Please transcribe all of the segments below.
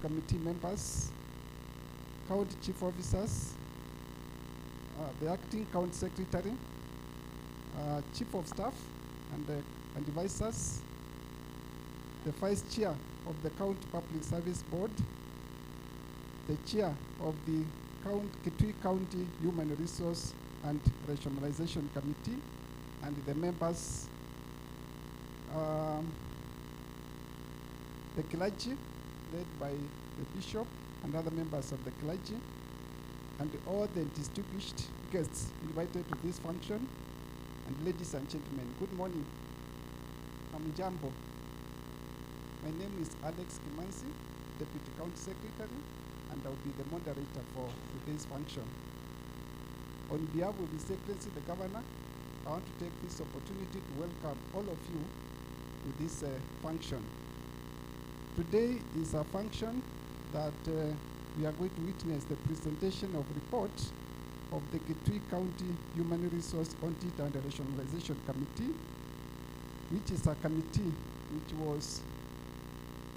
committee members, county chief officers, the acting county secretary, chief of staff and advisors, the vice chair of the county public service board, the chair of the Kitui County Human Resource and Rationalization Committee, and the members, the clergy, led by the bishop and other members of the clergy, and all the distinguished guests invited to this function, and ladies and gentlemen, good morning. Hamjambo. My name is Alex Kimansi, Deputy County Secretary, and I'll be the moderator for today's function. On behalf of His Excellency the Governor, I want to take this opportunity to welcome all of you to this function. Today is a function that we are going to witness the presentation of report of the Kitui County Human Resource Audit and Rationalization Committee, which is a committee which was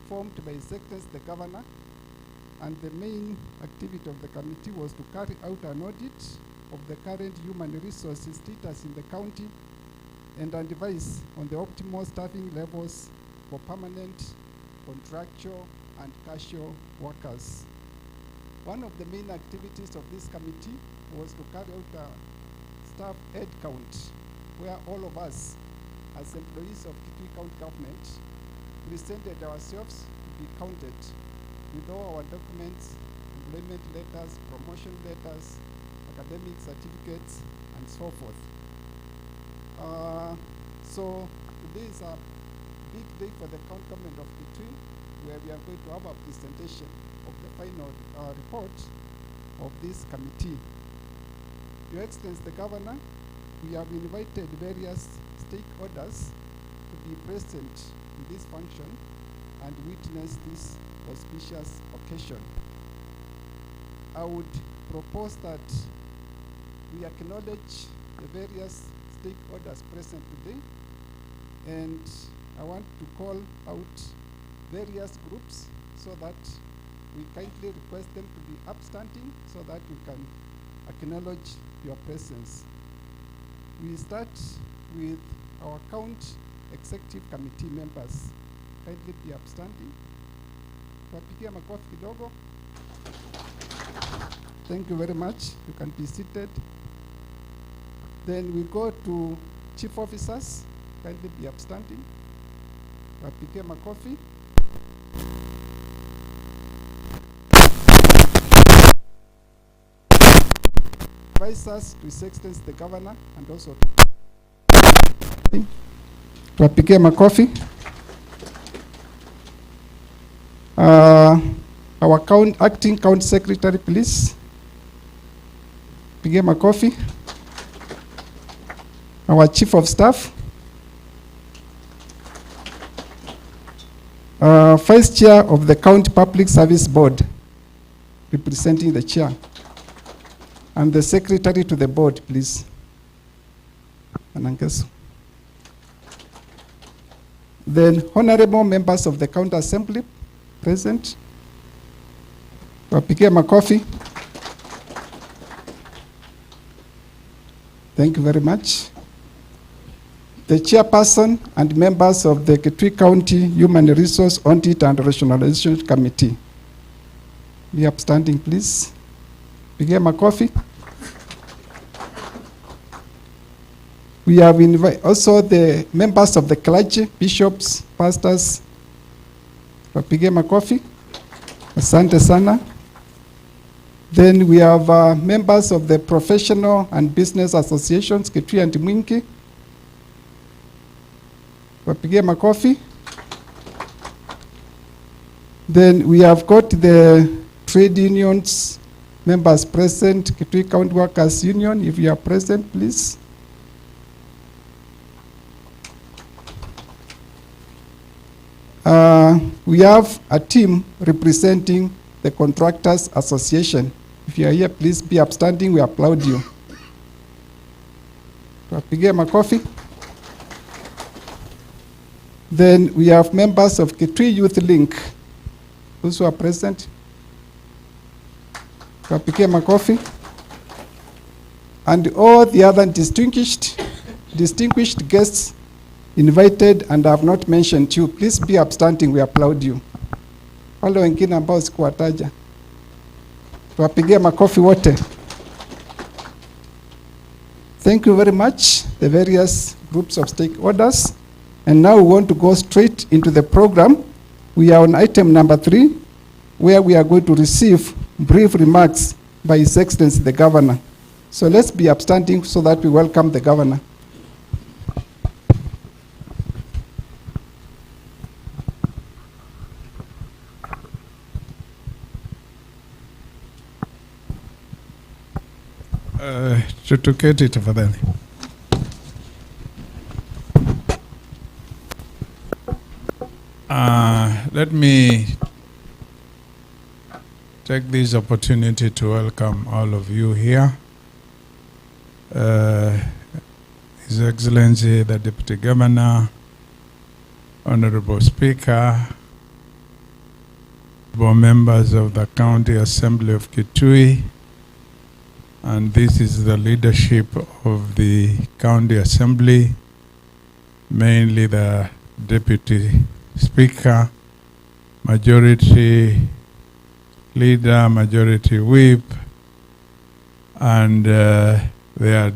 formed by His Excellency the Governor, and the main activity of the committee was to carry out an audit of the current human resources status in the county and advise on the optimal staffing levels for permanent, contractual, and casual workers. One of the main activities of this committee was to carry out a staff head count, where all of us, as employees of Kitui County Government, presented ourselves to be counted with all our documents, employment letters, promotion letters, academic certificates, and so forth. So today is a big day for the county government of Kitui, where we are going to have a presentation of the final report of this committee. Your Excellency the Governor, we have invited various stakeholders to be present in this function and witness this auspicious occasion. I would propose that we acknowledge the various stakeholders present today, and I want to call out various groups so that we kindly request them to be upstanding so that we can acknowledge your presence. We start with our county executive committee members. Kindly be upstanding. Tuwapigie makofi kidogo. Thank you very much. You can be seated. Then we go to chief officers. Kindly be upstanding. Tuwapigie makofi. Advisors to His Excellency the Governor and also tuwapigie makofi. Our acting county secretary, please. Pige makofi. Our chief of staff. Vice chair of the county public service board, representing the chair. And the secretary to the board, please. Anankesu. Then honorable members of the county assembly present. Wapigie makofi. Thank you very much. The chairperson and members of the Kitui County Human Resource Audit and Rationalization Committee. Be upstanding, please. Pigie makofi. We have invited also the members of the clergy, bishops, pastors. Wapige makofi. Asante sana. Then we have members of the professional and business associations, Kitui and Mwingi. Wapige makofi. Then we have got the trade unions members present, Kitui County Workers Union. If you are present, please. We have a team representing the Contractors Association. If you are here, please be upstanding. We applaud you. Tuwapigie makofi. Then we have members of Kitui Youth Link. those who are present. Tuwapigie makofi. And all the other distinguished guests invited and I have not mentioned you, please be upstanding, we applaud you. Wale wengine ambao sikuwataja, tuwapigie makofi wote. Thank you very much, the various groups of stakeholders. And now we want to go straight into the program. We are on item number 3, where we are going to receive brief remarks by His Excellency the Governor. So let's be upstanding so that we welcome the Governor. Tutuketi tafadhali. Let me take this opportunity to welcome all of you here. His Excellency the Deputy Governor, Honorable Speaker, members of the County Assembly of Kitui, and this is the leadership of the County Assembly, mainly the Deputy Speaker, Majority Leader, Majority Whip, and their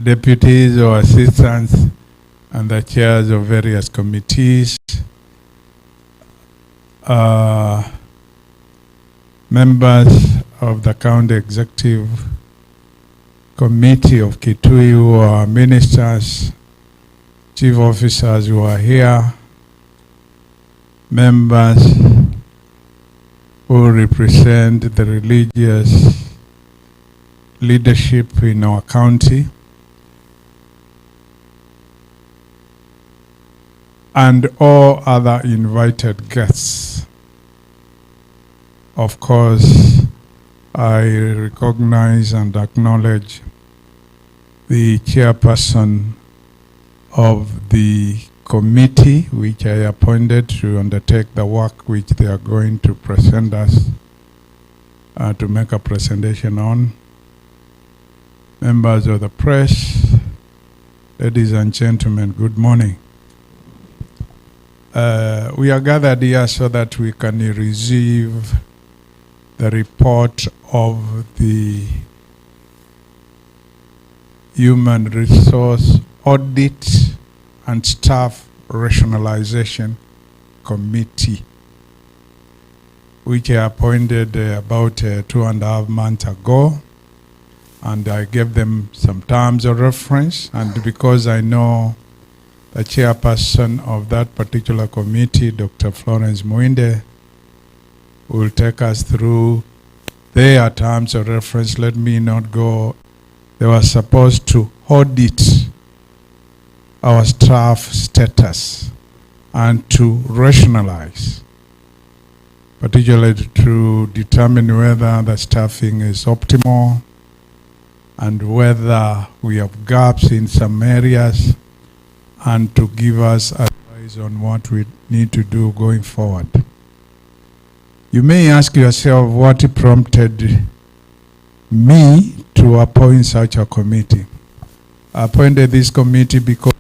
deputies or assistants, and the chairs of various committees, members of the County Executive Committee of Kitui, who are ministers, chief officers who are here, members who represent the religious leadership in our county, and all other invited guests. Of course, I recognize and acknowledge the chairperson of the committee which I appointed to undertake the work which they are going to present us, to make a presentation on. Members of the press, ladies and gentlemen, good morning. We are gathered here so that we can receive the report of the Human Resource Audit and Staff Rationalization Committee, which I appointed about 2.5 months ago, and I gave them some terms of reference, and because I know the chairperson of that particular committee, Dr. Florence Muinde, will take us through their terms of reference. Let me not go. They were supposed to audit our staff status and to rationalize, particularly to determine whether the staffing is optimal and whether we have gaps in some areas, and to give us advice on what we need to do going forward. You may ask yourself what prompted me to appoint such a committee. I appointed this committee because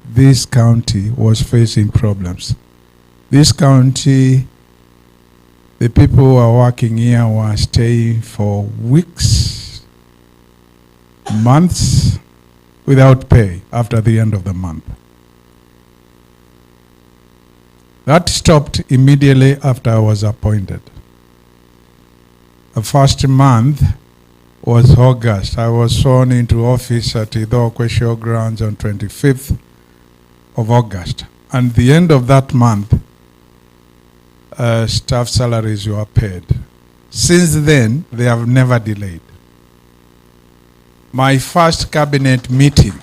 this county was facing problems. This county, the people who are working here were staying for weeks, months, without pay after the end of the month. That stopped immediately after I was appointed. The first month was August. I was sworn into office at Idokwe Showgrounds on 25th of August. And the end of that month, staff salaries were paid. Since then, they have never delayed. My first cabinet meeting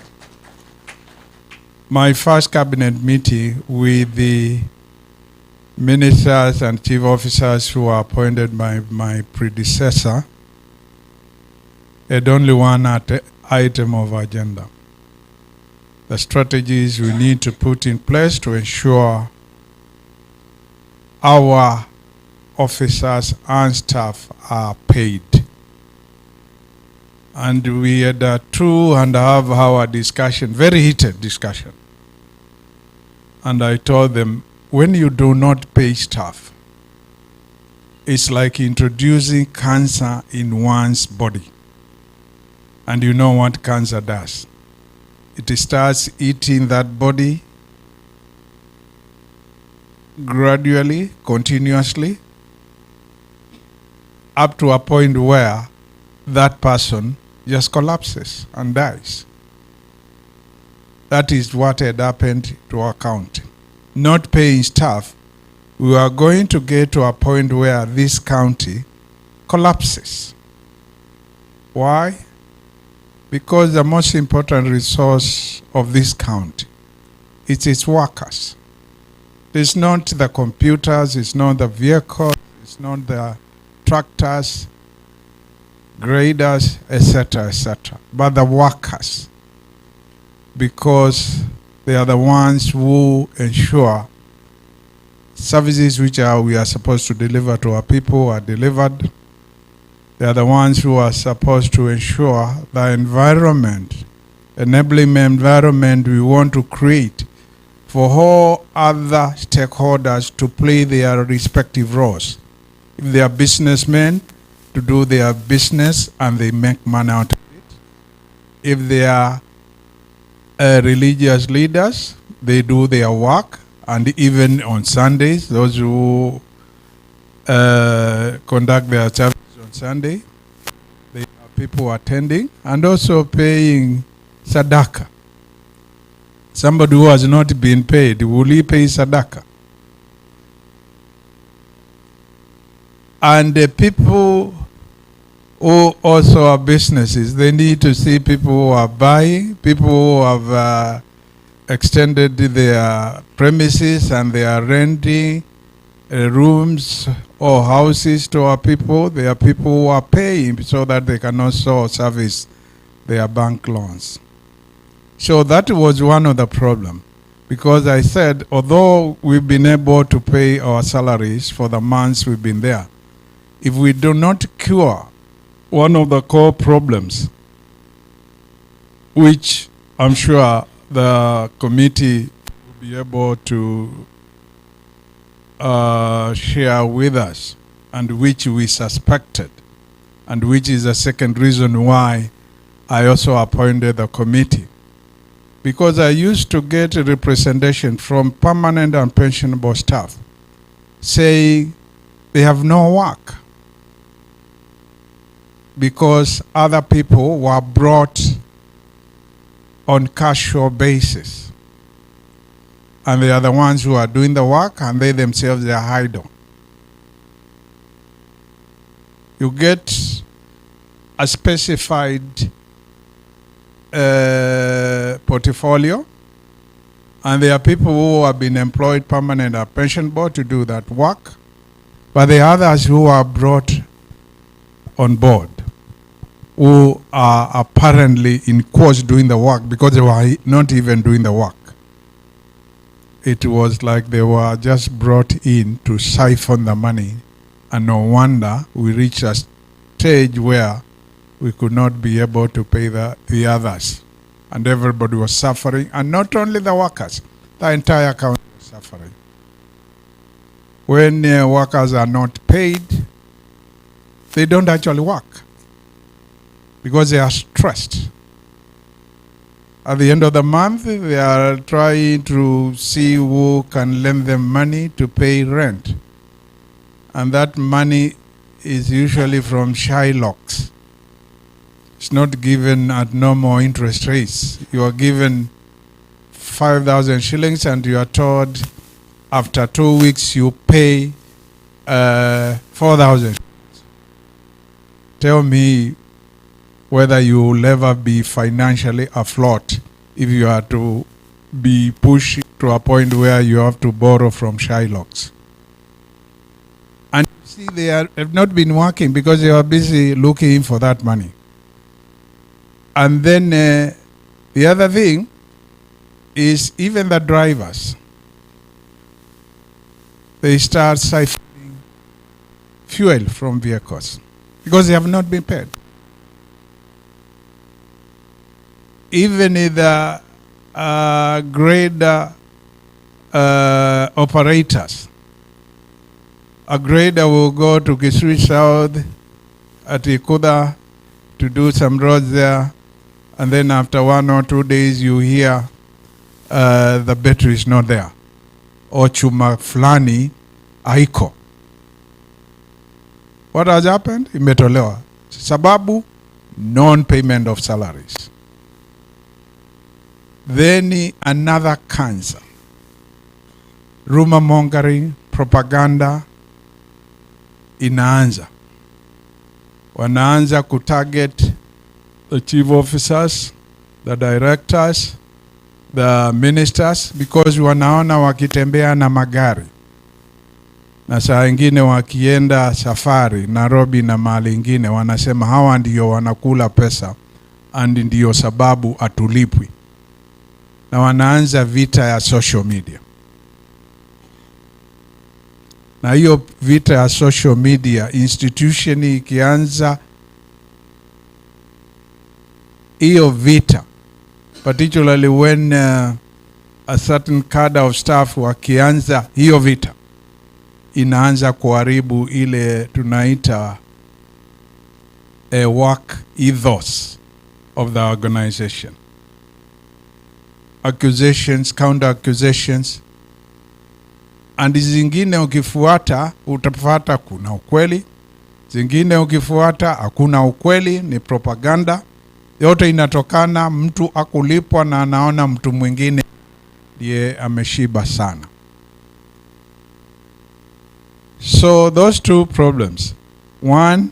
with the ministers and chief officers who were appointed by my predecessor had only one item of agenda: the strategies we need to put in place to ensure our officers and staff are paid. And we had a 2.5 hour discussion, very heated discussion. And I told them, when you do not pay staff, it's like introducing cancer in one's body. And you know what cancer does. It starts eating that body gradually, continuously, up to a point where that person just collapses and dies. That is what had happened to our county. Not paying staff, we are going to get to a point where this county collapses. Why? Because the most important resource of this county is its workers. It's not the computers, it's not the vehicles, it's not the tractors, graders, etc., but the workers, because they are the ones who ensure services which we are supposed to deliver to our people are delivered. They are the ones who are supposed to ensure the environment, enabling environment we want to create for all other stakeholders to play their respective roles. If they are businessmen, to do their business and they make money out of it. If they are religious leaders, they do their work, and even on Sundays, those who conduct their service on Sunday, they have people attending and also paying sadaka. Somebody who has not been paid, will he pay sadaka? And the people who also are businesses, they need to see people who are buying, people who have extended their premises and they are renting rooms or houses to our people. There are people who are paying so that they can also service their bank loans. So that was one of the problems. Because I said, although we've been able to pay our salaries for the months we've been there, if we do not cure one of the core problems, which I'm sure the committee will be able to share with us, and which we suspected, and which is the second reason why I also appointed the committee. Because I used to get a representation from permanent and pensionable staff saying they have no work because other people were brought on casual basis. And they are the ones who are doing the work, and they themselves are idle. You get a specified portfolio, and there are people who have been employed permanent or pension board to do that work, but there are others who are brought on board who are apparently in course doing the work because they were not even doing the work. It was like they were just brought in to siphon the money, and no wonder we reached a stage where we could not be able to pay the others. And everybody was suffering, and not only the workers, the entire county was suffering. When workers are not paid, they don't actually work because they are stressed. At the end of the month, they are trying to see who can lend them money to pay rent. And that money is usually from Shylocks. It's not given at normal interest rates. You are given 5,000 shillings and you are told after 2 weeks you pay 4,000 shillings. Tell me whether you will ever be financially afloat if you are to be pushed to a point where you have to borrow from Shylocks. And you see, they have not been working because they are busy looking for that money. And then the other thing is even the drivers. they start siphoning fuel from vehicles because they have not been paid. Even if the grader operators, a grader will go to Kitui South at Ikuda to do some roads there, and then after 1 or 2 days you hear the battery is not there, or chuma flani haiko. What has happened? Imetolewa. Sababu, non-payment of salaries. Then another cancer. Rumor mongering, propaganda, inaanza. Wanaanza kutarget the chief officers, the directors, the ministers, because wanaona wakitembea na magari. Na saa ingine wakienda safari Nairobi na mahali ingine, wanasema hawa ndio wanakula pesa and ndio sababu atulipwi. Na wanaanza vita ya social media. Na hiyo vita ya social media, institution ikianza hiyo vita, particularly when a certain cadre of staff wakianza hiyo vita, inaanza kuharibu ile tunaita a work ethos of the organization. Accusations, counter accusations, and zingine ukifuata utapata kuna ukweli, zingine ukifuata hakuna ukweli, ni propaganda. Yote inatokana mtu akulipwa na anaona mtu mwingine ndiye ameshiba sana. So those two problems. One,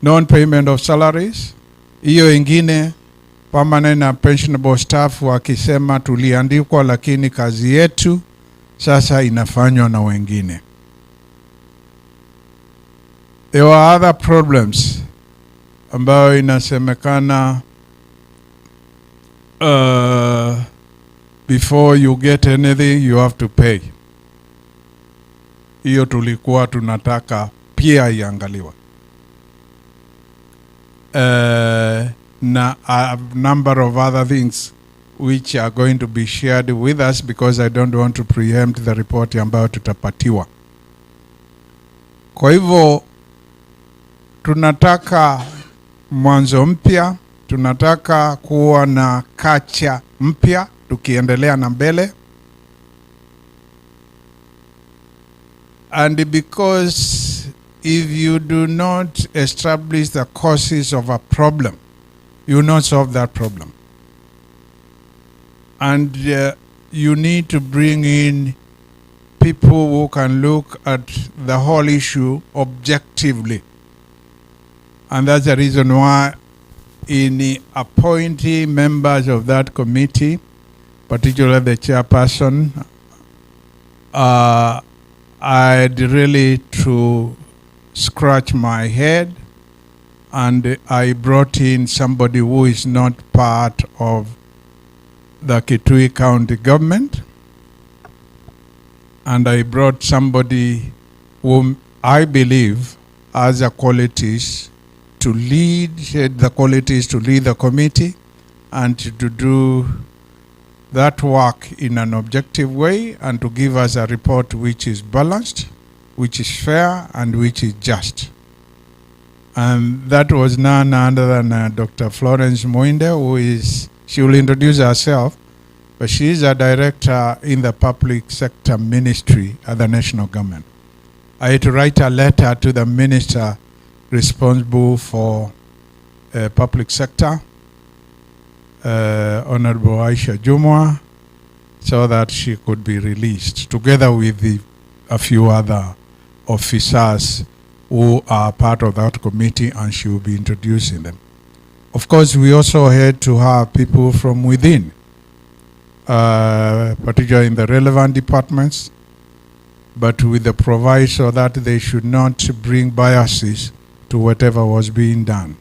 non-payment of salaries. Hiyo ingine, permanent and pensionable staff wakisema tuliandikwa lakini kazi yetu sasa inafanywa na wengine. There were other problems ambayo inasemekana before you get anything you have to pay. Hiyo tulikuwa tunataka pia iangaliwa. Na a number of other things which are going to be shared with us because I don't want to preempt the report ambayo tutapatiwa. Kwa hivyo tunataka mwanzo mpya, tunataka kuwa na kacha mpya tukiendelea na mbele. And because if you do not establish the causes of a problem, you will not solve that problem. And you need to bring in people who can look at the whole issue objectively. And that's the reason why in appointing members of that committee, particularly the chairperson, I'd really to scratch my head, and I brought in somebody who is not part of the Kitui County government, and I brought somebody whom I believe has the qualities to lead the committee and to do that work in an objective way and to give us a report which is balanced, which is fair, and which is just. And that was none other than Dr. Florence Moinde, she will introduce herself, but she is a director in the public sector ministry at the national government. I had to write a letter to the minister responsible for public sector, Honorable Aisha Jumwa, so that she could be released, together with a few other officers who are part of that committee, and she will be introducing them. Of course, we also had to have people from within, particularly in the relevant departments, but with the proviso that they should not bring biases to whatever was being done.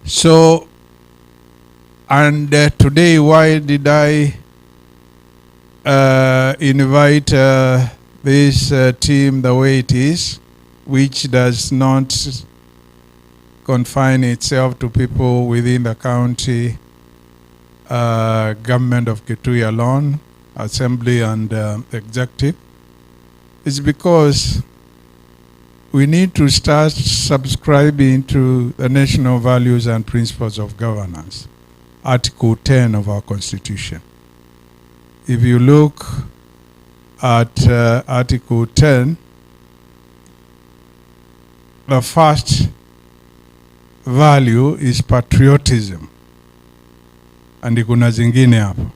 So, and today, why did I invite this team the way it is, which does not confine itself to people within the county government of Kitui alone, assembly and executive, is because we need to start subscribing to the national values and principles of governance, Article 10 of our Constitution. If you look at Article 10, the first value is patriotism. And kuna zingine hapo.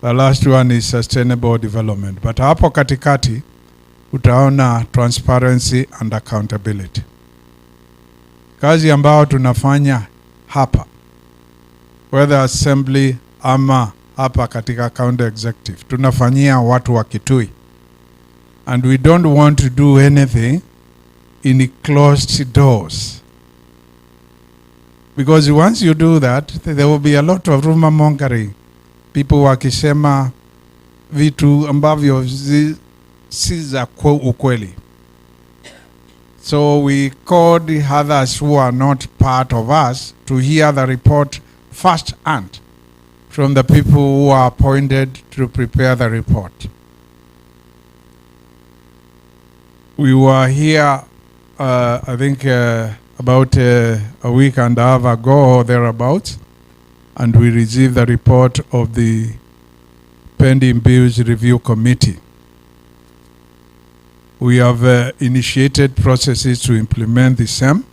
The last one is sustainable development. But hapo katikati, utaona transparency and accountability. Kazi ambao tunafanya hapa, whether assembly ama hapa katika county executive, tunafanyia watu wa Kitui. And we don't want to do anything in closed doors. Because once you do that, there will be a lot of rumor mongering. People wakisema vitu ambavyo si za ukweli. So we called the others who are not part of us to hear the report first hand from the people who are appointed to prepare the report. We were here, I think, about a week and a half ago or thereabouts, and we received the report of the Pending Bills Review Committee. We have initiated processes to implement the same,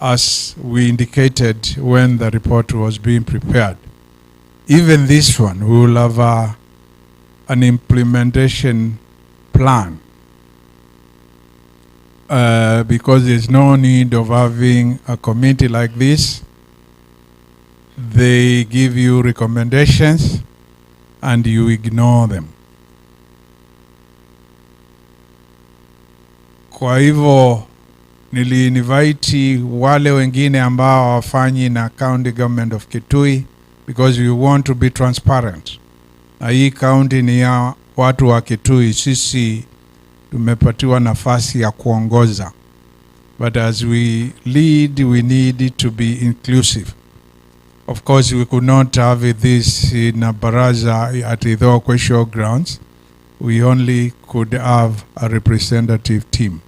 as we indicated when the report was being prepared. Even this one, we will have an implementation plan. Because there's no need of having a committee like this. They give you recommendations and you ignore them. Kwa hivyo nili-invite wale wengine ambao hawafanyi na county government of Kitui, because we want to be transparent. Na hii county ni ya watu wa Kitui, sisi tumepatiwa nafasi ya kuongoza. But as we lead, we need to be inclusive. Of course, we could not have this in a baraza at the showgrounds. We only could have a representative team.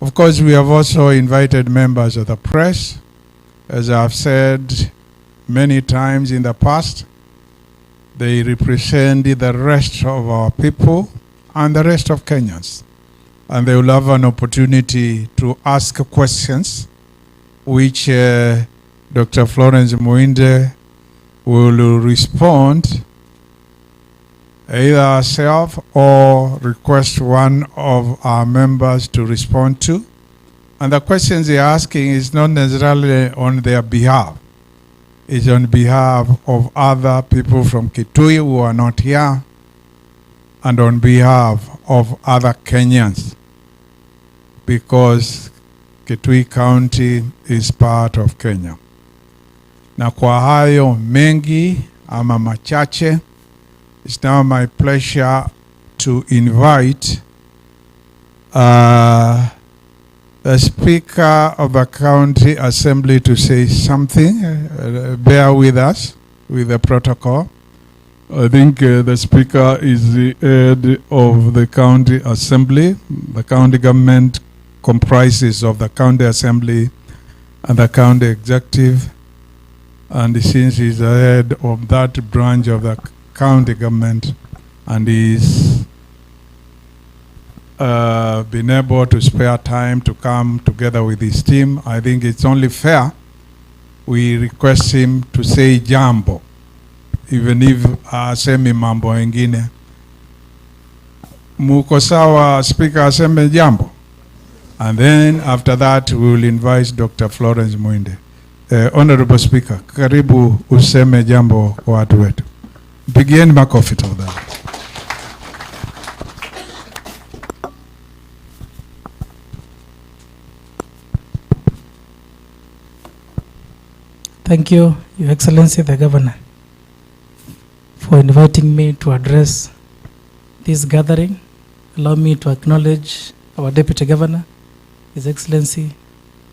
Of course, we have also invited members of the press. As I've said many times in the past, they represent the rest of our people and the rest of Kenyans. And they will have an opportunity to ask questions, which Dr. Florence Muinde will respond either herself or request one of our members to respond to. And the questions they're asking is not necessarily on their behalf. It's on behalf of other people from Kitui who are not here, and on behalf of other Kenyans, because Kitui County is part of Kenya. Na kwa hayo mengi ama machache, it's now my pleasure to invite the Speaker of the County Assembly to say something. Bear with us with the protocol. I think the Speaker is the head of the County Assembly. The county government comprises of the County Assembly and the County Executive. And since he's the head of that branch of the county government, and he's been able to spare time to come together with his team, I think it's only fair we request him to say jambo, even if asemi mambo engine. Muko sawa, Speaker aseme jambo? And then after that we will invite Dr. Florence Muinde. Honorable Speaker, karibu useme jambo kwa watu wetu. Begin makofi tafadhali. Thank you, Your Excellency the Governor, for inviting me to address this gathering. Allow me to acknowledge our Deputy Governor, His Excellency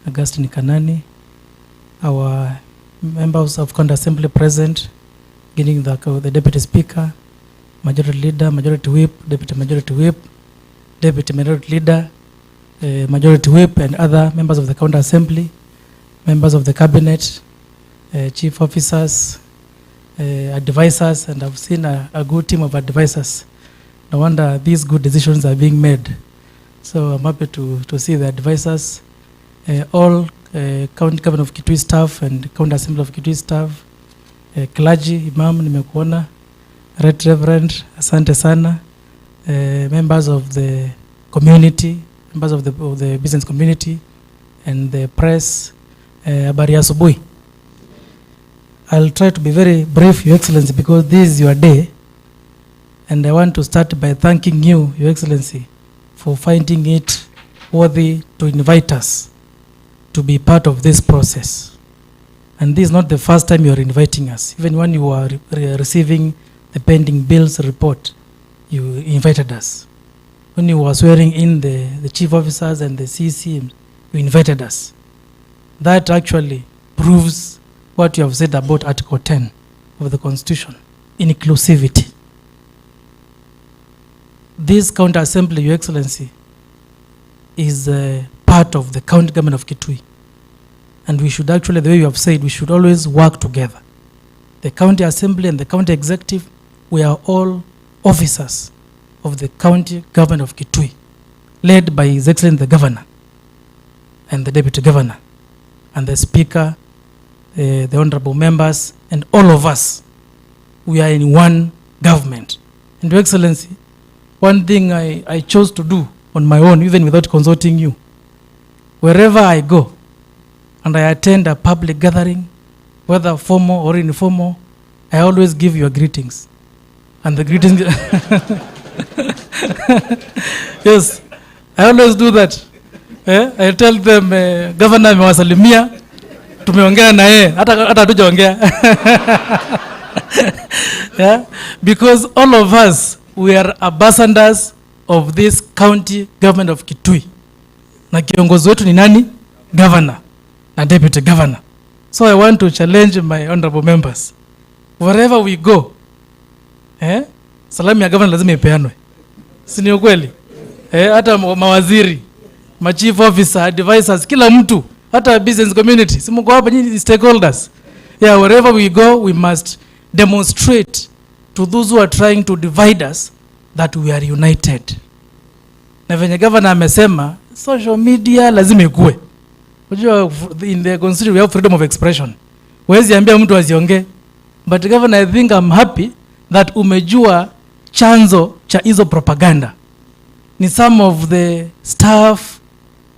Augustine Kanani, our members of County Assembly present, beginning the Deputy Speaker, Majority Leader, Majority Whip, Deputy Majority Whip, Deputy Minority Leader, Majority Whip, and other members of the County Assembly, members of the Cabinet, Chief Officers, advisors, and I've seen a good team of advisors. No wonder these good decisions are being made. So I'm happy to see the advisors, all County Government of Kitui staff and County Assembly of Kitui staff, clergy, Imam, nimekuona, Right Reverend, asante sana, members of the community, members of the business community, and the press, habari ya asubuhi. I'll try to be very brief, Your Excellency, because this is your day. And I want to start by thanking you, Your Excellency, for finding it worthy to invite us to be part of this process. And this is not the first time you are inviting us. Even when you are receiving the pending bills report, you invited us. When you were swearing in the chief officers and the CC, you invited us. That actually proves what you have said about Article 10 of the Constitution, inclusivity. This County Assembly, Your Excellency, is part of the County Government of Kitui. And we should actually, the way you have said, we should always work together. The County Assembly and the County Executive, we are all officers of the County Government of Kitui, led by His Excellency the Governor and the Deputy Governor and the Speaker, the honorable members, and all of us. We are in one government. And Your Excellency, one thing I chose to do on my own, even without consulting you, wherever I go and I attend a public gathering, whether formal or informal, I always give your greetings. And the greetings, yes, I always do that. I tell them, Governor amewasalimia, tumeongea na yeye, hata hatujaongea. Yeah, because all of us, we are ambassadors of this County Government of Kitui. Na kiongozi wetu ni nani? Governor na Deputy Governor. So I want to challenge my honorable members. Wherever we go, salamu ya governor lazima ipeanwe. Si ni ukweli? Hata mawaziri, ma chief officer, advisors, kila mtu, hata business community, si mko hapa nyinyi stakeholders. Yeah, wherever we go, we must demonstrate to those who are trying to divide us that we are united. Na venye governor amesema, social media lazima ikue. Unajua, in the constitution we have freedom of expression. Huwezi ambia mtu asiongee. But governor, I think I'm happy that umejua chanzo cha hizo propaganda. Ni some of the staff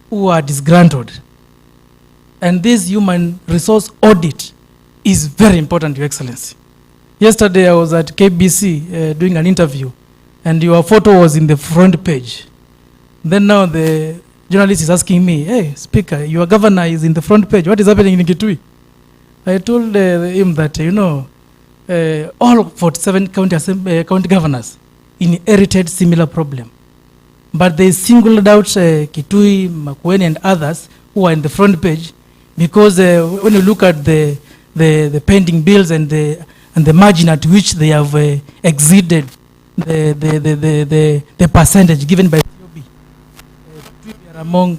who are disgruntled. And this human resource audit is very important, Your Excellency. Yesterday I was at KBC doing an interview, and your photo was in the front page. Then now the journalist is asking me, hey, Speaker, your governor is in the front page. What is happening in Kitui? I told him that, all 47 county governors inherited similar problem. But they singled out Kitui, Makueni, and others who are in the front page because when you look at the pending bills and the margin at which they have exceeded the percentage given by COB, we are among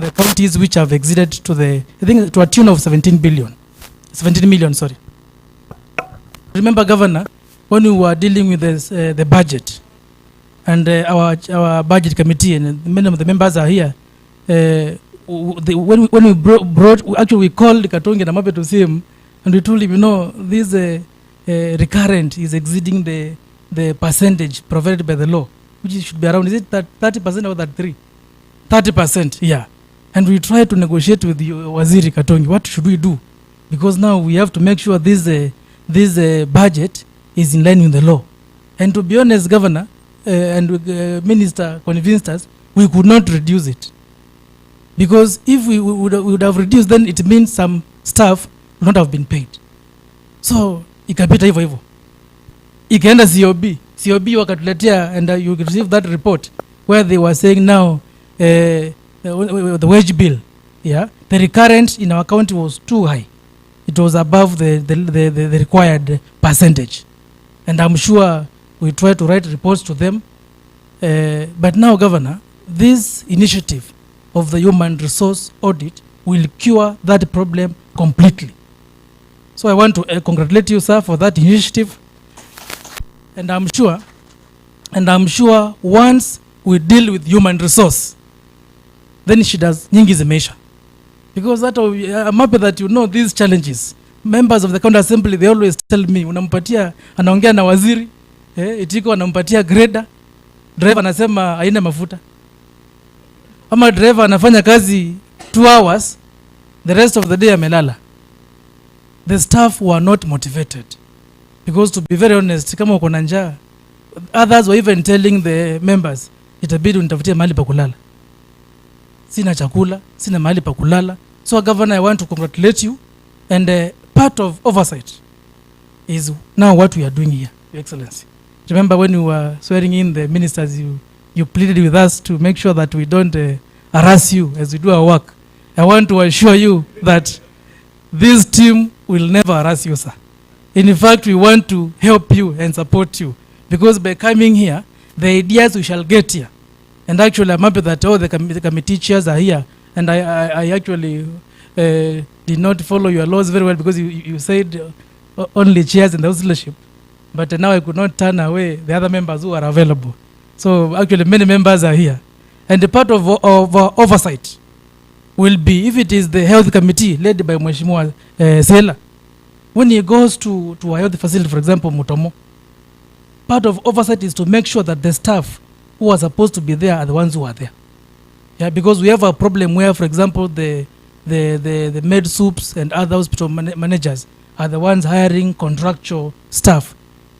the counties which have exceeded to a tune of 17 million, sorry. Remember, Governor, when we were dealing with the budget, and our budget committee, and many of the members are here, when we brought, actually we called Katongi Namabe to see him, and we told him, this recurrent is exceeding the percentage provided by the law, which should be around, is it that 30% or that 3? 30%, yeah. And we try to negotiate with you, Waziri Katongi, what should we do? Because now we have to make sure this budget is in line with the law. And to be honest, Governor, and Minister convinced us, we could not reduce it. Because if we would have reduced, then it means some staff would not have been paid. So, ikapita hivyo hivyo. ikaenda COB wakatuletea, and you received that report where they were saying now the wage bill, yeah, the recurrent in our county was too high. It was above the required percentage, and I'm sure we try to write reports to them. But now, Governor, this initiative of the human resource audit will cure that problem completely. So I want to congratulate you, sir, for that initiative. And I'm sure once we deal with human resource, then shidas nyingi zimeisha. Because that I'm happy that you know these challenges. Members of the county assembly, they always tell me, unampatia, anaongea na waziri, itiko anampatia grader, driver anasema haina mafuta. Ama driver anafanya kazi 2 hours, the rest of the day amelala. The staff were not motivated. Because to be very honest, kama uko na njaa, others were even telling the members, itabidi unitafutie mahali pa kulala. Sina chakula, sina mahali pa kulala. So Governor, I want to congratulate you, and part of oversight is now what we are doing here, Your Excellency. Remember when you were swearing in the ministers, you pleaded with us to make sure that we don't harass you as we do our work. I want to assure you that this team will never harass you, sir. In fact, we want to help you and support you, because by coming here, the ideas we shall get here. And actually, I'm happy that all the committee chairs are here. And I actually did not follow your laws very well, because you said only chairs in the leadership. But now I could not turn away the other members who are available. So actually, many members are here. And the part of oversight will be, if it is the health committee led by Mheshimiwa Sela, when he goes to a health facility, for example, Mutomo, part of oversight is to make sure that the staff who are supposed to be there are the ones who are there. Yeah, because we have a problem where, for example, the med soups and other hospital managers are the ones hiring contractual staff.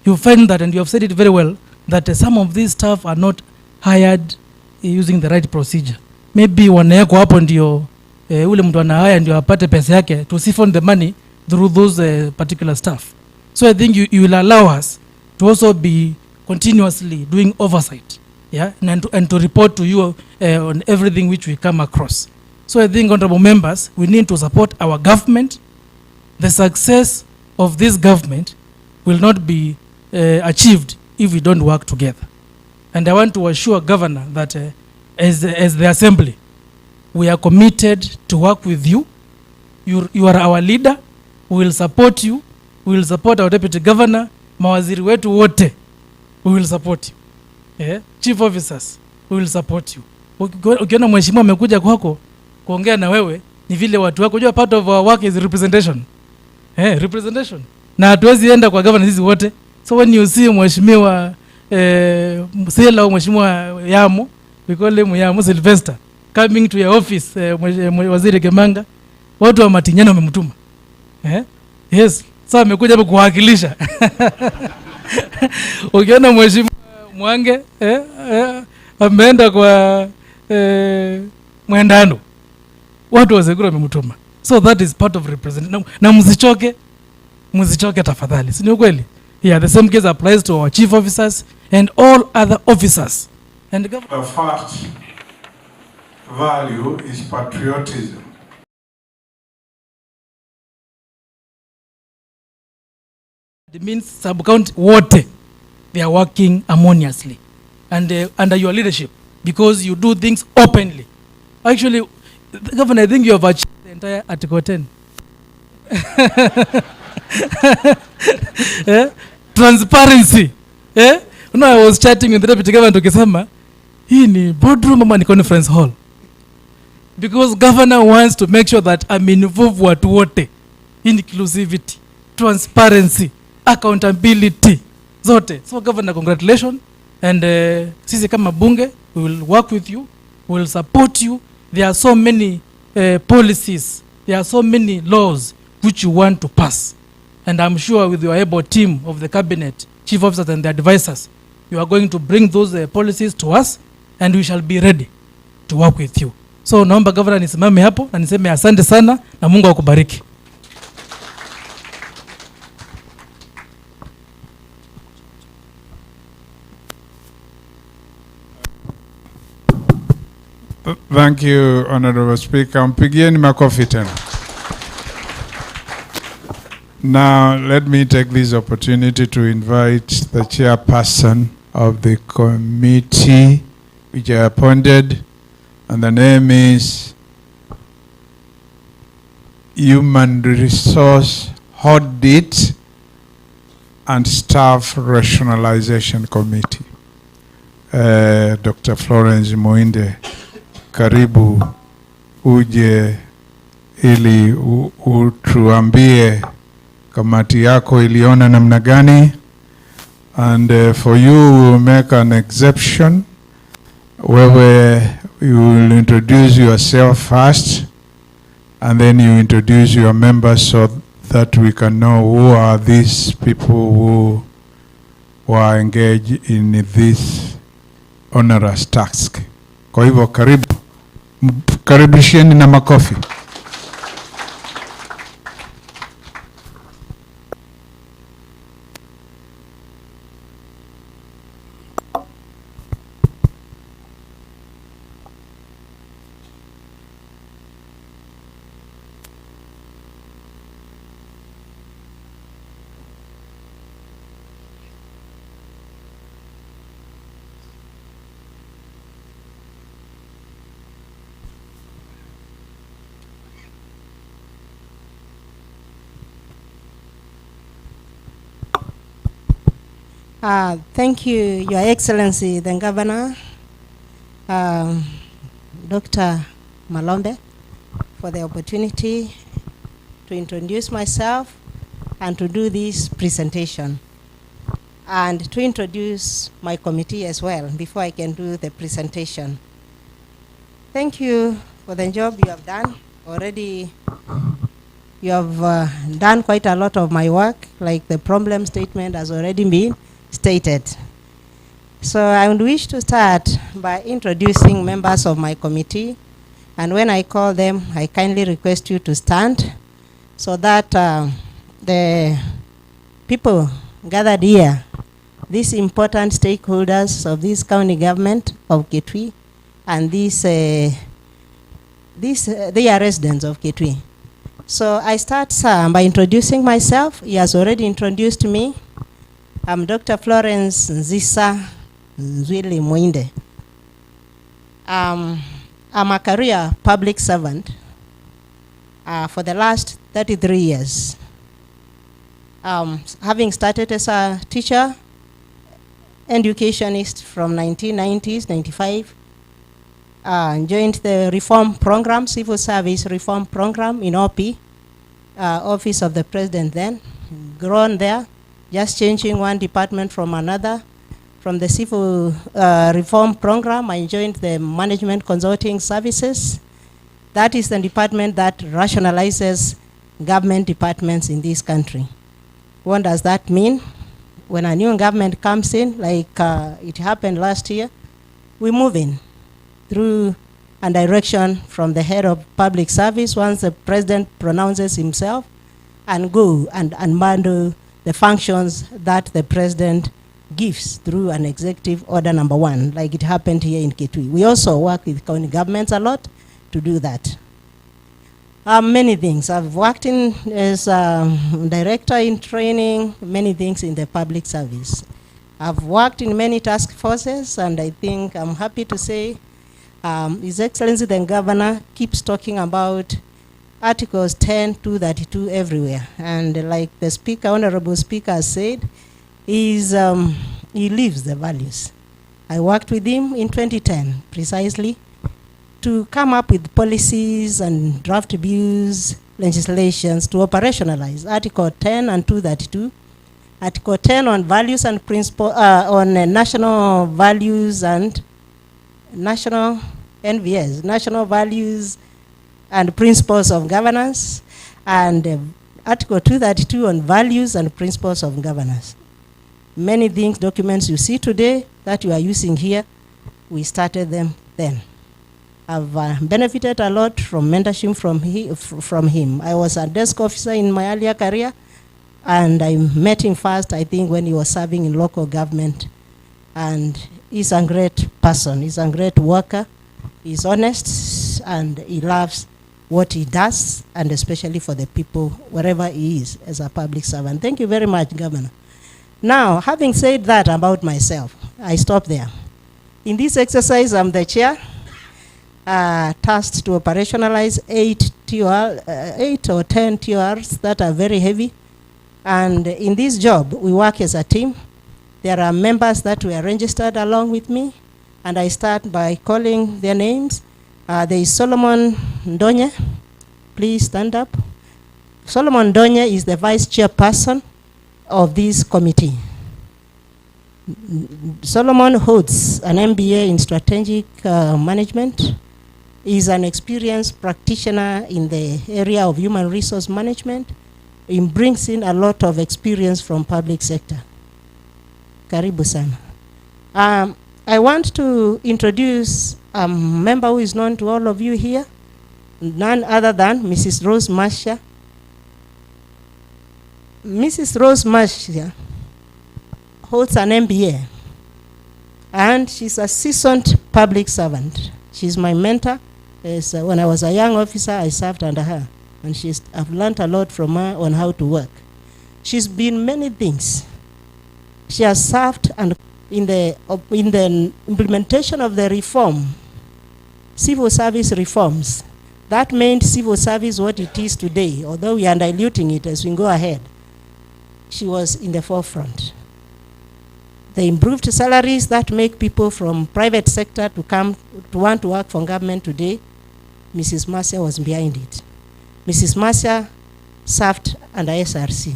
You find that, and you have said it very well, that some of these staff are not hired using the right procedure. Maybe wanawekwa hapo ndio ule mtu anahaya ndio apate pesa yake to siphon the money through those particular staff. So I think you will allow us to also be continuously doing oversight, yeah, and to report to you on everything which we come across. So I think, honorable members, we need to support our government. The success of this government will not be achieved if we don't work together. And I want to assure Governor that as the Assembly, we are committed to work with you. You are our leader. We will support you. We will support our Deputy Governor. Mawaziri wetu wote, we will support you. Yeah? Chief officers, we will support you. Ukiona mheshimiwa amekuja kwako kuongea na wewe, ni vile watu wako. Unajua part of our work is representation. Representation. Na hatuwezi enda kwa governor sisi wote. So when you see mheshimiwa Sela au mheshimiwa Yamo, we call him Yamo Sylvester, coming to your office, waziri Gemanga, watu wa Matinyana wamemtuma. Yes. Sasa amekuja hapo kuwakilisha. Ukiona mheshimiwa Mwange ameenda kwa mwendano, watu wa Segura wamemtuma. So that is part of representation. Na msichoke tafadhali. Si ni ukweli? Yeah, the same case applies to our chief officers and all other officers. And the first value is patriotism. It means sub-county wote, they are working harmoniously and under your leadership, because you do things openly. Actually, Governor, I think you have achieved the entire Article 10. Transparency. You know, I was chatting with the Deputy Governor tukisema, hii ni boardroom ama ni conference hall. Because Governor wants to make sure that involve watu wote. Inclusivity, transparency, accountability, zote. So Governor, congratulations. And sisi kama bunge, we will work with you. We will support you. There are so many policies. There are so many laws which you want to pass. And I'm sure with your able team of the cabinet, chief officers and the advisors, you are going to bring those policies to us, and we shall be ready to work with you. So naomba Governor nisimame hapo na niseme asante sana na Mungu akubariki. Thank you, Honorable Speaker. Mpigieni makofi tena. Now, let me take this opportunity to invite the chairperson of the committee which I appointed, and the name is Human Resource Audit and Staff Rationalization Committee. Dr. Florence Moinde, karibu uje ili utuambie kamati yako iliona namna gani, and for you we'll make an exception where you will introduce yourself first and then you introduce your members so that we can know who are these people who are engaged in this onerous task. Kwa hivyo karibisheni na makofi. Thank you, Your Excellency, the Governor, Dr. Malombe, for the opportunity to introduce myself and to do this presentation, and to introduce my committee as well before I can do the presentation. Thank you for the job you have done. Already you have done quite a lot of my work, like the problem statement has already been stated. So I would wish to start by introducing members of my committee, and when I call them, I kindly request you to stand so that the people gathered here, these important stakeholders of this county government of Kitui, and they are residents of Kitui. So I start by introducing myself. He has already introduced me. I'm Dr. Florence Nzisa Nzwili Moinde. I'm a career public servant for the last 33 years. Having started as a teacher, educationist from 1990s, 95, joined the reform program, civil service reform program in OP, Office of the President then, grown there, just changing one department from another. From the civil reform program, I joined the management consulting services. That is the department that rationalizes government departments in this country. What does that mean? When a new government comes in, like it happened last year, we move in through a direction from the head of public service once the president pronounces himself, and go and handle the functions that the president gives through an executive order number 1, like it happened here in Kitui. We also work with county governments a lot to do that. Many things. I've worked in as director in training, many things in the public service. I've worked in many task forces, and I think I'm happy to say His Excellency the Governor keeps talking about Articles 10 to 32 everywhere. And like the Speaker, Honorable Speaker said, he lives the values. I worked with him in 2010, precisely, to come up with policies and draft bills, legislations to operationalize Article 10 and 232. Article 10 on values and principles, on national values and national NVS, national values and principles of governance, and Article 232 on values and principles of governance. Many things, documents you see today that you are using here, we started them then. I've benefited a lot from mentorship from him. I was a desk officer in my earlier career, and I met him first, I think, when he was serving in local government. And he's a great person, he's a great worker, He's honest and he loves what he does, and especially for the people wherever he is as a public servant. Thank you very much, Governor. Now, having said that about myself, I stop there. In this exercise, I'm the chair, tasked to operationalize 8 or 10 TORs that are very heavy. And in this job, we work as a team. There are members that were registered along with me, and I start by calling their names. There is Solomon Ndonye. Please stand up. Solomon Ndonye is the vice chairperson of this committee. Solomon holds an MBA in strategic management. He is an experienced practitioner in the area of human resource management. He brings in a lot of experience from public sector. Karibu sana. I want to introduce a member who is known to all of you here, none other than Mrs. Rose Masha. Mrs. Rose Masha holds an MBA, and she's a seasoned public servant. She's my mentor. When I was a young officer, I served under her, and I've learned a lot from her on how to work. She's been many things. She has served and in the implementation of the reform, civil service reforms, that made civil service what it is today, although we are diluting it as we go ahead. She was in the forefront. The improved salaries that make people from private sector to come to want to work for government today, Mrs. Marcia was behind it. Mrs. Marcia served under SRC.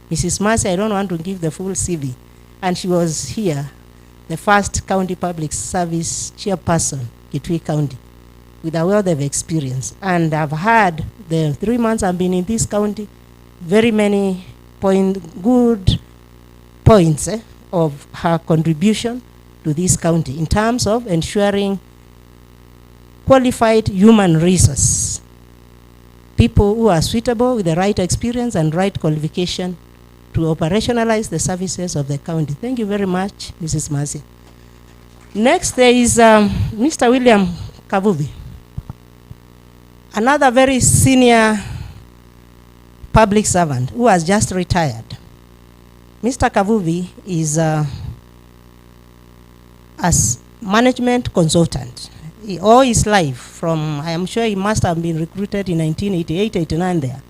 Mrs. Marcia, I don't want to give the full CV, and she was here, the first county public service chairperson, Kitui County, with a wealth of experience. And I've had the 3 months I've been in this county, very many good points of her contribution to this county in terms of ensuring qualified human resources, people who are suitable with the right experience and right qualification to operationalize the services of the county. Thank you very much, Mrs. Mercy. Next, there is Mr. William Kavuvi, another very senior public servant who has just retired. Mr. Kavuvi is a management consultant. All his life, from, I am sure he must have been recruited in 1988-89 there,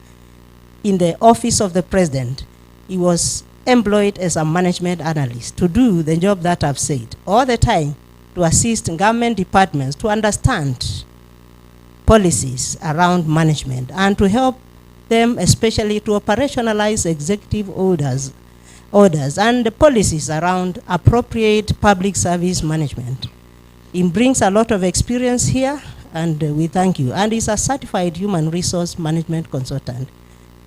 in the office of the president. He was employed as a management analyst to do the job that I've said, all the time to assist government departments to understand policies around management and to help them especially to operationalize executive orders and the policies around appropriate public service management. He brings a lot of experience here, and we thank you. And he's a certified human resource management consultant.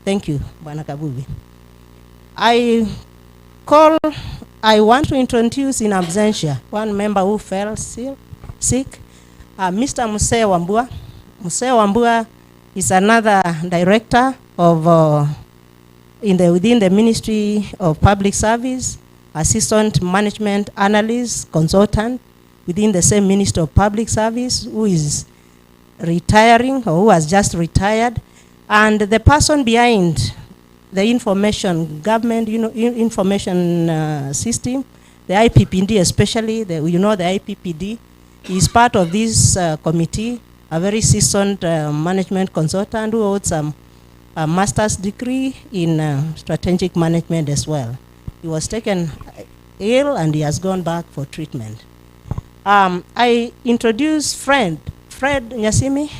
Thank you, Bwana Kabubi. I want to introduce in absentia one member who fell sick, Mr. Musea Wambua. Musea Wambua is another director of within the Ministry of Public Service, assistant management analyst, consultant within the same Ministry of Public Service, who is retiring or who has just retired, and the person behind the information government, information system, the IPPD especially, the IPPD is part of this committee, a very seasoned management consultant who holds a master's degree in strategic management as well. He was taken ill and he has gone back for treatment. I introduce Fred Nyasimi.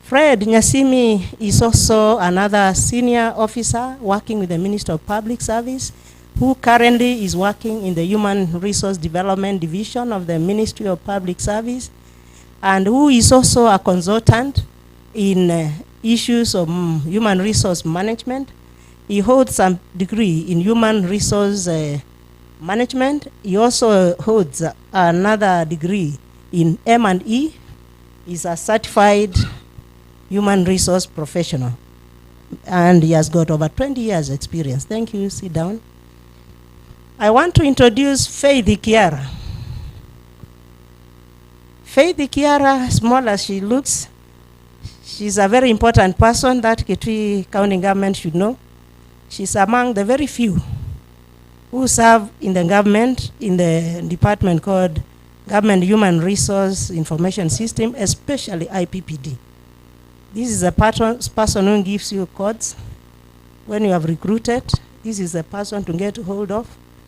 Fred Nyasimi is also another senior officer working with the Ministry of Public Service, who currently is working in the Human Resource Development Division of the Ministry of Public Service, and who is also a consultant in issues of human resource management. He holds a degree in human resource management. He also holds another degree in M&E. He's a certified human resource professional, and he has got over 20 years experience. Thank you, sit down. I want to introduce Faith Ikiara. Faith Kiara, small as she looks, she's a very important person that Kitui County government should know. She's among the very few who serve in the government in the department called Government Human Resource Information System, especially IPPD. This is a person who gives you codes when you have recruited. This is the person to get hold of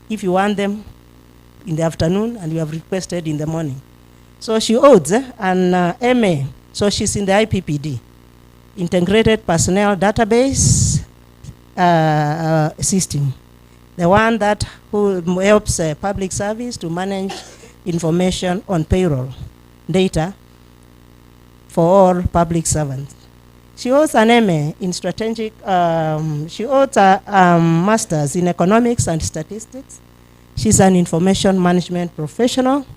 if you want them in the afternoon and you have requested in the morning. So she holds an MA, so she's in the IPPD, Integrated Personnel Database System, the one that who helps public service to manage information on payroll data for all public servants. She holds an MA in strategic, she holds a master's in economics and statistics. She's an information management professional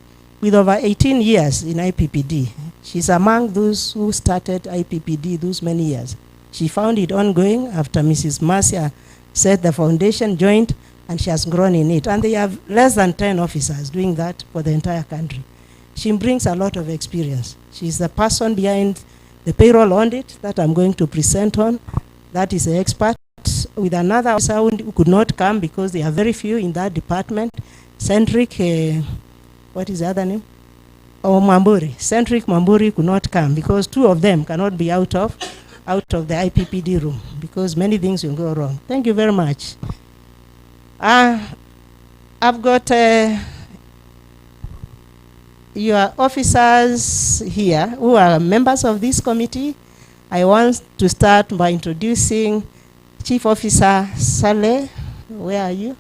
with over 18 years in IPPD. She's among those who started IPPD those many years. She found it ongoing after Mrs. Marcia set the foundation, joined, and she has grown in it. And they have less than 10 officers doing that for the entire country. She brings a lot of experience. She's the person behind the payroll audit that I'm going to present on. That is an expert with another officer who could not come because they are very few in that department. Centric, what is the other name? Oh, Mamburi. Centric Mamburi could not come because two of them cannot be out of the IPPD room because many things will go wrong. Thank you very much. I've got your officers here who are members of this committee. I want to start by introducing Chief Officer Saleh. Where are you?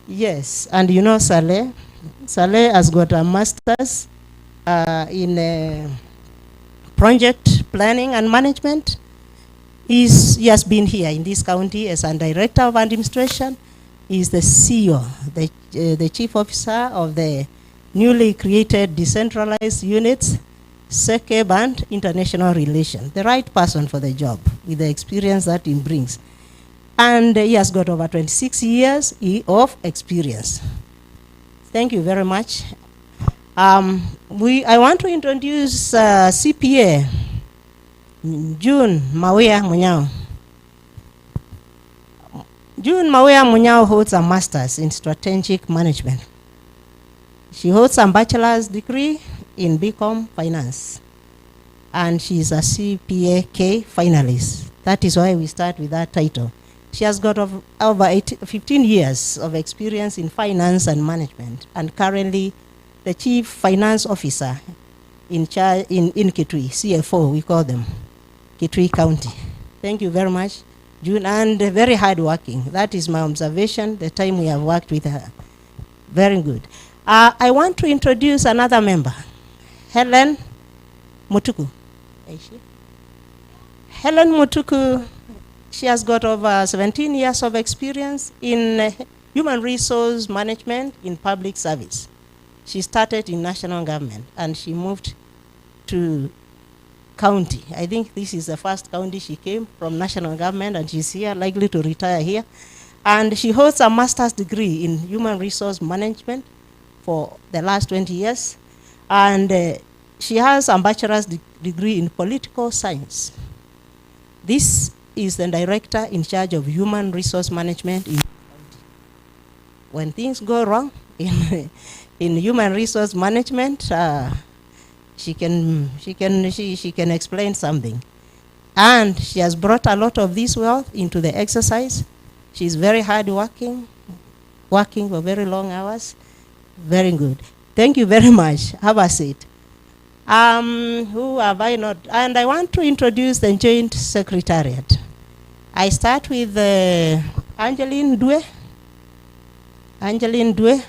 Yes, and you know Saleh. Saleh has got a master's in project planning and management. He has been here in this county as a director of administration. He is the CEO, the chief officer of the newly created decentralized units, SECEB and international relations. The right person for the job with the experience that he brings. And he has got over 26 years of experience. Thank you very much. I want to introduce CPA, June Mawea Munyao. June Mawea Munyao holds a master's in strategic management. She holds a bachelor's degree in BCom finance. And she's a CPA-K finalist. That is why we start with that title. She has got over 15 years of experience in finance and management, and currently the chief finance officer in Kitui, CFO, we call them, Kitui County. Thank you very much, June, and very hardworking. That is my observation, the time we have worked with her. Very good. I want to introduce another member, Helen Mutuku. Is she? Helen Mutuku, she has got over 17 years of experience in human resource management in public service. She started in national government and she moved to county. I think this is the first county she came from national government, and she's here, likely to retire here. And she holds a master's degree in human resource management for the last 20 years. And she has a bachelor's degree in political science. This is the director in charge of human resource management in county. When things go wrong in human resource management, she can explain something. And she has brought a lot of this wealth into the exercise. She's very hardworking, working for very long hours. Very good. Thank you very much. Have a seat. Who have I not? And I want to introduce the Joint Secretariat. I start with Angeline Due. Angeline Due,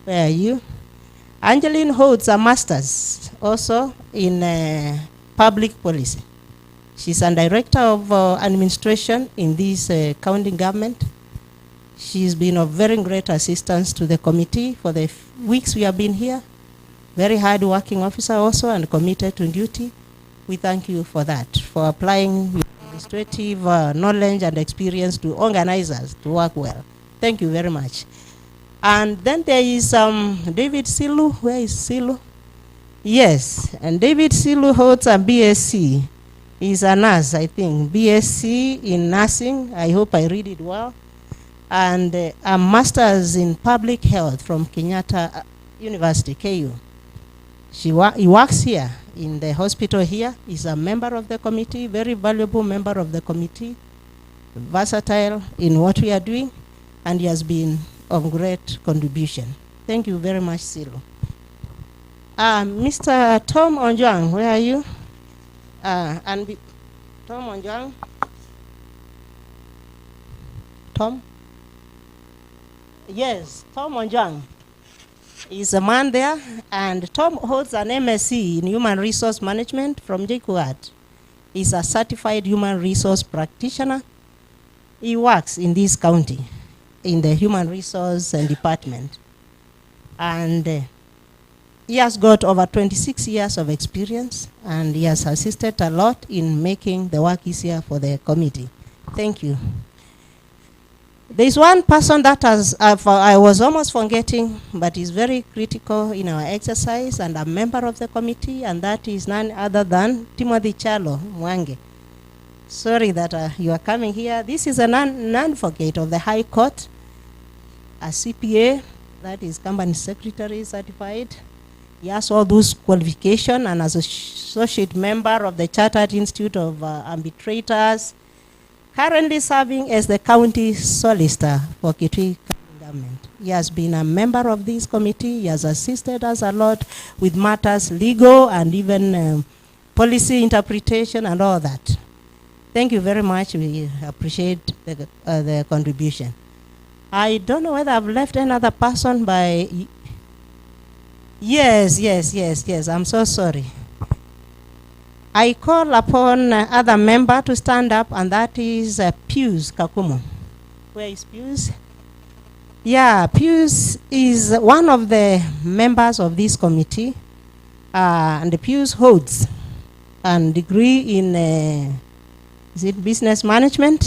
where are you? Angeline holds a master's also in public policy. She's a director of administration in this county government. She's been of very great assistance to the committee for the weeks we have been here. Very hard-working officer also and committed to duty. We thank you for that, for applying your administrative knowledge and experience to organize us to work well. Thank you very much. And then there is David Silu. Where is Silu? Yes, and David Silu holds a BSc. He's a nurse, I think. BSc in nursing, I hope I read it well. And a master's in public health from Kenyatta University, KU. He works here in the hospital here. He's a member of the committee, very valuable member of the committee, versatile in what we are doing, and he has been of great contribution. Thank you very much, Silo. Mr. Tom Onjuang, where are you? Tom Onjuang? Tom? Yes, Tom Onjuang is a man there, and Tom holds an MSc in Human Resource Management from JKUAT. He's a certified human resource practitioner. He works in this county, in the Human Resource and Department. And he has got over 26 years of experience, and he has assisted a lot in making the work easier for the committee. Thank you. There's one person that I was almost forgetting, but is very critical in our exercise and a member of the committee, and that is none other than Timothy Chalo Mwange. Sorry that you are coming here. This is an advocate of the High Court, a CPA, that is company secretary certified. He has all those qualifications, and as associate member of the Chartered Institute of Arbitrators, currently serving as the county solicitor for Kitui government. He has been a member of this committee. He has assisted us a lot with matters legal and even policy interpretation and all that. Thank you very much. We appreciate the contribution. I don't know whether I've left another person by... Yes. I'm so sorry. I call upon other member to stand up, and that is Pius Kakumo. Where is Pius? Yeah, Pius is one of the members of this committee, and Pius holds a degree in is it business management,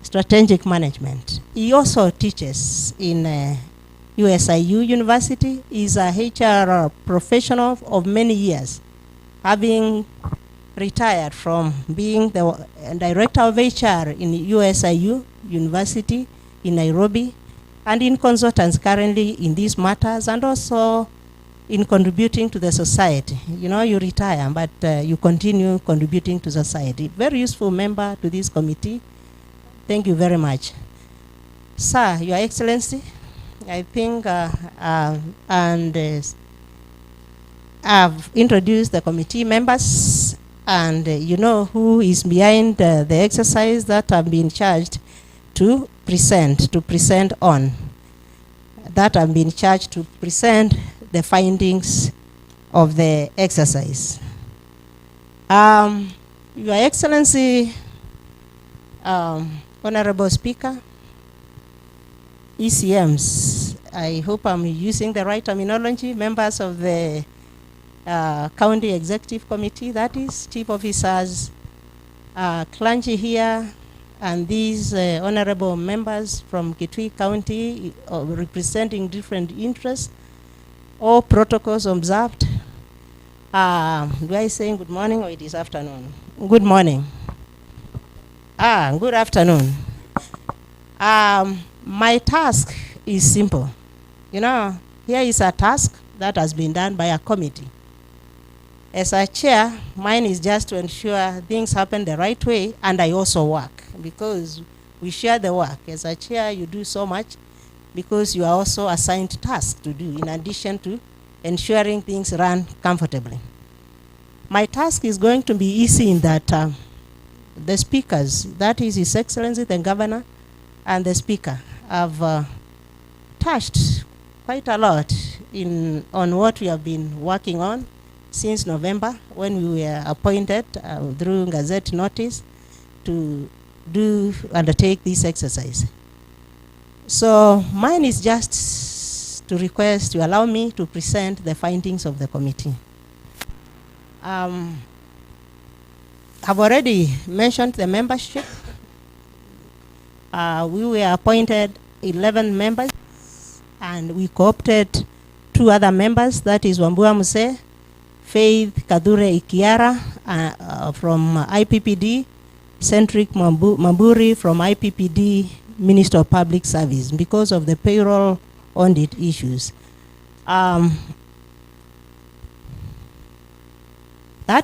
strategic management. He also teaches in USIU University. He's a HR professional of many years, having retired from being the director of HR in USIU University in Nairobi, and in consultants currently in these matters, and also in contributing to the society. You know, you retire, but you continue contributing to society. Very useful member to this committee. Thank you very much. Sir, Your Excellency, I think, I've introduced the committee members, and you know who is behind the exercise that I've been charged to present on. That I've been charged to present the findings of the exercise. Your Excellency, Honorable Speaker, ECMs, I hope I'm using the right terminology, members of the County Executive Committee, that is, chief officers, clergy here, and these honorable members from Kitui County representing different interests, all protocols observed. Do I say good morning or it is afternoon? Good morning. Good afternoon. My task is simple. You know, here is a task that has been done by a committee. As a chair, mine is just to ensure things happen the right way, and I also work because we share the work. As a chair, you do so much because you are also assigned tasks to do in addition to ensuring things run comfortably. My task is going to be easy in that the speakers, that is His Excellency the Governor and the Speaker, have touched quite a lot on what we have been working on since November, when we were appointed through Gazette notice to undertake this exercise. So mine is just to request to allow me to present the findings of the committee. I've already mentioned the membership. We were appointed 11 members, and we co-opted 2 other members, that is Wambua Muse, Faith Kadure Ikiara from IPPD, Centric Mamburi from IPPD, Minister of Public Service, because of the payroll audit issues. That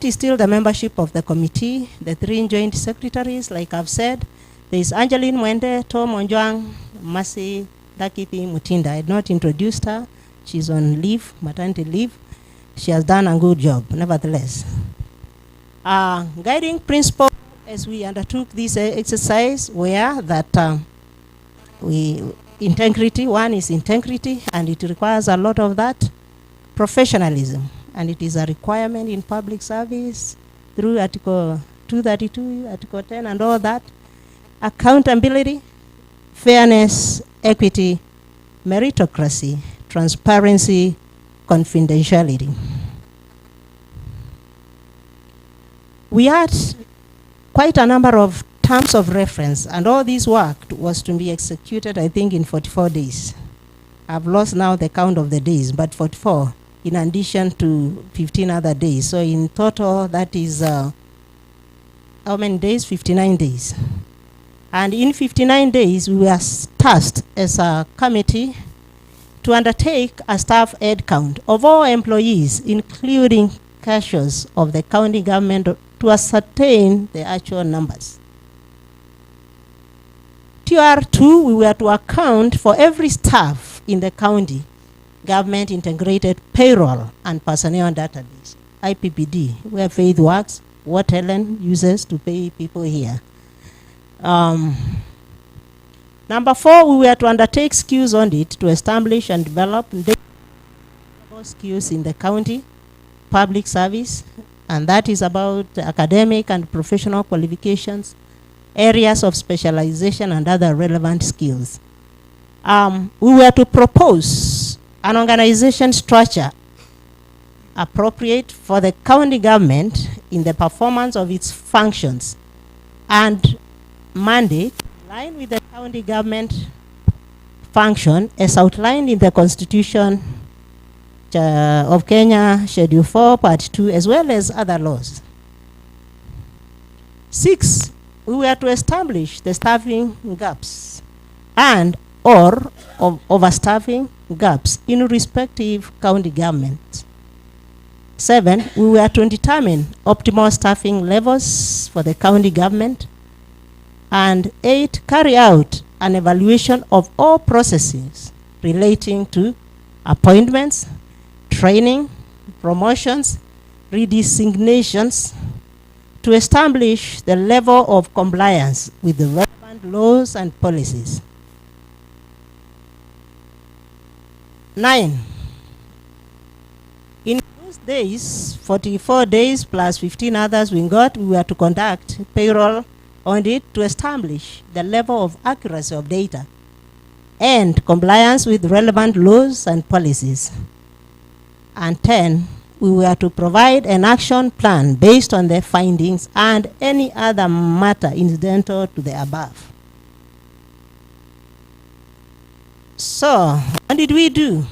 is still the membership of the committee, the 3 joint secretaries, like I've said. There is Angeline Mwende, Tom Onjuang, Mercy Dakipi Mutinda. I had not introduced her. She's on leave, maternity leave. She has done a good job, nevertheless. Guiding principle as we undertook this exercise were that integrity, one is integrity, and it requires a lot of that. Professionalism, and it is a requirement in public service through Article 232, Article 10, and all that. Accountability, fairness, equity, meritocracy, transparency, confidentiality. We had quite a number of terms of reference, and all this work was to be executed, I think, in 44 days. I've lost now the count of the days, but 44, in addition to 15 other days. So in total, that is, how many days? 59 days. And in 59 days, we were tasked as a committee to undertake a staff head count of all employees, including cashiers of the county government, to ascertain the actual numbers. TR2, we were to account for every staff in the county government integrated payroll and personnel database, IPPD, where Faith works, what Helen uses to pay people here. Number 4, we were to undertake skills audit to establish and develop skills in the county, public service, and that is about academic and professional qualifications, areas of specialization, and other relevant skills. We were to propose an organization structure appropriate for the county government in the performance of its functions and mandate in line with the county government function as outlined in the Constitution of Kenya, Schedule 4, Part 2, as well as other laws. 6, we were to establish the staffing gaps and or overstaffing gaps in respective county governments. 7, we were to determine optimal staffing levels for the county government. And 8, carry out an evaluation of all processes relating to appointments, training, promotions, redesignations, to establish the level of compliance with the relevant laws and policies. 9, in those days, 44 days plus 15 others we were to conduct payroll audit to establish the level of accuracy of data and compliance with relevant laws and policies. And 10, we were to provide an action plan based on the findings and any other matter incidental to the above. So, what did we do?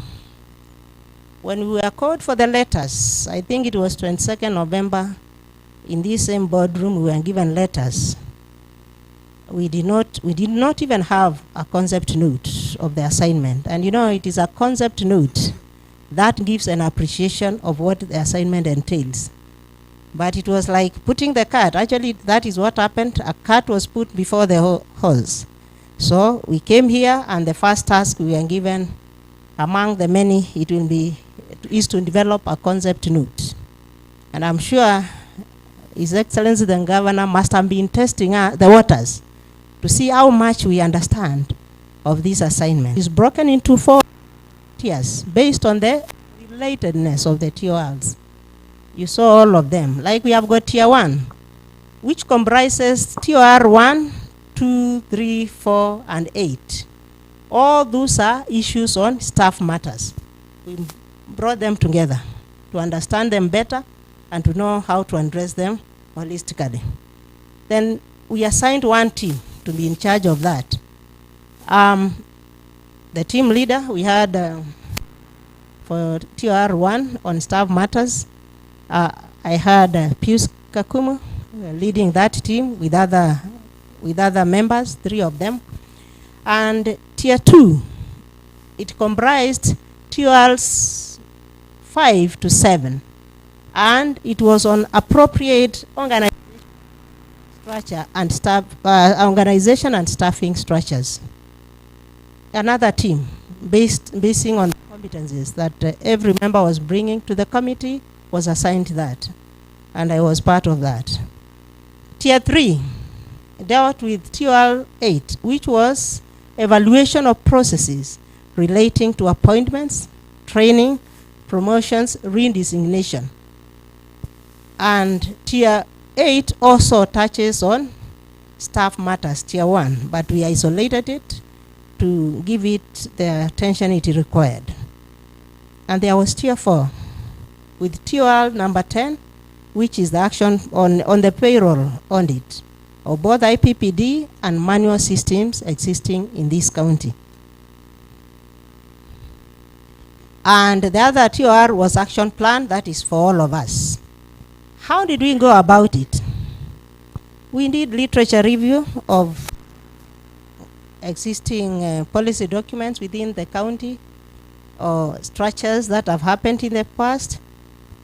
When we were called for the letters, I think it was 22nd November, in this same boardroom, we were given letters. We did not even have a concept note of the assignment. And you know, it is a concept note that gives an appreciation of what the assignment entails. But it was like putting the cart. Actually, that is what happened. A cart was put before the horse. So we came here, and the first task we were given, among the many, is to develop a concept note. And I'm sure His Excellency the Governor must have been testing the waters to see how much we understand of this assignment. It's broken into 4 tiers based on the relatedness of the TORs. You saw all of them. Like we have got tier 1, which comprises TOR 1, 2, 3, 4, and 8. All those are issues on staff matters. We brought them together to understand them better and to know how to address them holistically. Then we assigned one team to be in charge of that. The team leader, we had for TR1 on staff matters. I had Pius Kakumu leading that team with other members, 3 of them. And Tier 2, it comprised TRs 5 to 7. And it was on appropriate organization structure and staff, organization and staffing structures. Another team basing on the competencies that every member was bringing to the committee was assigned that, and I was part of that. Tier 3 dealt with TR 8, which was evaluation of processes relating to appointments, training, promotions, redesignation. And Tier 8 also touches on staff matters, Tier 1, but we isolated it to give it the attention it required. And there was Tier 4 with TR number 10, which is the action on the payroll audit of both IPPD and manual systems existing in this county. And the other TR was action plan, that is for all of us. How did we go about it? We did literature review of existing policy documents within the county or structures that have happened in the past.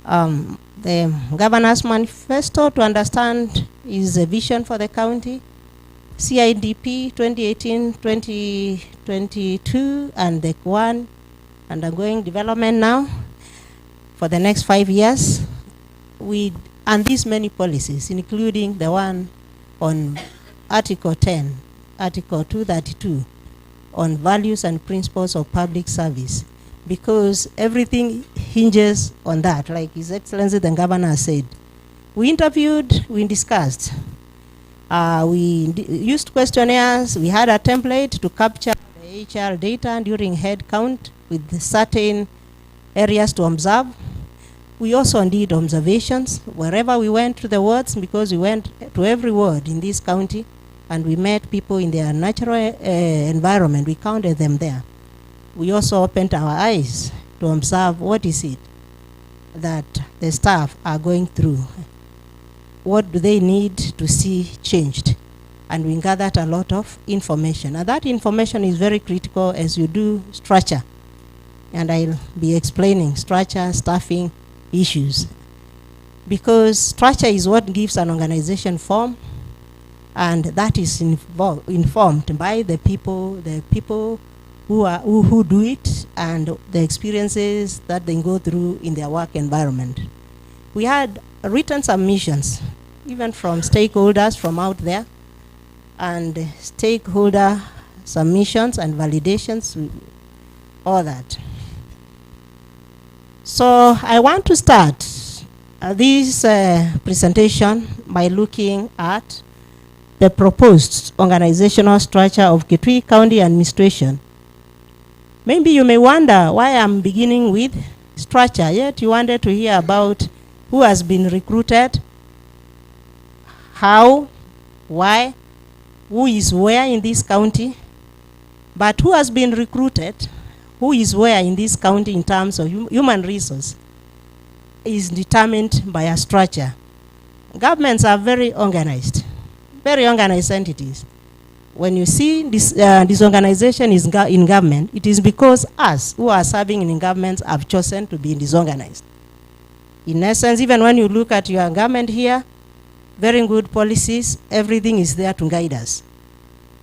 The governor's manifesto to understand is a vision for the county, CIDP 2018-2022, and the one undergoing development now for the next 5 years. And these many policies, including the one on Article 10, Article 232, on values and principles of public service, because everything hinges on that, like His Excellency the Governor said. We interviewed, we discussed, we used questionnaires, we had a template to capture the HR data during head count with certain areas to observe. We also did observations wherever we went to the wards, because we went to every ward in this county and we met people in their natural environment. We counted them there. We also opened our eyes to observe what is it that the staff are going through. What do they need to see changed? And we gathered a lot of information. And that information is very critical as you do structure. And I'll be explaining structure, staffing issues. Because structure is what gives an organization form, and that is informed by the people who do it and the experiences that they go through in their work environment. We had written submissions, even from stakeholders from out there, and stakeholder submissions and validations, all that. So I want to start this presentation by looking at the proposed organizational structure of Kitui County Administration. Maybe you may wonder why I'm beginning with structure, yet you wanted to hear about who has been recruited, how, why, who is where in this county, but who has been recruited, who is where in this county in terms of human resource is determined by a structure. Governments are very organized entities. When you see this disorganization is in government, it is because us who are serving in governments have chosen to be disorganized. In essence, even when you look at your government here, very good policies, everything is there to guide us.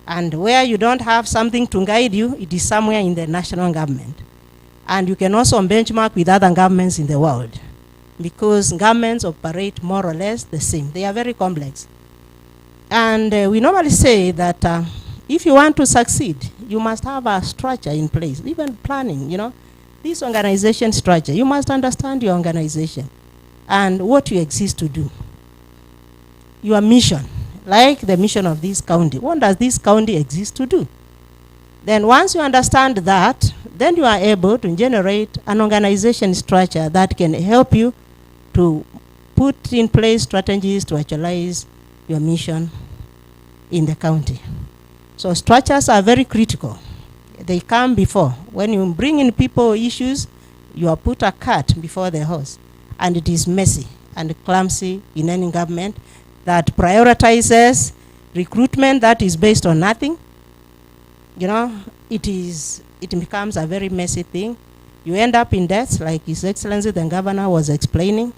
And where you don't have something to guide you, it is somewhere in the national government. And you can also benchmark with other governments in the world, because governments operate more or less the same. They are very complex. And we normally say that if you want to succeed, you must have a structure in place, even planning, this organization structure. You must understand your organization and what you exist to do. Your mission, like the mission of this county. What does this county exist to do? Then once you understand that, then you are able to generate an organization structure that can help you to put in place strategies to actualize your mission in the county. So structures are very critical. They come before. When you bring in people issues, you are put a cart before the horse, and it is messy and clumsy in any government that prioritizes recruitment that is based on nothing. You know, it becomes a very messy thing. You end up in debt, like His Excellency the Governor was explaining.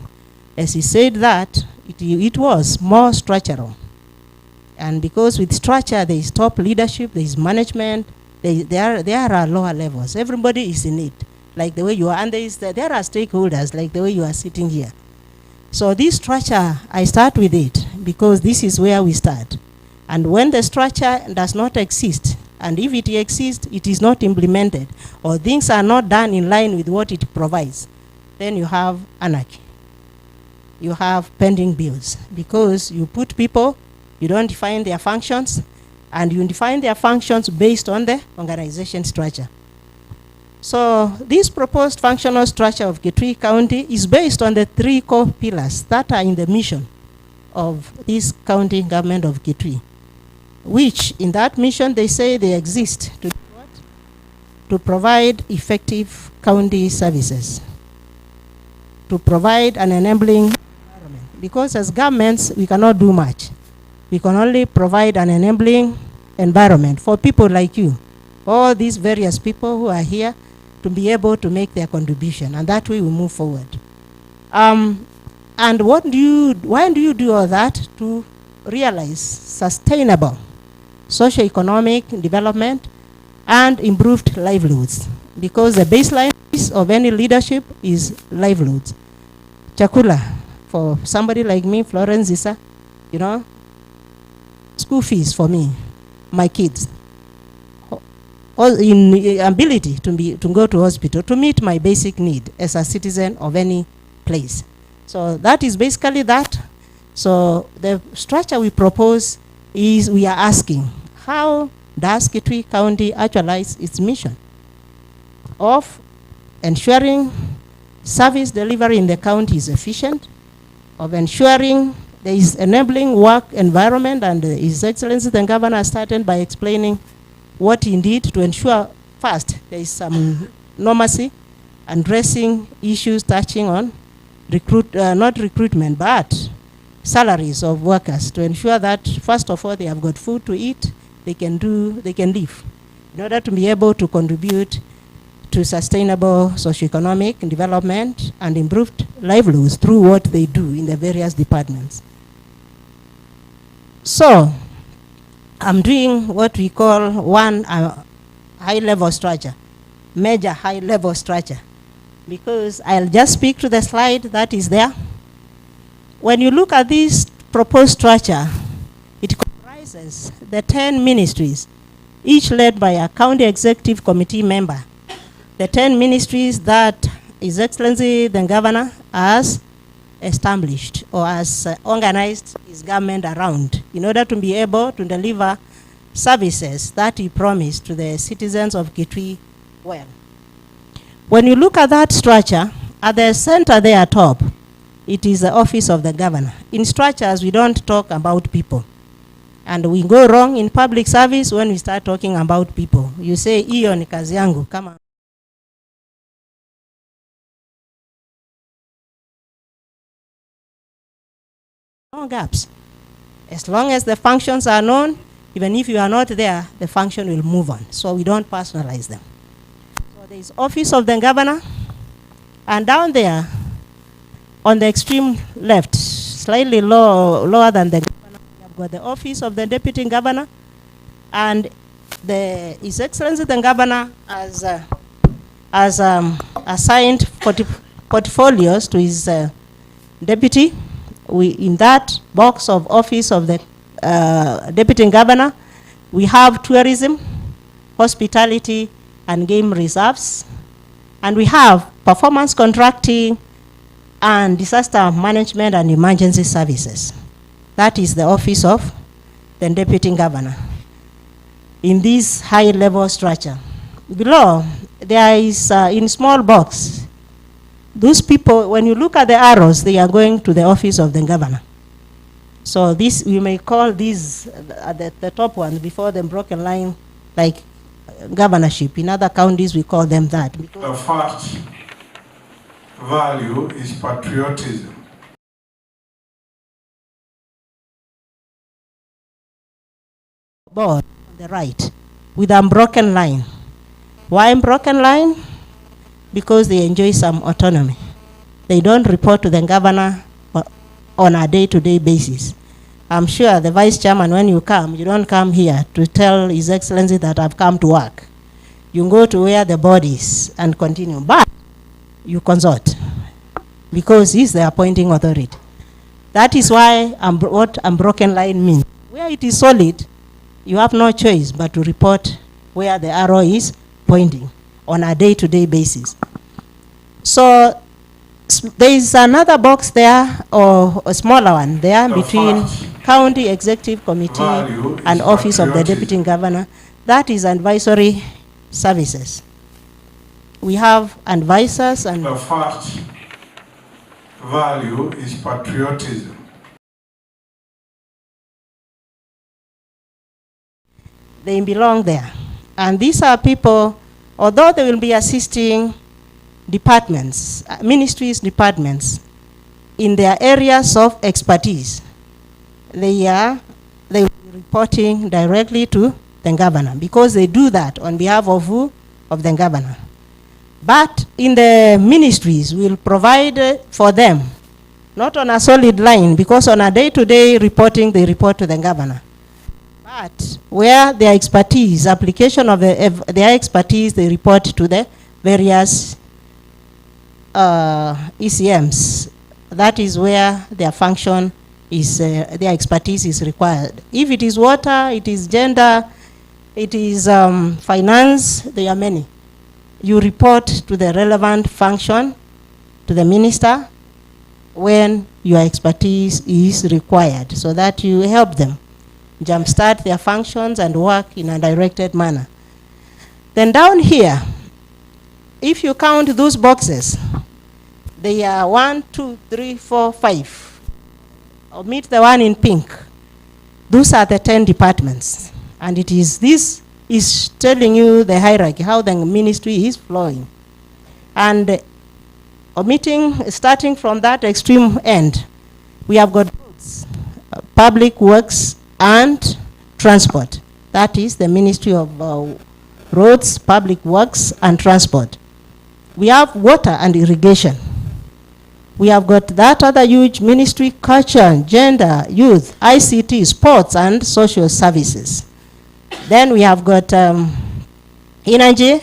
As he said that, it was more structural. And because with structure, there is top leadership, there is management, there are lower levels. Everybody is in it, like the way you are, and there are stakeholders, like the way you are sitting here. So this structure, I start with it, because this is where we start. And when the structure does not exist, and if it exists, it is not implemented, or things are not done in line with what it provides, then you have anarchy. You have pending bills, because you put people, you don't define their functions, and you define their functions based on the organization structure. So this proposed functional structure of Kitui County is based on the 3 core pillars that are in the mission of this county government of Kitui, which in that mission they say they exist to do what? To provide effective county services, to provide an enabling environment. Because as governments, we cannot do much. We can only provide an enabling environment for people like you, all these various people who are here, to be able to make their contribution, and that way we move forward. And why do you do all that? To realize sustainable socio-economic development and improved livelihoods, because the baseline of any leadership is livelihoods. Chakula, for somebody like me, Florence Issa, you know, school fees for me, my kids, all in ability to go to hospital, to meet my basic need as a citizen of any place. So that is basically that. So the structure we propose is, we are asking, how does Kitui County actualize its mission of ensuring service delivery in the county is efficient, of ensuring there is enabling work environment, and His Excellency the Governor started by explaining what he did to ensure, first, there is some normacy, addressing issues touching on not recruitment, but salaries of workers, to ensure that, first of all, they have got food to eat, they can live, in order to be able to contribute to sustainable socioeconomic development and improved livelihoods through what they do in the various departments. So, I'm doing what we call one high-level structure, major high-level structure, because I'll just speak to the slide that is there. When you look at this proposed structure, it comprises the 10 ministries, each led by a county executive committee member. The 10 ministries that His Excellency the Governor has established or has organized his government around, in order to be able to deliver services that he promised to the citizens of Kitui well. When you look at that structure, at the center there top, it is the office of the governor. In structures, we don't talk about people. And we go wrong in public service when we start talking about people. You say, iyo ni kazi yangu, kama no gaps. As long as the functions are known, even if you are not there, the function will move on. So we don't personalize them. So there is office of the governor, and down there, on the extreme left, slightly lower than the governor, we have got the office of the deputy governor, and His Excellency the Governor has assigned portfolios to his deputy. In that box of office of the deputy governor, we have tourism, hospitality, and game reserves. And we have performance contracting and disaster management and emergency services. That is the office of the deputy governor in this high-level structure. Below, there is, in small box, those people, when you look at the arrows, they are going to the office of the governor. So this, we may call these, the top ones before the broken line, like governorship. In other counties, we call them that. The first value is patriotism. Board on the right with unbroken line. Why unbroken line? Because they enjoy some autonomy. They don't report to the governor on a day-to-day basis. I'm sure the vice chairman, when you come, you don't come here to tell His Excellency that I've come to work. You go to where the board is and continue. But you consult because he's the appointing authority. That is why what unbroken line means. Where it is solid, you have no choice but to report where the arrow is pointing on a day-to-day basis. So there is another box there, or a smaller one there, between County Executive Committee and Office of the Deputy Governor. That is advisory services. We have advisors and... The first value is patriotism. They belong there. And these are people, although they will be assisting departments, ministries, departments, in their areas of expertise, they will be reporting directly to the governor, because they do that on behalf of who? Of the governor. But in the ministries, we'll provide for them, not on a solid line, because on a day-to-day reporting, they report to the governor. But where their expertise, application of their expertise, they report to the various ECMs. That is where their function is, their expertise is required. If it is water, it is gender, it is finance, there are many. You report to the relevant function, to the minister, when your expertise is required, so that you help them jumpstart their functions and work in a directed manner. Then down here, if you count those boxes, they are 1, 2, 3, 4, 5. Omit the one in pink. Those are the 10 departments. And this is telling you the hierarchy, how the ministry is flowing. And starting from that extreme end, we have got roads, public works, and transport. That is the Ministry of Roads, Public Works, and Transport. We have water and irrigation. We have got that other huge ministry, culture, gender, youth, ICT, sports, and social services. Then we have got energy,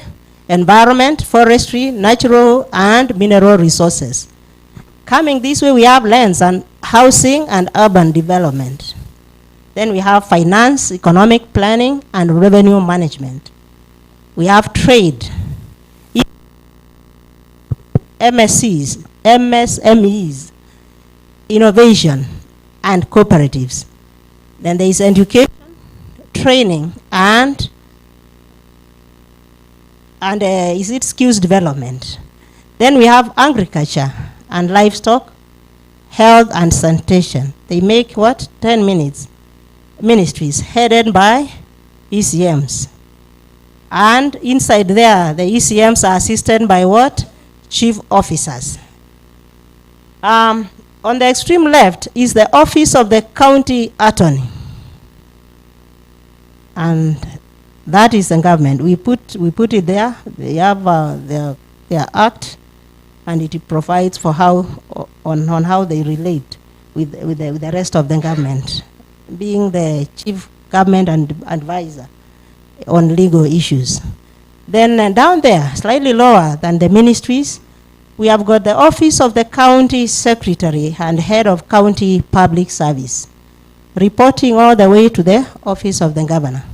environment, forestry, natural and mineral resources. Coming this way, we have lands and housing and urban development. Then we have finance, economic planning, and revenue management. We have trade, MSCs, MSMEs, innovation, and cooperatives. Then there is education, training, and is it skills development. Then we have agriculture and livestock, health and sanitation. They make what? 10 minutes. Ministries headed by ECMs. And inside there, the ECMs are assisted by what? Chief officers. On the extreme left is the office of the county attorney. And that is the government. We put it there. They have their act, and it provides for on how they relate with the rest of the government, being the chief government and advisor on legal issues. Then down there, slightly lower than the ministries, we have got the office of the county secretary and head of county public service, reporting all the way to the office of the governor.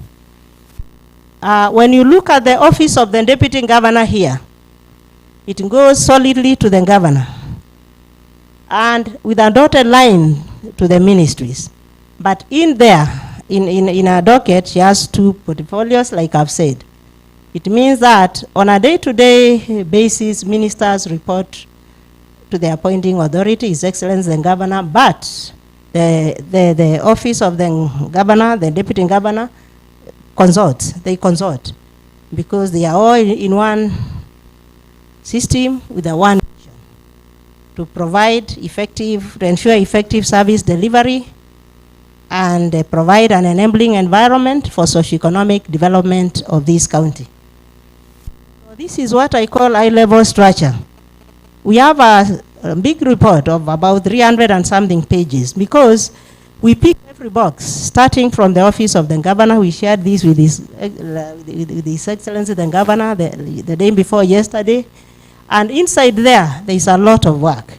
When you look at the office of the deputy governor here, it goes solidly to the governor and with a dotted line to the ministries. But in there, in a docket, she has 2 portfolios, like I've said. It means that on a day-to-day basis, ministers report to the appointing authority, His Excellency the Governor, but the office of the governor, the deputy governor, they consult, because they are all in one system with a one vision. to ensure effective service delivery, and provide an enabling environment for socioeconomic development of this county. So this is what I call high-level structure. We have a big report of about 300 and something pages, because we pick every box, starting from the office of the governor. We shared this with His Excellency the governor the day before yesterday. And inside there is a lot of work.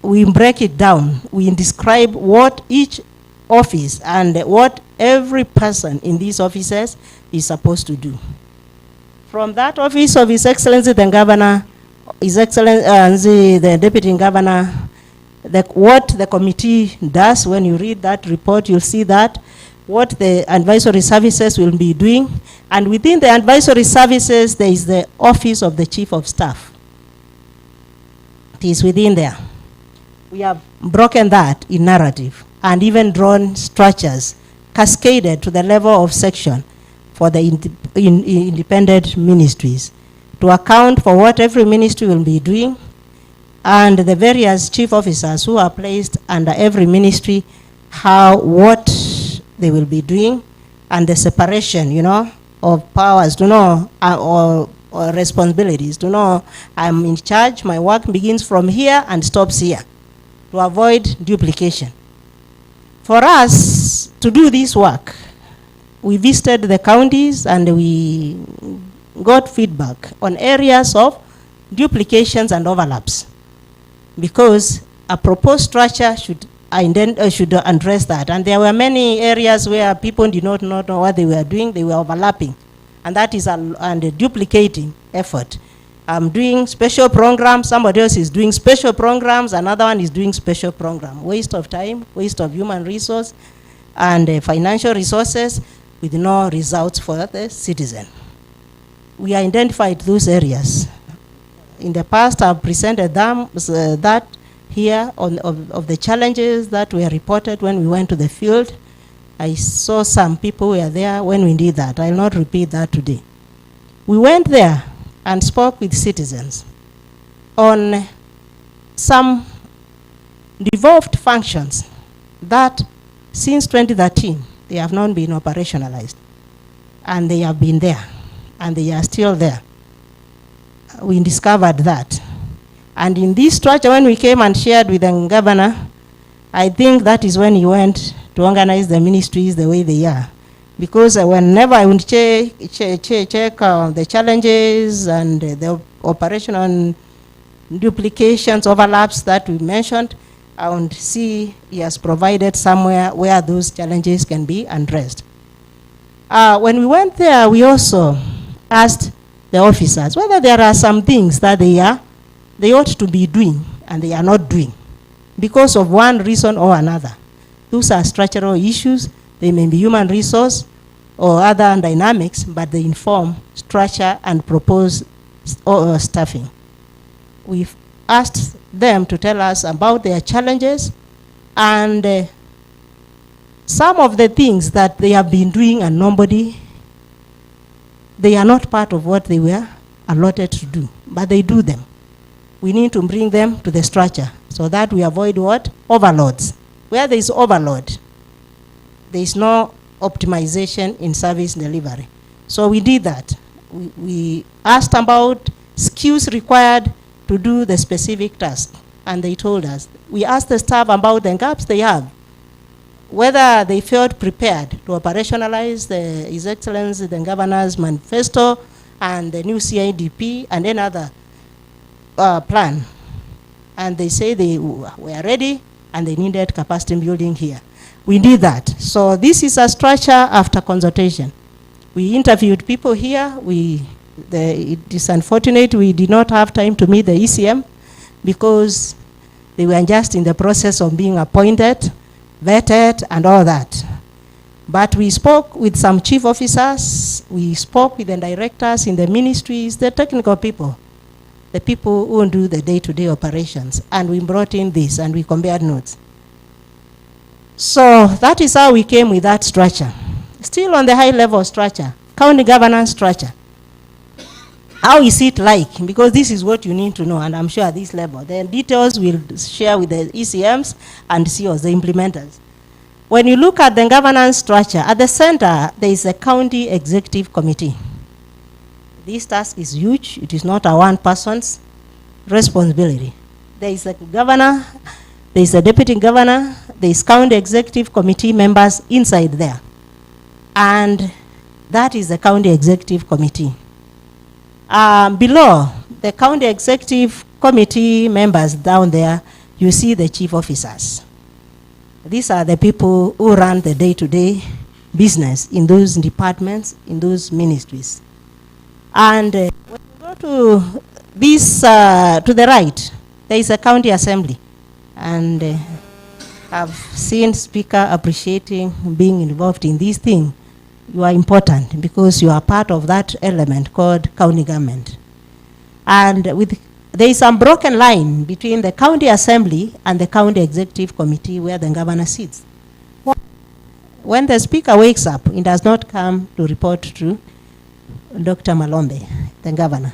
We break it down. We describe what each office and what every person in these offices is supposed to do. From that office of His Excellency the governor, His Excellency the Deputy Governor, what the committee does, when you read that report, you'll see that, what the advisory services will be doing. And within the advisory services, there is the office of the Chief of Staff. It is within there. We have broken that in narrative and even drawn structures cascaded to the level of section for the independent ministries to account for what every ministry will be doing, and the various chief officers who are placed under every ministry, what they will be doing, and the separation, of powers, or responsibilities, I'm in charge, my work begins from here and stops here, to avoid duplication. For us to do this work, we visited the counties and we got feedback on areas of duplications and overlaps, because a proposed structure should address that. And there were many areas where people did not know what they were doing. They were overlapping, and that is a duplicating effort. I'm doing special programs, somebody else is doing special programs, another one is doing special program. Waste of time, waste of human resource, and financial resources with no results for the citizen. We identified those areas. In the past, I've presented that here of the challenges that were reported when we went to the field. I saw some people were there when we did that. I'll not repeat that today. We went there and spoke with citizens on some devolved functions that since 2013, they have not been operationalized. And they have been there, and they are still there. We discovered that. And in this structure, when we came and shared with the governor, I think that is when he went to organize the ministries the way they are. Because whenever I would check the challenges and the operational duplications, overlaps that we mentioned, I would see he has provided somewhere where those challenges can be addressed. When we went there, we also asked the officers whether there are some things that they ought to be doing and they are not doing because of one reason or another. Those are structural issues. They may be human resource or other dynamics, but they inform structure and propose staffing. We've asked them to tell us about their challenges and some of the things that they have been doing and they are not part of what they were allotted to do, but they do them. We need to bring them to the structure so that we avoid what? Overloads. Where there is overload, there is no optimization in service delivery. So we did that. We asked about skills required to do the specific task, and they told us. We asked the staff about the gaps they have, whether they felt prepared to operationalize His Excellency the Governor's manifesto and the new CIDP and another plan. And they say they were ready and they needed capacity building here. We did that. So this is a structure after consultation. We interviewed people here. It is unfortunate we did not have time to meet the ECM because they were just in the process of being appointed, vetted, and all that. But we spoke with some chief officers. We spoke with the directors in the ministries, the technical people, the people who do the day-to-day operations. And we brought in this and we compared notes. So that is how we came with that structure. Still on the high level structure, county governance structure. How is it like? Because this is what you need to know, and I'm sure at this level. The details we'll share with the ECMs and CEOs, the implementers. When you look at the governance structure, at the center, there is a county executive committee. This task is huge. It is not a one person's responsibility. There is a governor, there is a deputy governor, there is county executive committee members inside there. And that is the county executive committee. Below, the county executive committee members down there, you see the chief officers. These are the people who run the day-to-day business in those departments, in those ministries. And when you go to this, to the right, there is a county assembly. And I've seen speaker appreciating being involved in this thing. You are important because you are part of that element called county government. And there is some broken line between the county assembly and the county executive committee where the governor sits. When the speaker wakes up, he does not come to report to Dr. Malombe, the governor.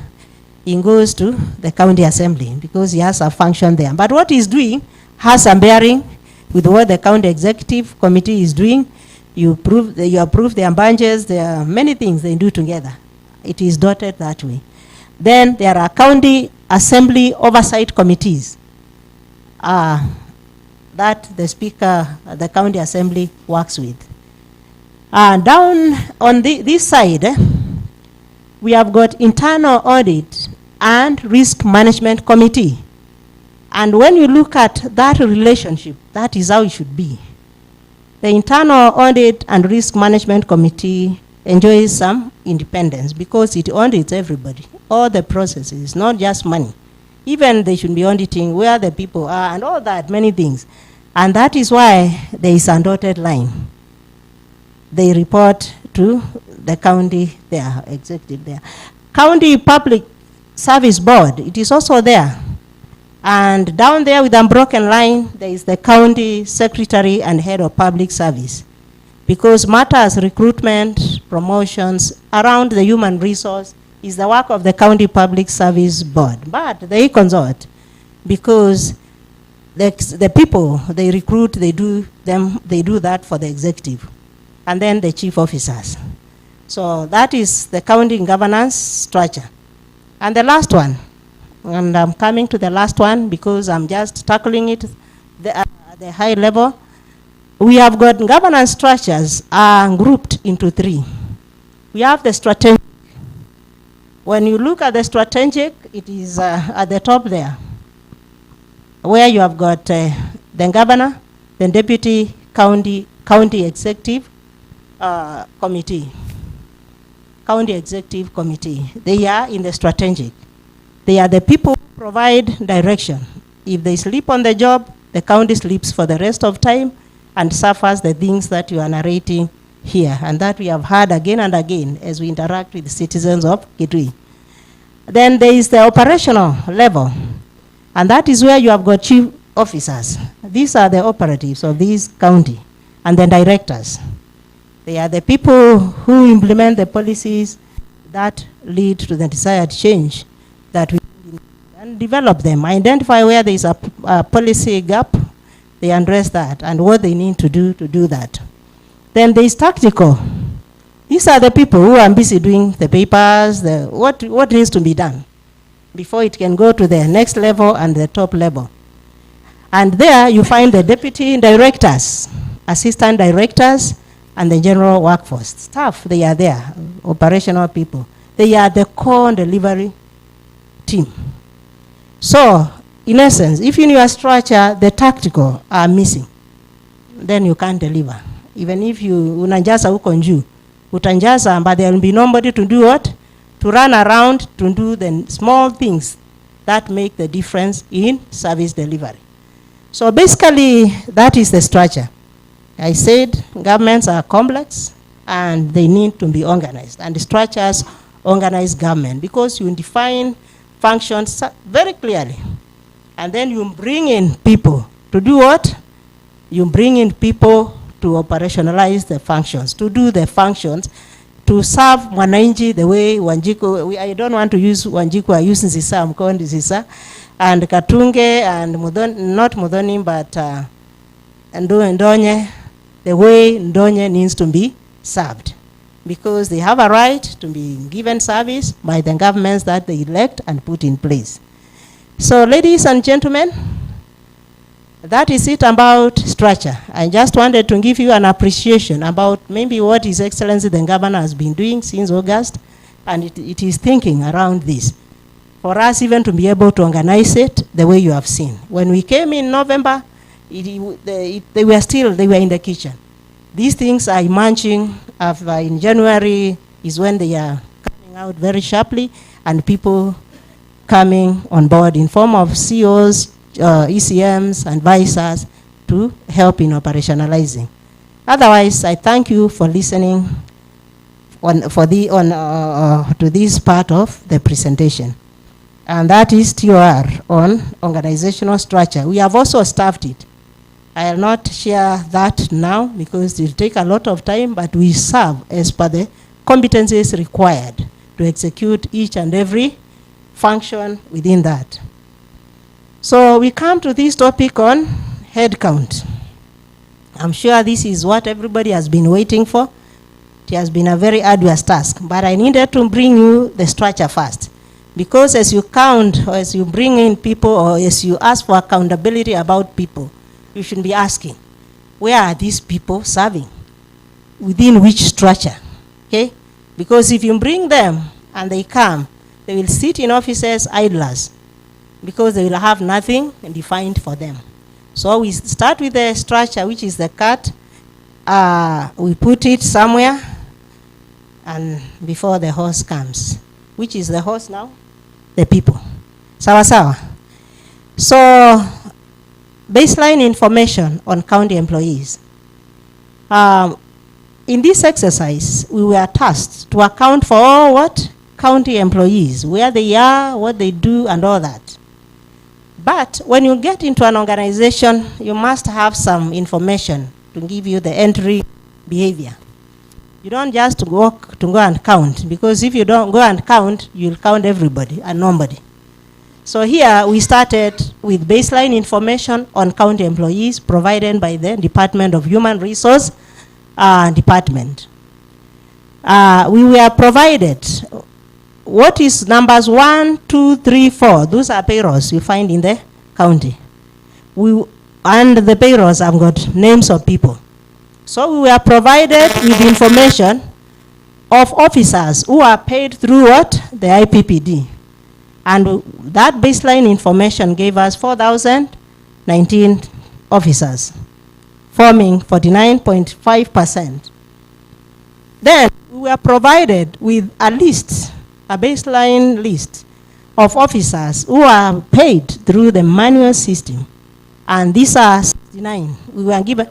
He goes to the county assembly because he has a function there. But what he's doing has some bearing with what the county executive committee is doing. You approve their bunches, there are many things they do together. It is dotted that way. Then there are county assembly oversight committees that the speaker, the county assembly works with. Down on this side, we have got internal audit and risk management committee. And when you look at that relationship, that is how it should be. The internal audit and risk management committee enjoys some independence because it audits everybody, all the processes, not just money. Even they should be auditing where the people are and all that, many things. And that is why there is a dotted line. They report to the county there, executive there. County Public Service Board, it is also there. And down there with unbroken line, there is the county secretary and head of public service. Because matters, recruitment, promotions, around the human resource is the work of the county public service board. But they consult because the people they recruit, they do that for the executive. And then the chief officers. So that is the county governance structure. And the last one, and I'm coming to the last one because I'm just tackling it at the high level. We have got governance structures grouped into three. We have the strategic. When you look at the strategic, it is at the top there, where you have got the governor, the deputy county executive committee. County executive committee. They are in the strategic. They are the people who provide direction. If they sleep on the job, the county sleeps for the rest of time and suffers the things that you are narrating here and that we have heard again and again as we interact with the citizens of Kitui. Then there is the operational level, and that is where you have got chief officers. These are the operatives of this county and the directors. They are the people who implement the policies that lead to the desired change that we and develop them, identify where there is a policy gap, they address that and what they need to do that. Then there is tactical. These are the people who are busy doing the papers, what needs to be done before it can go to the next level and the top level. And there you find the deputy directors, assistant directors, and the general workforce. Staff, they are there, operational people. They are the core delivery team. So, in essence, if in your structure the tactical are missing, then you can't deliver. Even if you unajaza huko njuu, utanjaza, but there will be nobody to do what? To run around to do the small things that make the difference in service delivery. So basically, that is the structure. I said governments are complex and they need to be organized. And the structures organize government because you define functions very clearly. And then you bring in people to do what? You bring in people to operationalize the functions, to do the functions to serve Mwananchi the way Wanjiku, I don't want to use Wanjiku, I use Nzisa, Mkondi Nzisa, and Katunge, and not Mudhoni, but Ndonye, the way Ndonye needs to be served. Because they have a right to be given service by the governments that they elect and put in place. So, ladies and gentlemen, that is it about structure. I just wanted to give you an appreciation about maybe what His Excellency the Governor has been doing since August, and it is thinking around this. For us even to be able to organize it the way you have seen. When we came in November, they were in the kitchen. These things are emerging in January is when they are coming out very sharply, and people coming on board in form of COs, ECMs, and advisors to help in operationalizing. Otherwise, I thank you for listening to this part of the presentation. And that is TOR on organizational structure. We have also staffed it. I will not share that now because it will take a lot of time, but we serve as per the competencies required to execute each and every function within that. So we come to this topic on headcount. I'm sure this is what everybody has been waiting for. It has been a very arduous task, but I needed to bring you the structure first. Because as you count, or as you bring in people, or as you ask for accountability about people, you should be asking, where are these people serving? Within which structure? Okay? Because if you bring them and they come, they will sit in offices idlers because they will have nothing defined for them. So we start with the structure, which is the cart. We put it somewhere, and before the horse comes. Which is the horse now? The people. Sawa sawa. So, baseline information on county employees. In this exercise, we were tasked to account for all what? County employees, where they are, what they do, and all that. But when you get into an organization, you must have some information to give you the entry behavior. You don't just go and count, because if you don't go and count, you'll count everybody and nobody. So here we started with baseline information on county employees provided by the Department of Human Resource Department. We were provided what is numbers 1, 2, 3, 4. Those are payrolls you find in the county. And the payrolls have got names of people. So we were provided with information of officers who are paid through what? The IPPD. And that baseline information gave us 4,019 officers, forming 49.5%. Then we were provided with a list, a baseline list of officers who are paid through the manual system. And these are 69. We were given.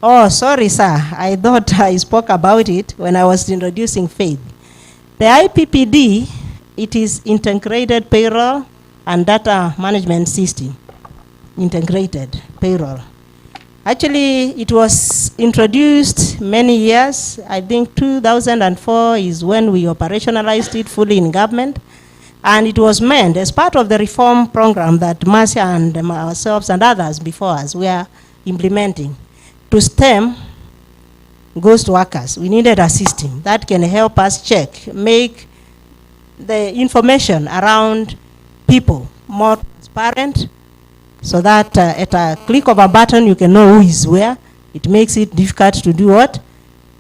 Oh, sorry, sir. I thought I spoke about it when I was introducing faith. The IPPD, it is integrated payroll and data management system. Integrated payroll. Actually, it was introduced many years. I think 2004 is when we operationalized it fully in government. And it was meant as part of the reform program that Marcia and ourselves and others before us were implementing to stem ghost workers. We needed a system that can help us check, make the information around people more transparent, so that at a click of a button you can know who is where. It makes it difficult to do what?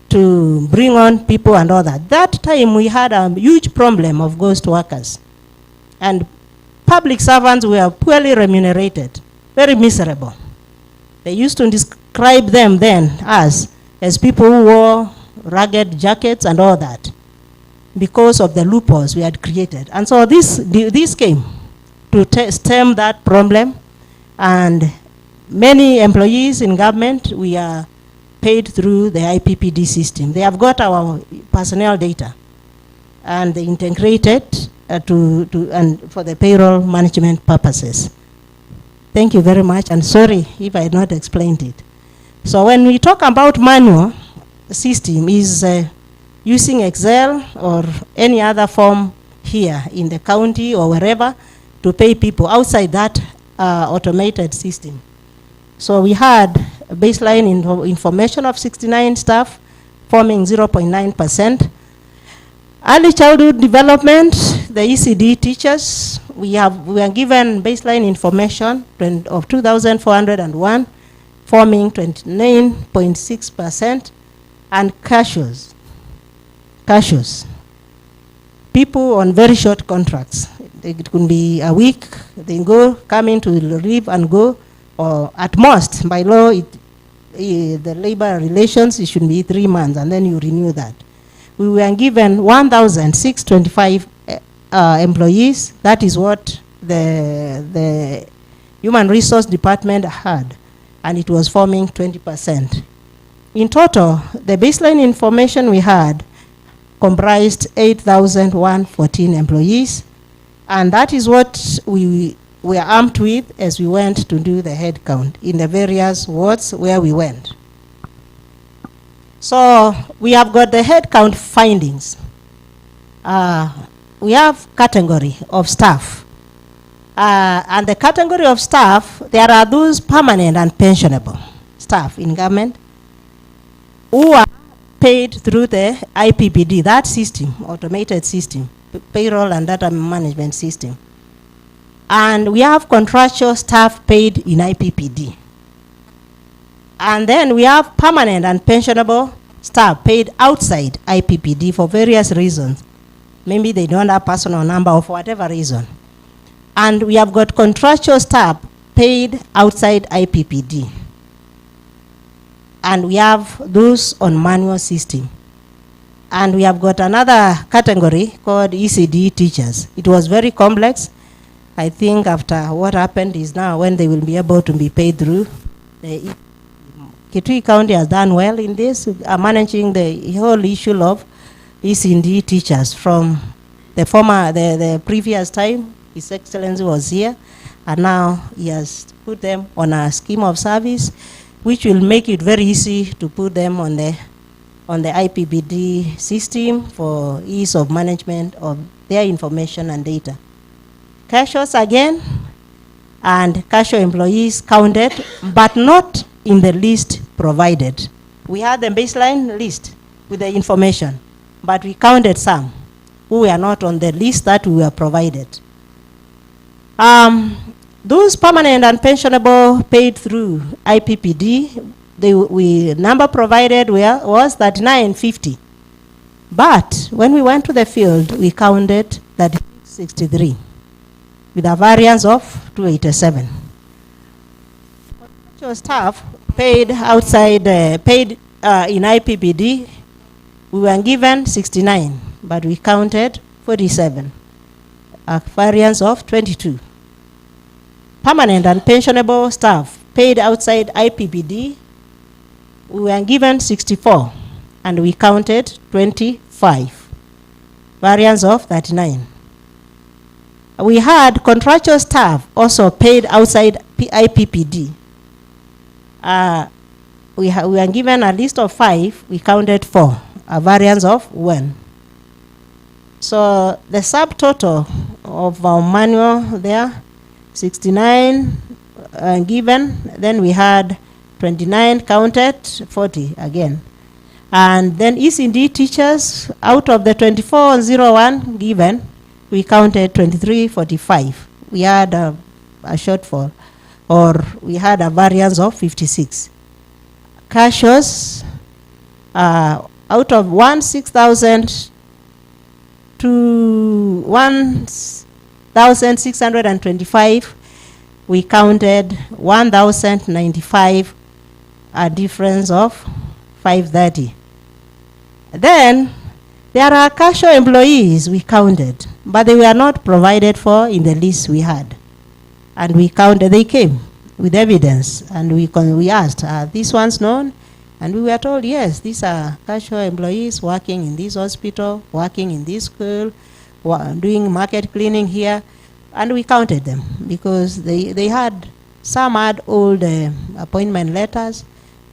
To bring on people and all that. That time we had a huge problem of ghost workers. And public servants were poorly remunerated, very miserable. They used to describe them then as people who wore ragged jackets and all that, because of the loopholes we had created. And so this came to stem that problem, and many employees in government, we are paid through the IPPD system. They have got our personnel data, and they integrated and for the payroll management purposes. Thank you very much, and sorry if I had not explained it. So when we talk about manual, system is using Excel or any other form here in the county or wherever to pay people outside that automated system. So we had a baseline information of 69 staff, forming 0.9%. Early childhood development, the ECD teachers, we are given baseline information of 2,401, forming 29.6%, and cashiers, people on very short contracts. It could be a week, they come in to leave and go, or at most, by law, the labor relations, it should be 3 months, and then you renew that. We were given 1,625 employees. That is what the Human Resource Department had, and it was forming 20%. In total, the baseline information we had comprised 8,114 employees, and that is what we were armed with as we went to do the head count in the various wards where we went. So we have got the head count findings. We have category of staff. And the category of staff, there are those permanent and pensionable staff in government who are paid through the IPPD, that system, automated system, payroll and data management system. And we have contractual staff paid in IPPD. And then we have permanent and pensionable staff paid outside IPPD for various reasons. Maybe they don't have personal number or for whatever reason. And we have got contractual staff paid outside IPPD. And we have those on manual system. And we have got another category called ECD teachers. It was very complex. I think after what happened is now when they will be able to be paid through. The Kitui County has done well in this, managing the whole issue of ECD teachers from the previous time. His Excellency was here, and now he has put them on a scheme of service, which will make it very easy to put them on the IPPD system for ease of management of their information and data. Cashiers again, and cashier employees counted, but not in the list provided. We had the baseline list with the information, but we counted some who were not on the list that we were provided. Those permanent and pensionable paid through IPPD, number provided was 3950. But when we went to the field, we counted 63 with a variance of 287. Contractual staff paid outside, paid in IPPD, we were given 69, but we counted 47, a variance of 22. Permanent and pensionable staff paid outside IPPD, we were given 64, and we counted 25, variance of 39. We had contractual staff also paid outside IPPD. We were given a list of 5, we counted 4, a variance of 1. So the subtotal of our manual there, 69 given, then we had 29 counted, 40 again. And then ECD teachers, out of the 2401 given, we counted 2345. We had a shortfall, or we had a variance of 56. Cashiers, out of 1,625, we counted 1,095, a difference of 530. Then there are cashier employees we counted, but they were not provided for in the list we had. And we counted, they came with evidence, and we asked, are these ones known? And we were told, yes, these are cashier employees working in this hospital, working in this school, doing market cleaning here. And we counted them because they had, some had old appointment letters,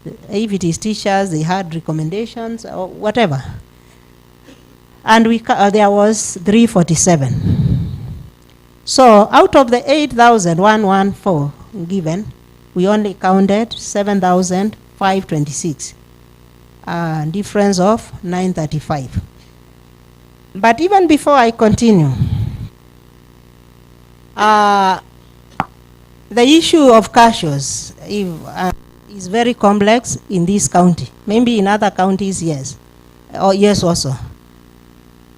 If it is teachers, they had recommendations or whatever. And there was 347. So out of the 8,114 given, we only counted 7,526. Difference of 935. But even before I continue, the issue of cashiers is very complex in this county. Maybe in other counties, yes, or yes also.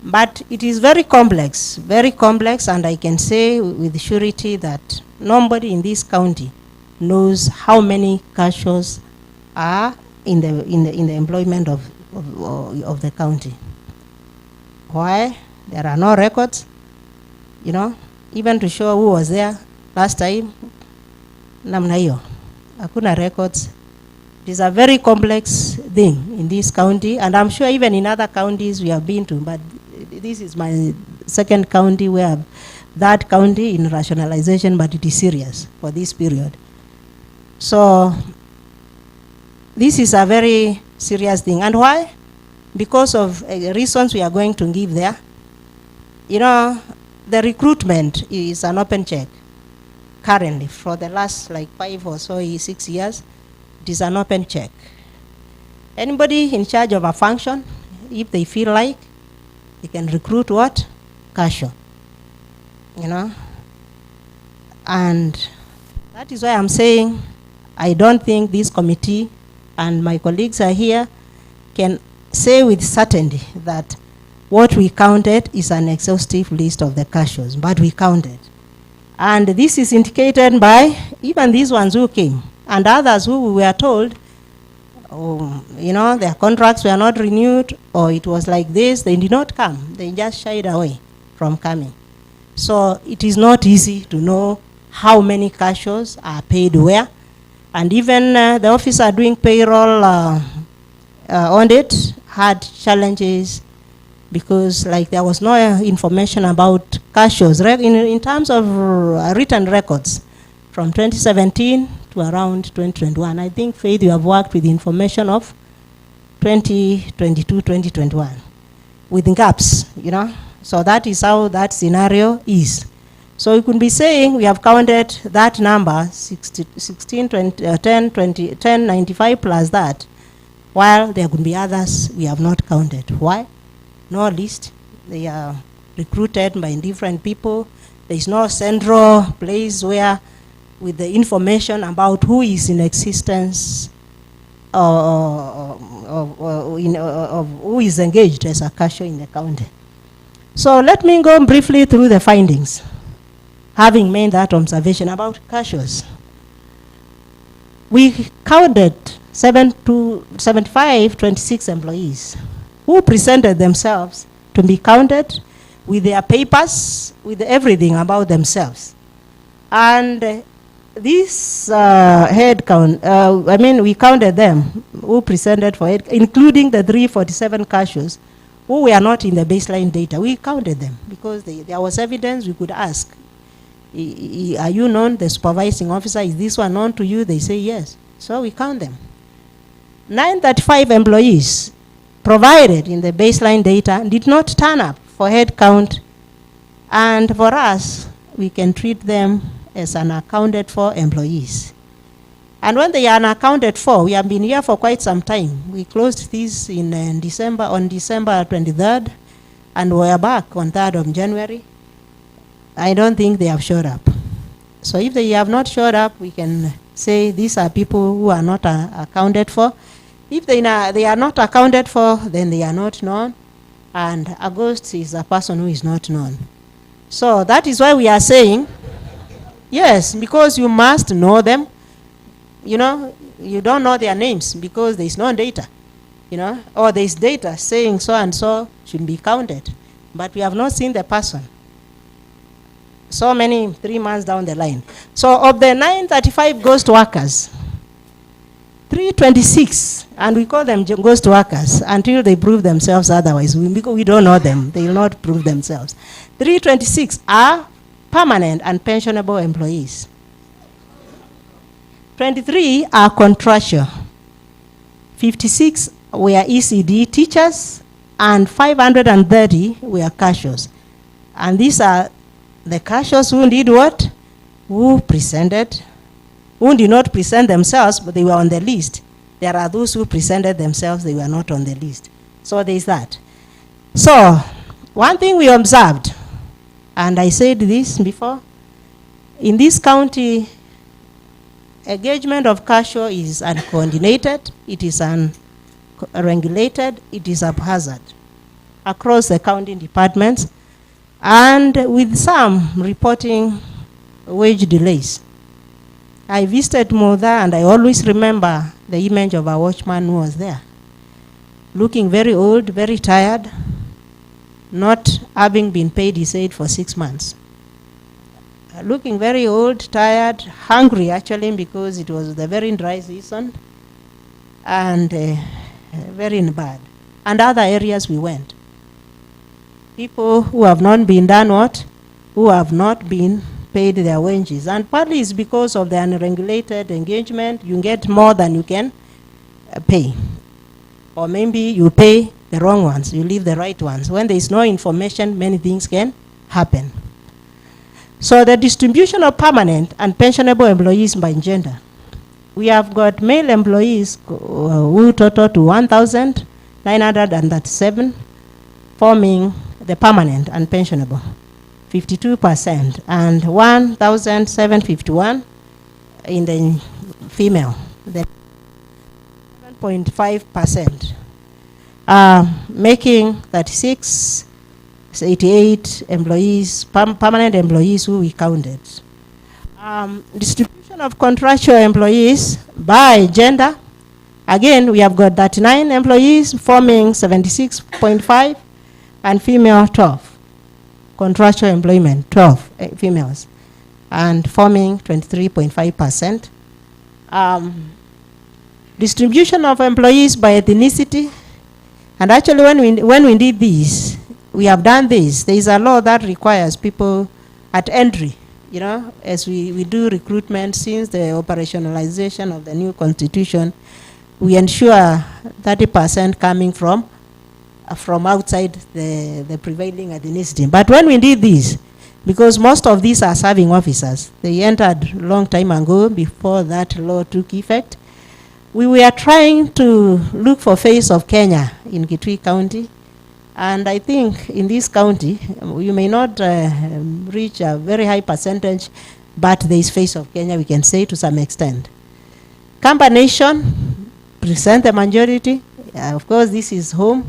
But it is very complex, and I can say with surety that nobody in this county knows how many cashiers are in the employment of the county. Why? There are no records, even to show who was there last time. Namna hiyo, hakuna records. It is a very complex thing in this county, and I'm sure even in other counties we have been to, but this is my second county where that county in rationalization, but it is serious for this period. So this is a very serious thing. And why? Because of reasons we are going to give there. The recruitment is an open check currently for the last 5 or so 6 years. It is an open check. Anybody in charge of a function, if they feel like, they can recruit what? Cashier. And that is why I'm saying I don't think this committee and my colleagues are here can say with certainty that what we counted is an exhaustive list of the cashiers, but we counted. And this is indicated by even these ones who came and others who we were told, their contracts were not renewed, or it was like this. They did not come. They just shied away from coming. So it is not easy to know how many cashiers are paid where. And even the officer doing payroll audit had challenges because there was no information about cashiers in terms of written records from 2017 to around 2021. I think, Faith, you have worked with information of 2022, 2021 with gaps, So that is how that scenario is. So you could be saying we have counted that number, 16, 20, 10, 20, 10, 95 plus that, while there could be others we have not counted. Why? No list. They are recruited by different people. There is no central place where with the information about who is in existence of who is engaged as a cashier in the county. So let me go briefly through the findings, having made that observation about cashiers. We counted 26 employees who presented themselves to be counted with their papers, with everything about themselves. And this head count, we counted them who presented for head, including the 347 cashiers who were not in the baseline data. We counted them because there was evidence we could ask. Are you known, the supervising officer? Is this one known to you? They say yes. So we count them. 935 employees provided in the baseline data did not turn up for head count. And for us, we can treat them as unaccounted for employees. And when they are unaccounted for, we have been here for quite some time. We closed this on December 23rd, and we are back on 3rd of January. I don't think they have showed up. So if they have not showed up, we can say these are people who are not accounted for. If they are not accounted for, then they are not known. And August is a person who is not known. So that is why we are saying, yes, because you must know them. You don't know their names because there is no data, or there is data saying so and so should be counted. But we have not seen the person. So many 3 months down the line. So of the 935 ghost workers, 326, and we call them ghost workers until they prove themselves otherwise, because we don't know them. They will not prove themselves. 326 are permanent and pensionable employees. 23 are contractual. 56 were ECD teachers, and 530 were cashiers. And these are the cashiers who did what? Who presented, who did not present themselves, but they were on the list. There are those who presented themselves, they were not on the list. So there is that. So, one thing we observed, and I said this before, in this county, engagement of cashier is uncoordinated, it is unregulated, it is haphazard across the county departments, and with some reporting wage delays. I visited Mudha, and I always remember the image of a watchman who was there, looking very old, very tired, not having been paid, he said, for 6 months. Looking very old, tired, hungry actually, because it was the very dry season, and very bad. And other areas we went. People who have not been done what? Who have not been paid their wages. And partly it's because of the unregulated engagement. You get more than you can pay. Or maybe you pay the wrong ones, you leave the right ones. When there is no information, many things can happen. So the distribution of permanent and pensionable employees by gender. We have got male employees who total to 1,937, forming the permanent and pensionable, 52%, and 1,751 in the female, the 7.5%, making 3688 employees, permanent employees who we counted. Distribution of contractual employees by gender. Again, we have got 39 employees forming 76.5, and female 12. Contractual employment, 12 females, and forming 23.5%. Distribution of employees by ethnicity. And actually when we did this, we have done this. There is a law that requires people at entry, you know, as we do recruitment since the operationalization of the new constitution, we ensure 30% coming from outside the prevailing ethnicity. But when we did this, because most of these are serving officers, they entered a long time ago before that law took effect, we were trying to look for face of Kenya in Kitui County. And I think in this county, you may not reach a very high percentage, but there is face of Kenya, we can say to some extent. Kamba Nation present the majority. Of course, this is home.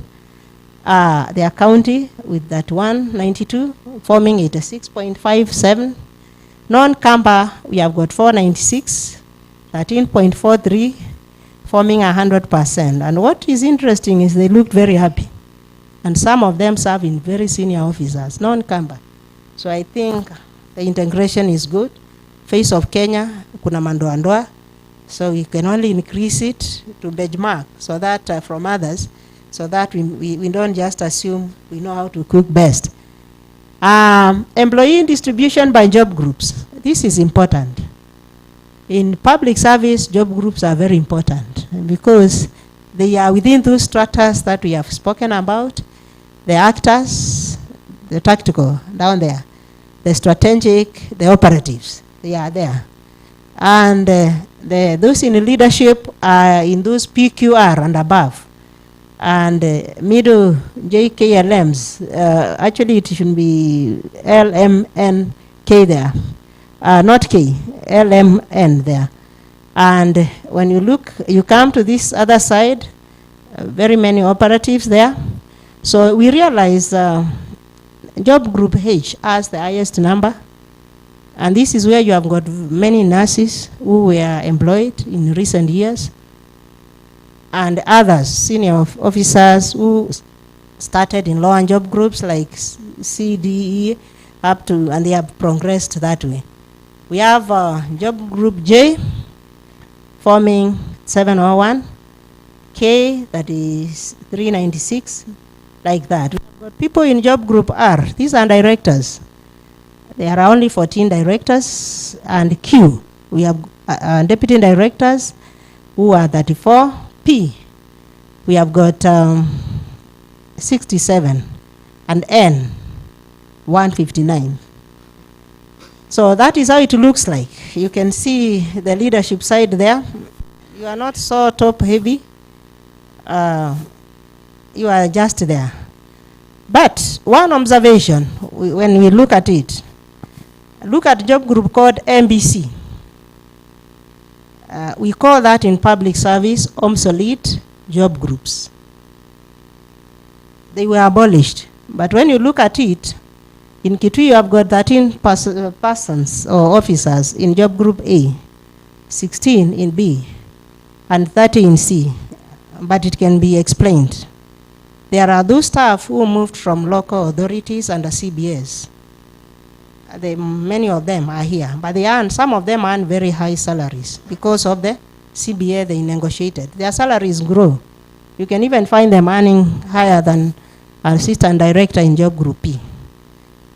Their county with that 192, forming 86.57. Non-Kamba, we have got 496, 13.43, forming 100%. And what is interesting is they looked very happy. And some of them serve in very senior officers, non-Kamba. So I think the integration is good. Face of Kenya, kuna mandoandoa. So we can only increase it to benchmark so that from others, so that we don't just assume we know how to cook best. Employee distribution by job groups. This is important. In public service, job groups are very important because they are within those structures that we have spoken about. The actors, the tactical down there, the strategic, the operatives, they are there. And those in leadership are in those PQR and above. And middle JKLMs, actually it should be LMNK there, not K, LMN there. And when you look, you come to this other side, very many operatives there. So we realize job group H has the highest number. And this is where you have got many nurses who were employed in recent years, and others, senior officers who started in lower job groups like CDE up to, and they have progressed that way. We have job group J forming 701, K that is 396, like that. We have got people in job group R, these are directors. There are only 14 directors, and Q, we have deputy directors who are 34. P, we have got 67, and N 159. So that is how it looks like. You can see the leadership side there. You are not so top heavy. You are just there. But one observation, when we look at it, look at job group called MBC. We call that in public service obsolete job groups. They were abolished. But when you look at it, in Kitui you have got 13 persons or officers in job group A, 16 in B, and 30 in C. But it can be explained. There are those staff who moved from local authorities under CBS. Many of them are here, but some of them earn very high salaries because of the CBA they negotiated. Their salaries grow. You can even find them earning higher than an assistant director in job group P.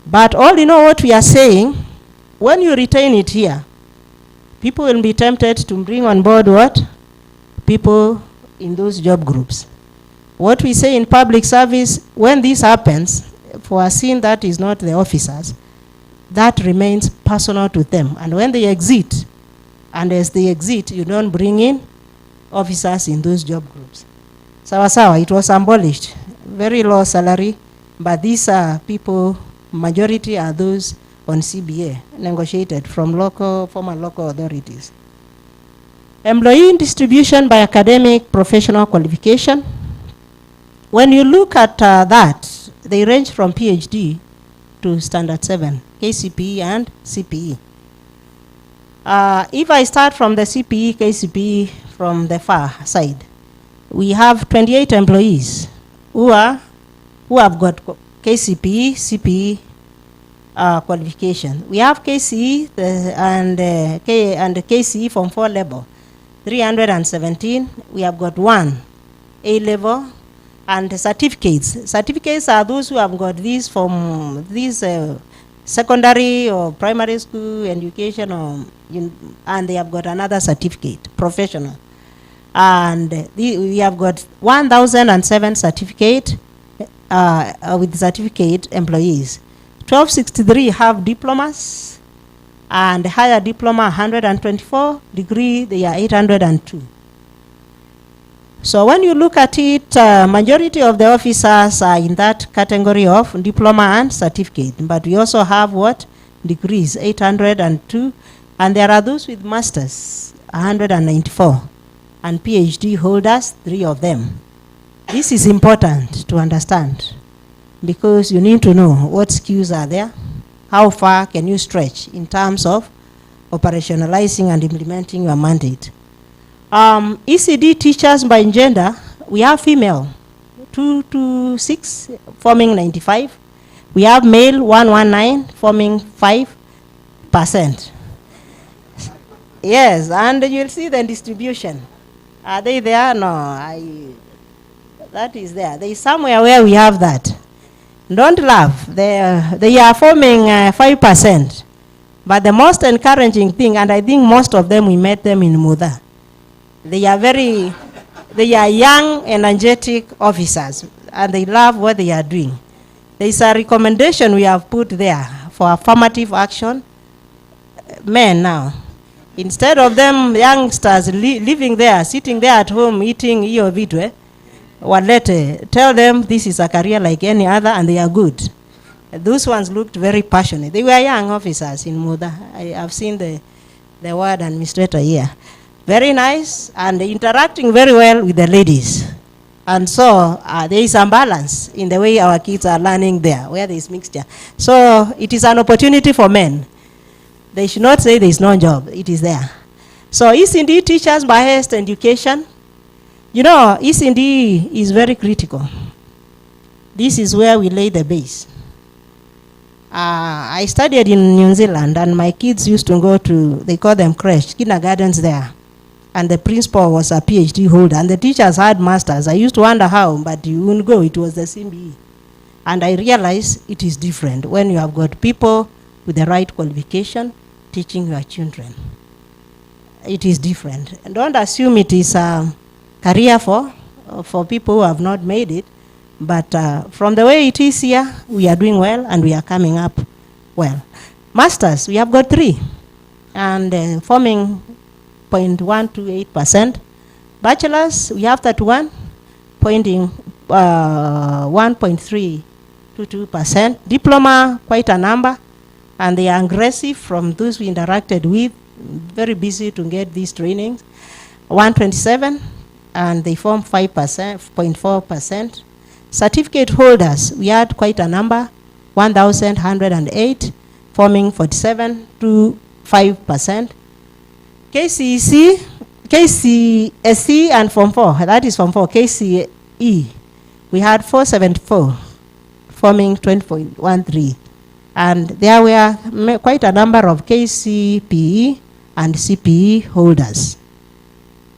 But all you know what we are saying, when you retain it here, people will be tempted to bring on board what? People in those job groups. What we say in public service, when this happens, for a scene that is not the officers, that remains personal to them. And when they exit, and as they exit, you don't bring in officers in those job groups. Sawa, it was abolished. Very low salary, but these are people, majority are those on CBA, negotiated from former local authorities. Employee distribution by academic professional qualification. When you look at that, they range from PhD to Standard 7, KCPE and CPE. If I start from the CPE, KCPE from the far side, we have 28 employees who have got KCPE, CPE qualification. We have KCE and KCE from 4 level, 317. We have got 1 A level. And certificates. Certificates are those who have got these from these secondary or primary school education, and they have got another certificate, professional. And we have got 1,007 certificate with certificate employees. 1,263 have diplomas, and higher diploma 124, degree they are 802. So when you look at it, majority of the officers are in that category of diploma and certificate. But we also have what? Degrees, 802. And there are those with masters, 194. And PhD holders, 3 of them. This is important to understand, because you need to know what skills are there, how far can you stretch in terms of operationalizing and implementing your mandate. ECD teachers by gender, we have female 226 forming 95. We have male 119 forming 5%. Yes, and you'll see the distribution. Are they there? No, that is there. There is somewhere where we have that. Don't laugh. They are forming 5%. But the most encouraging thing, and I think most of them, we met them in Muda. They are young, energetic officers, and they love what they are doing. There is a recommendation we have put there for affirmative action. Men now, instead of them youngsters living there, sitting there at home, eating iyo vitu, tell them this is a career like any other, and they are good. Those ones looked very passionate. They were young officers in Muda. I have seen the ward administrator here. Very nice, and interacting very well with the ladies. And so there is some balance in the way our kids are learning there, where there is mixture. So it is an opportunity for men. They should not say there is no job. It is there. So ECD teachers by highest education. You know, ECD is very critical. This is where we lay the base. I studied in New Zealand, and my kids used to go to, they call them creche, kindergartens there. And the principal was a PhD holder, and the teachers had masters. I used to wonder how, but you wouldn't go. It was the CBE. And I realized it is different when you have got people with the right qualification teaching your children. It is different. And don't assume it is a career for for people who have not made it. But from the way it is here, we are doing well and we are coming up well. Masters, we have got 3 and forming 0.128%. Bachelors, we have 31, pointing 1.322%. Diploma, quite a number, and they are aggressive from those we interacted with, very busy to get these trainings. 127, and they form 0.4%. Certificate holders, we had quite a number, 1,108, forming 47 to 5%. KCSE and Form 4, that is Form 4, KCE, we had 474, forming 20.13. And there were quite a number of KCPE and CPE holders,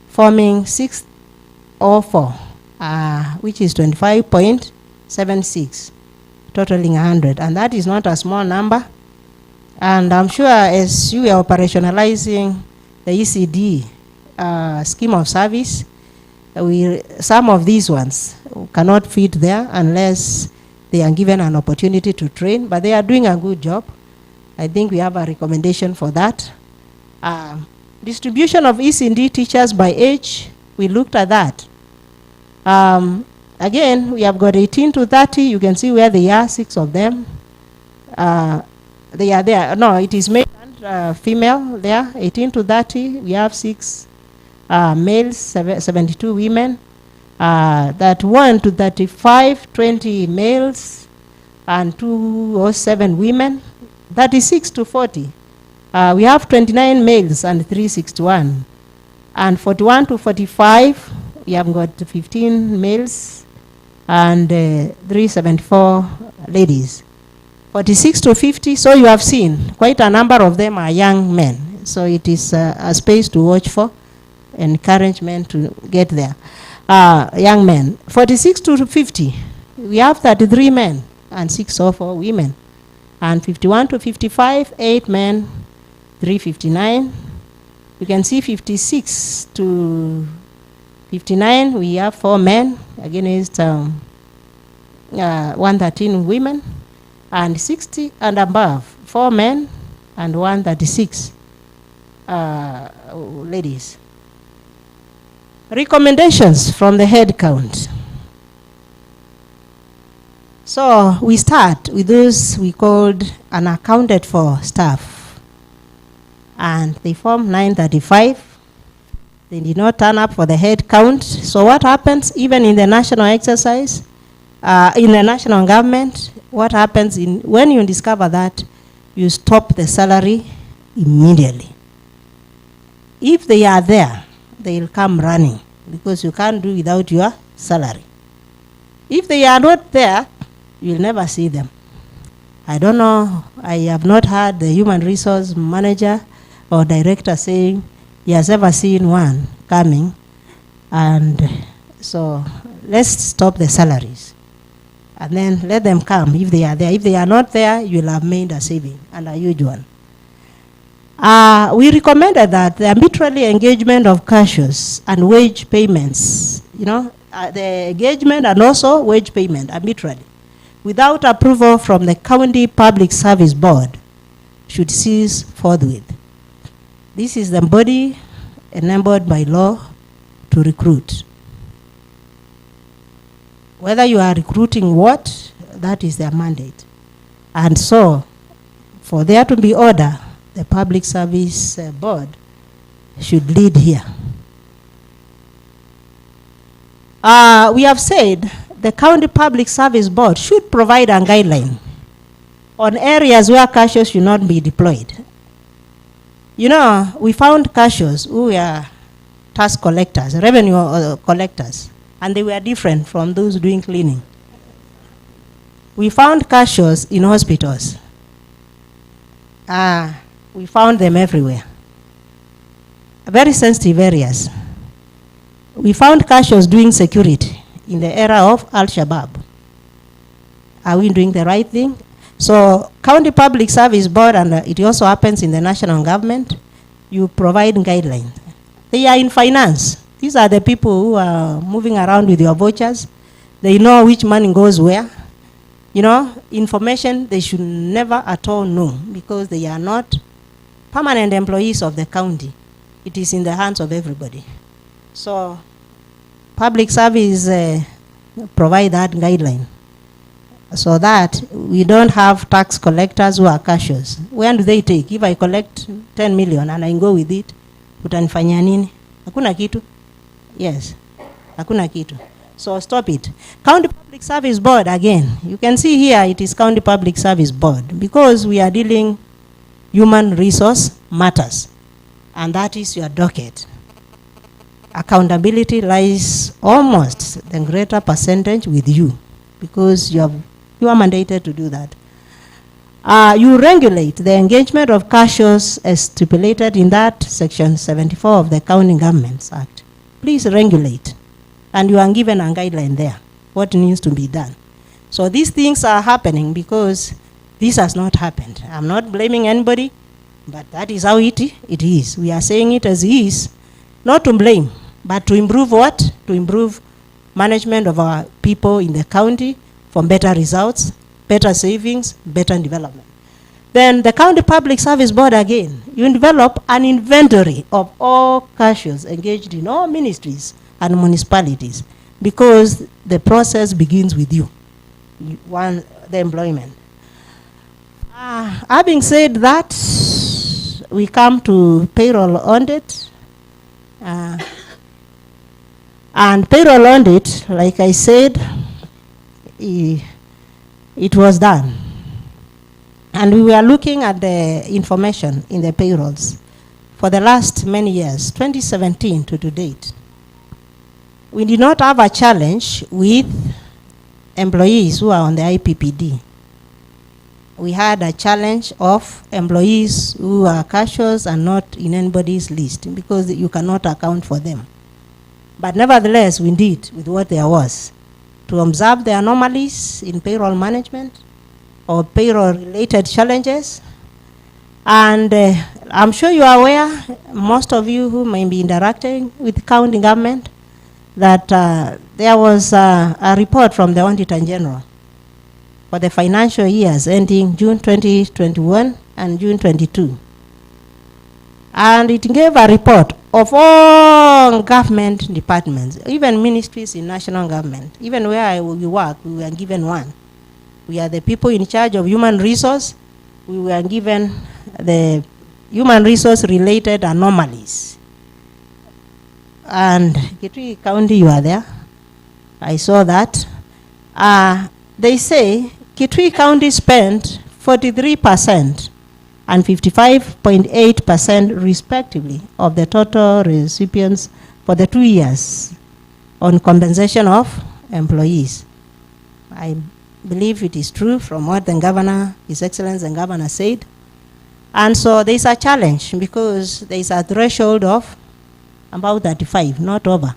forming 604, which is 25.76, totaling 100. And that is not a small number. And I'm sure as you are operationalizing the ECD scheme of service, some of these ones cannot fit there unless they are given an opportunity to train, but they are doing a good job. I think we have a recommendation for that. Distribution of ECD teachers by age, we looked at that. Again, we have got 18 to 30. You can see where they are, 6 of them. They are there. No, it is male and female there, 18 to 30. We have 6 males, 72 women. That 1 to 35, 20 males, and 207 women. 36 to 40. We have 29 males and 361. And 41 to 45, we have got 15 males and 374 ladies. 46 to 50, so you have seen quite a number of them are young men. So it is a space to watch for, encouragement to get there. Young men. 46 to 50, we have 33 men and 604 women. And 51 to 55, 8 men, 359. You can see 56 to 59, we have 4 men against 113 women. And 60 and above, 4 men and 136 ladies. Recommendations from the head count. So we start with those we called unaccounted for staff. And they form 935. They did not turn up for the head count. So what happens even in the national exercise, in the national government, what happens when you discover that, you stop the salary immediately. If they are there, they'll come running because you can't do without your salary. If they are not there, you'll never see them. I don't know, I have not heard the human resource manager or director saying he has ever seen one coming. And so let's stop the salaries. And then let them come if they are there. If they are not there, you'll have made a saving, and a huge one. We recommended that the arbitrary engagement of cashiers and wage payments, the engagement and also wage payment arbitrarily, without approval from the County Public Service Board, should cease forthwith. This is the body enabled by law to recruit. Whether you are recruiting what, that is their mandate. And so, for there to be order, the Public Service Board should lead here. We have said the County Public Service Board should provide a guideline on areas where cashiers should not be deployed. We found cashiers who were tax collectors, revenue collectors, and they were different from those doing cleaning. We found cashiers in hospitals. We found them everywhere. Very sensitive areas. We found cashiers doing security in the era of Al-Shabaab. Are we doing the right thing? So, County Public Service Board, and it also happens in the national government, you provide guidelines. They are in finance. These are the people who are moving around with your vouchers. They know which money goes where. You know, information they should never at all know because they are not permanent employees of the county. It is in the hands of everybody. So public service provide that guideline so that we don't have tax collectors who are cashiers. When do they take? If I collect 10 million and I go with it, utanifanya nini? Hakuna kitu? Yes, hakuna kitu. So stop it. County Public Service Board, again, you can see here it is County Public Service Board because we are dealing human resource matters, and that is your docket. Accountability lies almost the greater percentage with you because you are mandated to do that. You regulate the engagement of cashiers as stipulated in that section 74 of the County Governments Act. Please regulate. And you are given a guideline there, what needs to be done. So these things are happening because this has not happened. I'm not blaming anybody, but that is how it is. We are saying it as is, not to blame, but to improve what? To improve management of our people in the county for better results, better savings, better development. Then the County Public Service Board, again, you develop an inventory of all cashiers engaged in all ministries and municipalities because the process begins with you, the employment. Having said that, we come to payroll audit. And payroll audit, like I said, it was done. And we were looking at the information in the payrolls for the last many years, 2017 to date. We did not have a challenge with employees who are on the IPPD. We had a challenge of employees who are cashiers and not in anybody's list because you cannot account for them. But nevertheless, we did with what there was to observe the anomalies in payroll management or payroll-related challenges. And I'm sure you are aware, most of you who may be interacting with county government, that there was a report from the Auditor General for the financial years ending June 2021 and June 22. And it gave a report of all government departments, even ministries in national government. Even where we work, we were given one. We are the people in charge of human resource. We were given the human resource related anomalies. And Kitui County, you are there. I saw that. They say Kitui County spent 43% and 55.8% respectively of the total recipients for the 2 years on compensation of employees. I believe it is true from what the governor, His Excellency the governor said. And so there is a challenge because there is a threshold of about 35, not over.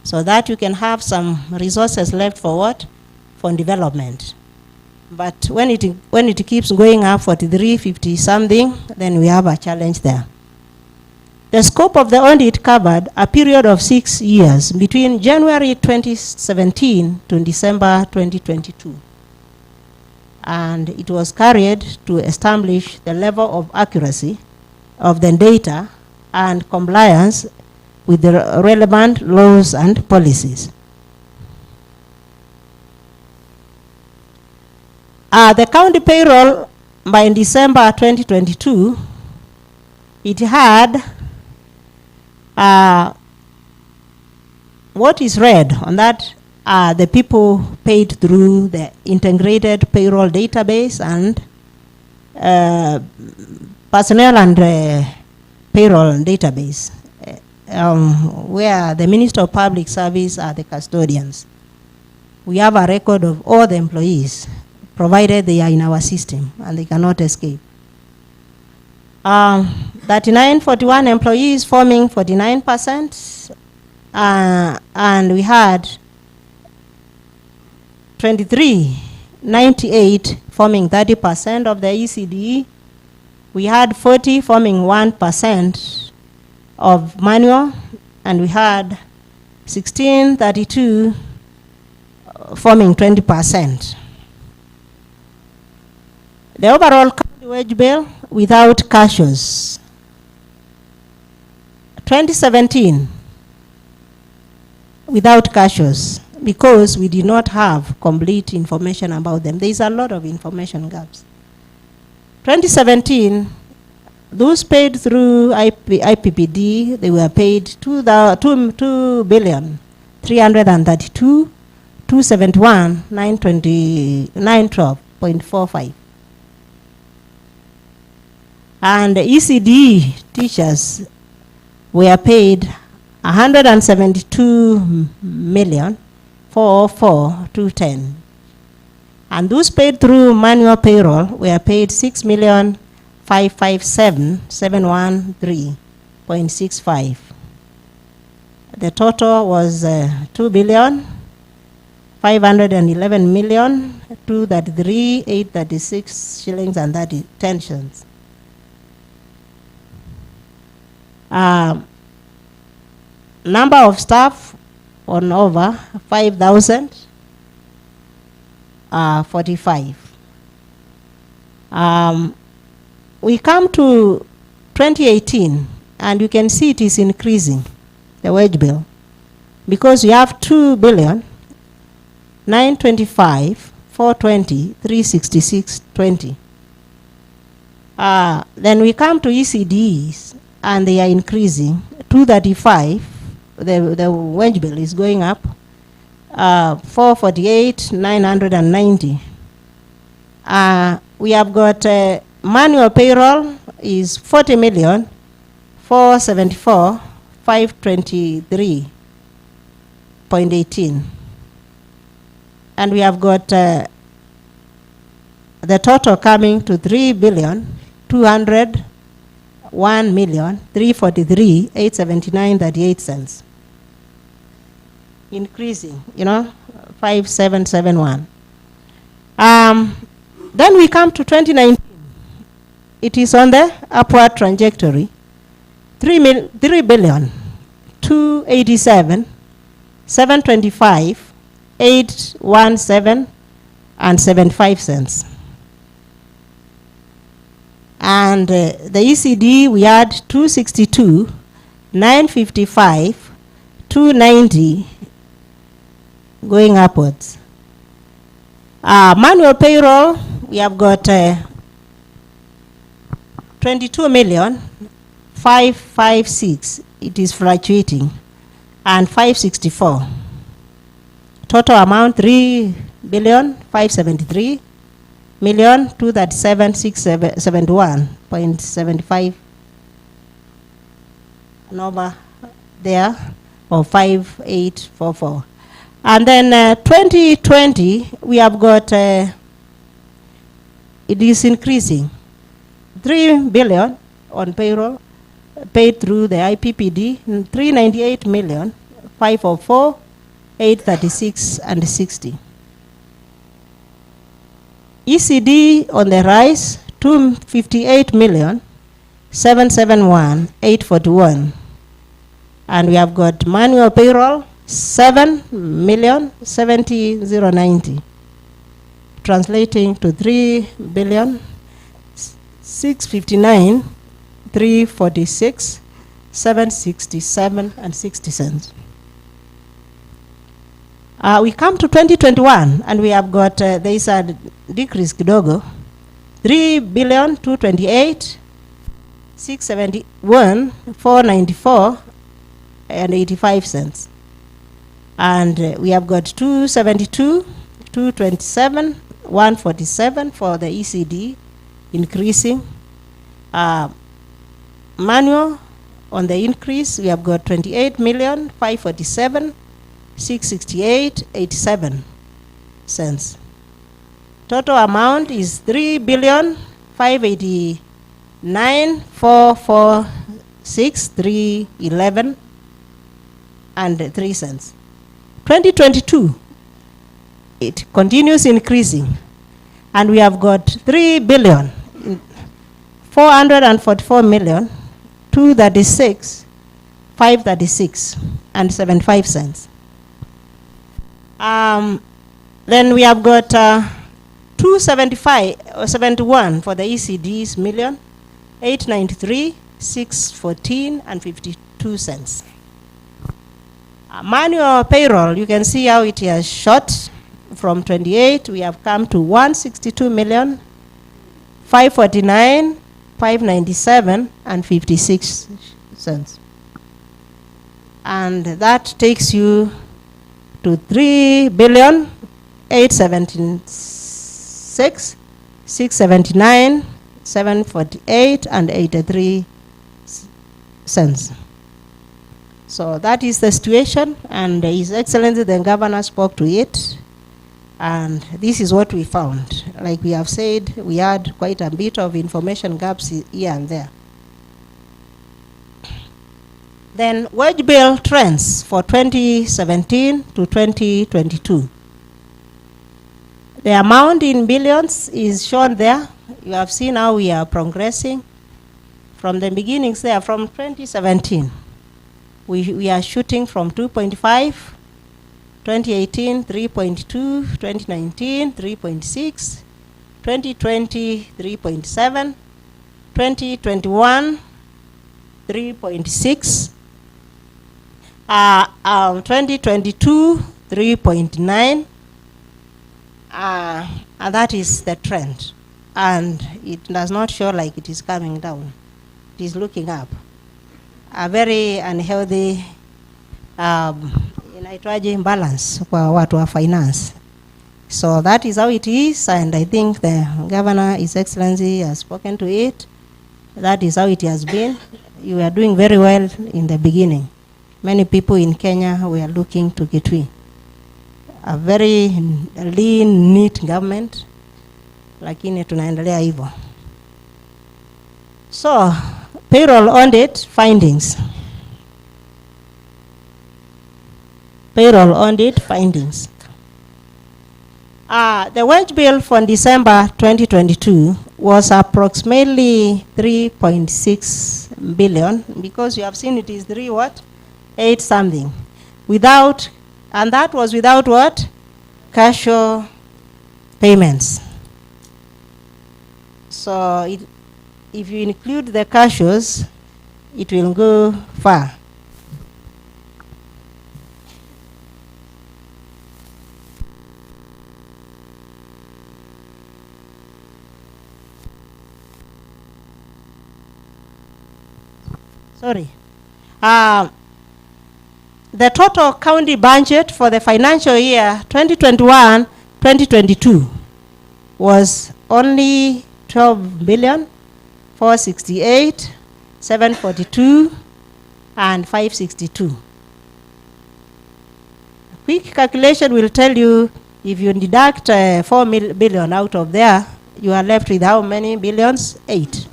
So that you can have some resources left for what? For development. But when it keeps going up 43, 50 something, then we have a challenge there. The scope of the audit covered a period of 6 years between January 2017 to December 2022. And it was carried to establish the level of accuracy of the data and compliance with the relevant laws and policies. The county payroll by December 2022, it had what is read on that the people paid through the integrated payroll database and personnel and payroll database, where the Minister of Public Service are the custodians. We have a record of all the employees, provided they are in our system and they cannot escape. 3941 employees forming 49%, and we had 2398 forming 30% of the ECDE. We had 40 forming 1% of manual, and we had 1632 forming 20%. The overall county wage bill without cashiers. 2017 without cashiers, because we did not have complete information about them. There is a lot of information gaps. 2017, those paid through IPPD, they were paid 2,271,912.45. And the ECD teachers were paid 172,404,210. And those paid through manual payroll were paid 6,557,713.65. The total was 2,511,233,836 shillings and 10 cents. Number of staff on over 5,045. We come to 2018 and you can see it is increasing, the wage bill, because we have 2,925,420,366.20. Then we come to ECDs and they are increasing. 235, the wage bill is going up. 448,990. We have got manual payroll is 40,474,523.18. And we have got the total coming to 3,201,343,879.38 cents. Increasing, 5771. Then we come to 2019. It is on the upward trajectory. 3,287,725,817.75 cents. And the ECD we had 262,955,290 going upwards. Manual payroll, we have got 22,556,000. It is fluctuating, and 564. Total amount 3,573,237,671.75. And over there, or 5,844. And then 2020, we have got, it is increasing. 3 billion on payroll, paid through the IPPD, 398,504,836.60. ECD on the rise, 258,771,841. And we have got manual payroll, 7,070,090, translating to 3,659,346,767.60 cents. We come to 2021 and we have got, there is a decrease kidogo, 3,228,671,494.85 cents. And we have got 272, 227, 147 for the ECD, increasing. Manual on the increase, we have got 28,547,668.87 cents. Total amount is 3,589,446,311 and 3 cents. 2022, it continues increasing, and we have got 3,444,236,5 536 and 75 cents. Then we have got 275 or 71 for the ECDs million, 893, 614 and 52 cents. Manual payroll, you can see how it has shot from 28. We have come to 162 million, 549, 597 and 56 cents. And that takes you to 3 billion 876 679 748 and 83 cents. So that is the situation, and His Excellency the Governor spoke to it, and this is what we found. Like we have said, we had quite a bit of information gaps here and there. Then wage bill trends for 2017 to 2022. The amount in billions is shown there. You have seen how we are progressing from the beginnings there. From 2017, we are shooting from 2.5, 2018 3.2, 2019 3.6, 2020 3.7, 2021 3.6, 2022 3.9, and that is the trend, and it does not show like it is coming down. It is looking up. A very unhealthy inaitwaje imbalance kwa watu wa finance. So that is how it is, and I think the Governor, His Excellency, has spoken to it. That is how it has been. You are doing very well in the beginning. Many people in Kenya were looking to Kitui. A very lean, neat government, lakini tunaendelea hivyo. So, payroll audit findings. Payroll audit findings. The wage bill for December 2022 was approximately 3.6 billion, because you have seen it is 8 something. Without, and that was without what? Casual payments. So if you include the casuals, it will go far. Sorry. The total county budget for the financial year 2021-2022 was only 12 billion 468 742 and 562. Quick calculation will tell you, if you deduct 4 billion out of there, you are left with how many billions? 8.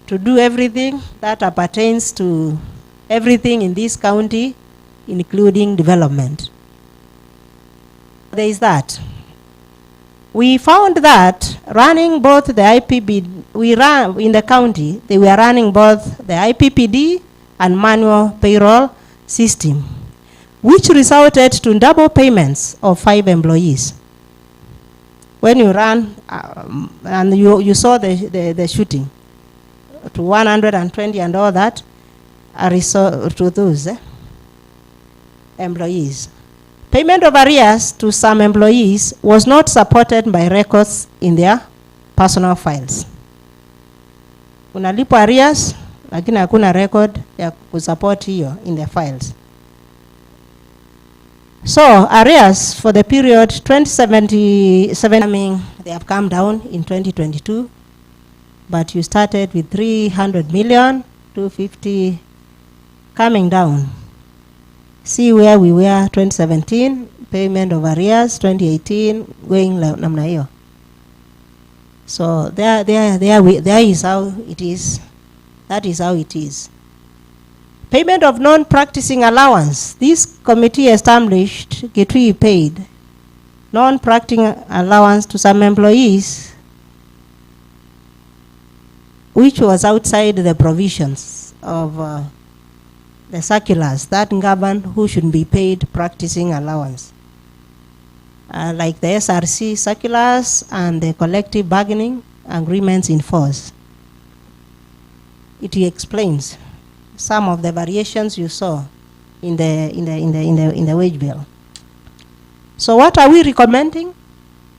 To do everything that appertains to everything in this county, including development. There is that. We found that running both the IPPD, we ran in the county, they were running both the IPPD and manual payroll system, which resulted to double payments of 5 employees. When you run, and you saw the shooting to 120 and all that, to those employees. Payment of arrears to some employees was not supported by records in their personal files. Unalipo arrears, lakini hakuna record ya kusupport hiyo in the files. So arrears for the period 2077, they have come down in 2022, but you started with 300 million, 250 coming down. See where we were 2017, payment of arrears, 2018, going namna hiyo. So there is how it is. That is how it is. Payment of non-practicing allowance. This committee established, Kitui paid non-practicing allowance to some employees, which was outside the provisions of the circulars that govern who should be paid practicing allowance, like the SRC circulars and the collective bargaining agreements in force. It explains some of the variations you saw in the wage bill. So what are we recommending?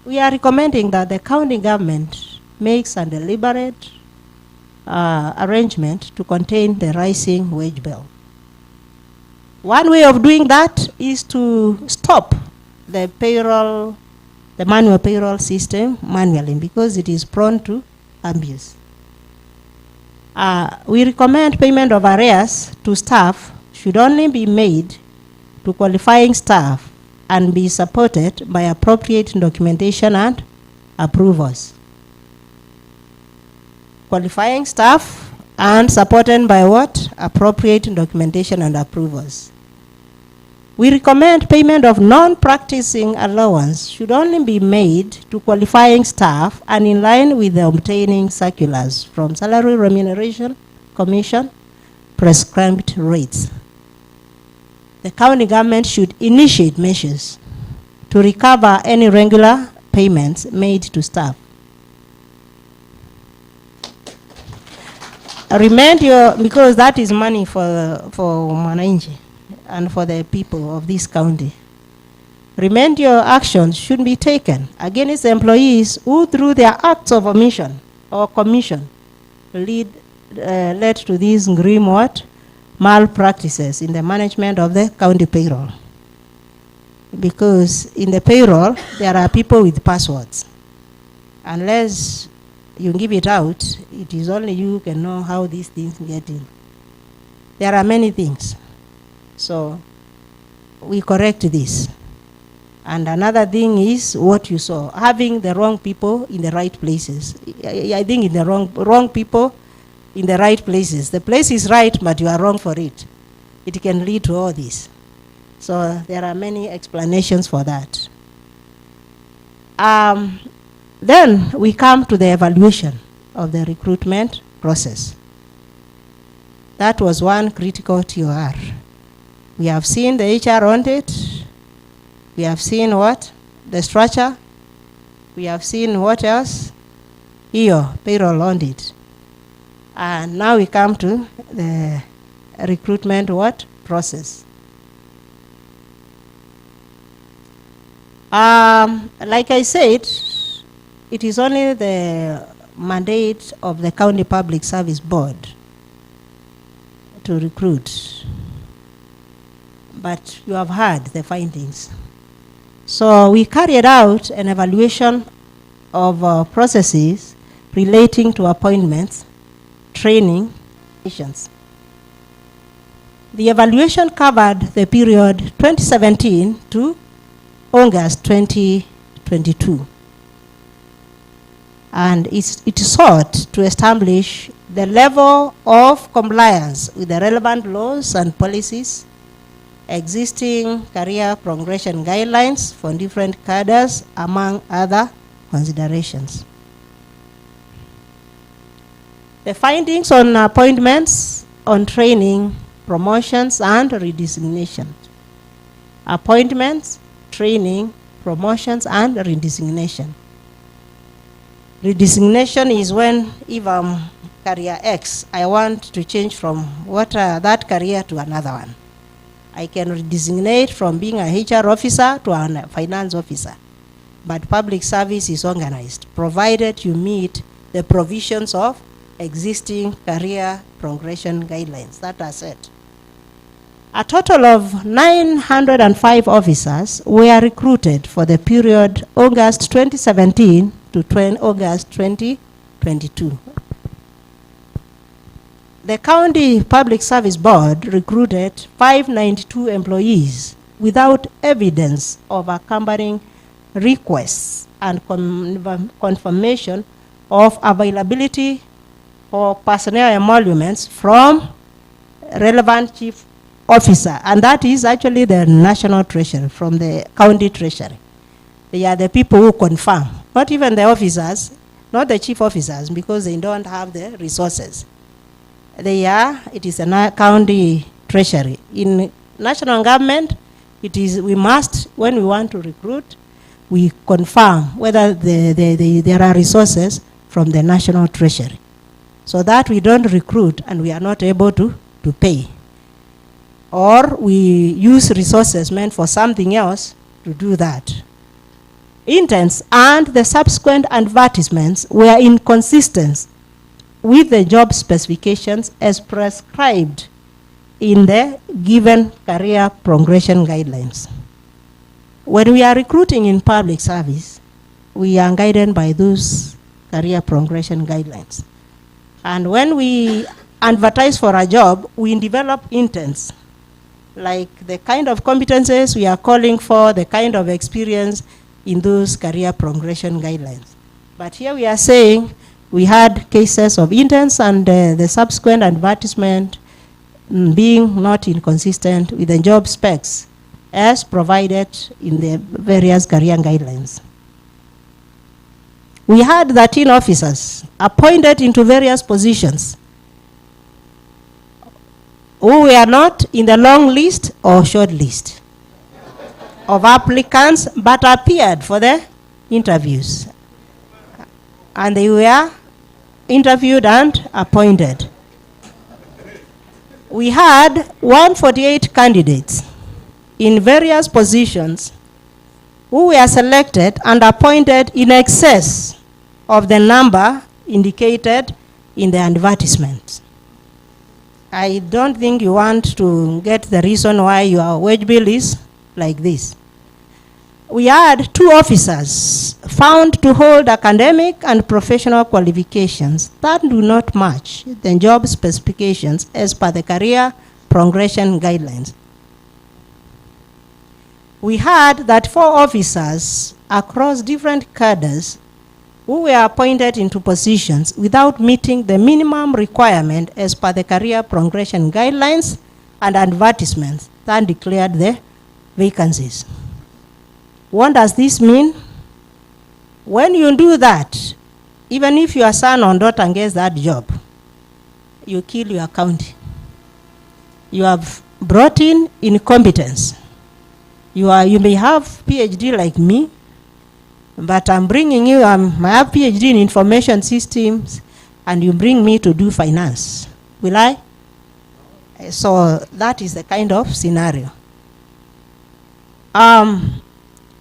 We are recommending that the county government makes a deliberate arrangement to contain the rising wage bill. One way of doing that is to stop the manual payroll system manually, because it is prone to abuse. We recommend payment of arrears to staff should only be made to qualifying staff and be supported by appropriate documentation and approvals. Qualifying staff and supported by what? Appropriate documentation and approvals. We recommend payment of non-practicing allowance should only be made to qualifying staff and in line with the obtaining circulars from Salary Remuneration Commission prescribed rates. The county government should initiate measures to recover any regular payments made to staff. Because that is money for Mwananchi and for the people of this county. Remedial actions should be taken against employees who, through their acts of omission or commission, led to these grim malpractices in the management of the county payroll. Because in the payroll, there are people with passwords. Unless you give it out, it is only you who can know how these things get in. There are many things. So we correct this. And another thing is what you saw, having the wrong people in the right places. I think in the wrong people in the right places. The place is right, but you are wrong for it. It can lead to all this. So there are many explanations for that. Then we come to the evaluation of the recruitment process. That was one critical TOR. We have seen the HR audit. We have seen what? The structure. We have seen what else? Here, payroll audit. And now we come to the recruitment process. Like I said, it is only the mandate of the County Public Service Board to recruit. But you have heard the findings. So we carried out an evaluation of processes relating to appointments, training, missions. The evaluation covered the period 2017 to August 2022. And it sought to establish the level of compliance with the relevant laws and policies, existing career progression guidelines for different cadres, among other considerations. The findings on appointments, on training, promotions, and redesignation. Appointments, training, promotions, and redesignation. Redesignation is when, if I'm career X, I want to change from that career to another one. I can redesignate from being a HR officer to a finance officer. But public service is organized, provided you meet the provisions of existing career progression guidelines that are set. A total of 905 officers were recruited for the period August 2017 to August 2022. The County Public Service Board recruited 592 employees without evidence of accompanying requests and confirmation of availability for personnel emoluments from relevant chief officer, and that is actually the National Treasury, from the County Treasury. They are the people who confirm, not even the officers, not the chief officers, because they don't have the resources. It is a county treasury. In national government, it is, we must, when we want to recruit, we confirm whether there are resources from the national treasury, so that we don't recruit and we are not able to pay. Or we use resources meant for something else to do that. Interns and the subsequent advertisements were inconsistent with the job specifications as prescribed in the given career progression guidelines. When we are recruiting in public service, we are guided by those career progression guidelines. And when we advertise for a job, we develop intents, like the kind of competences we are calling for, the kind of experience in those career progression guidelines. But here we are saying we had cases of intents and the subsequent advertisement being not inconsistent with the job specs as provided in the various career guidelines. We had 13 officers appointed into various positions who were not in the long list or short list of applicants, but appeared for the interviews. And they were interviewed and appointed. We had 148 candidates in various positions who were selected and appointed in excess of the number indicated in the advertisement. I don't think you want to get the reason why your wage bill is like this. We had 2 officers found to hold academic and professional qualifications that do not match the job specifications as per the career progression guidelines. We had that 4 officers across different cadres who were appointed into positions without meeting the minimum requirement as per the career progression guidelines and advertisements that declared the vacancies. What does this mean? When you do that, even if your son or daughter gets that job, you kill your county. You have brought in incompetence. You may have PhD like me, but I'm bringing you, I have PhD in information systems, and you bring me to do finance. Will I? So that is the kind of scenario.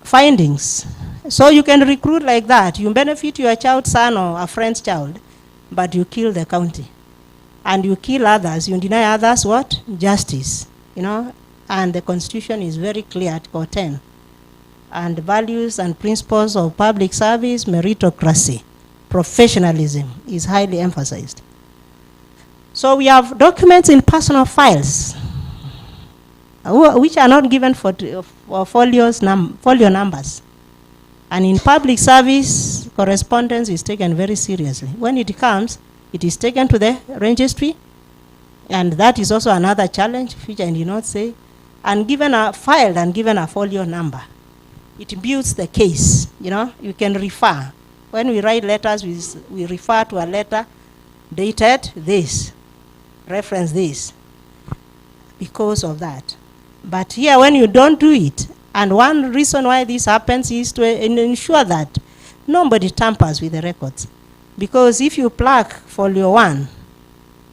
Findings. So you can recruit like that. You benefit your child's son or a friend's child, but you kill the county. And you kill others. You deny others what? Justice. You know? And the Constitution is very clear, Article 10. And values and principles of public service, meritocracy, professionalism is highly emphasized. So we have documents in personal files, which are not given for folio numbers. And in public service, correspondence is taken very seriously. When it comes, it is taken to the registry, and that is also another challenge, which I did not say, and filed and given a folio number. It builds the case, you know, you can refer. When we write letters, we refer to a letter dated this, reference this, because of that. But here, when you don't do it, and one reason why this happens is to ensure that nobody tampers with the records. Because if you plug folio 1,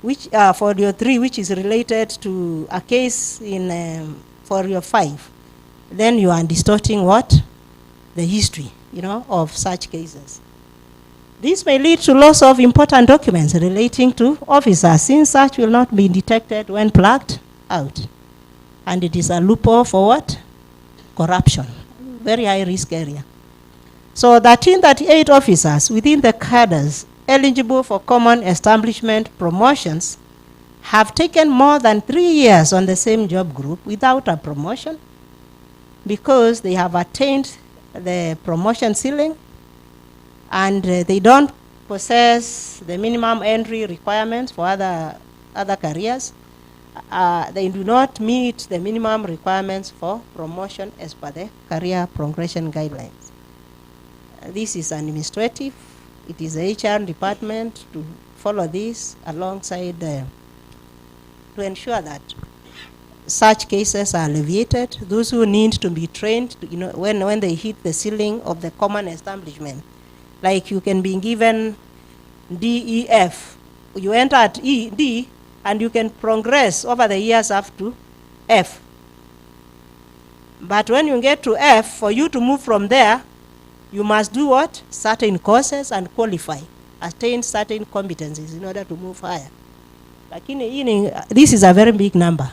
which folio 3, which is related to a case in folio 5, then you are distorting what? The history, you know, of such cases. This may lead to loss of important documents relating to officers, since such will not be detected when plugged out. And it is a loophole for what? Corruption. Very high risk area. So 1338 officers within the cadres eligible for common establishment promotions have taken more than 3 years on the same job group without a promotion, because they have attained the promotion ceiling and they don't possess the minimum entry requirements for other careers. They do not meet the minimum requirements for promotion as per the career progression guidelines. This is administrative. It is the HR department to follow this alongside to ensure that such cases are alleviated. Those who need to be trained, when they hit the ceiling of the common establishment, like you can be given DEF, you enter at D, and you can progress over the years up to F. But when you get to F, for you to move from there, you must do what? Certain courses and qualify, attain certain competencies in order to move higher. This is a very big number,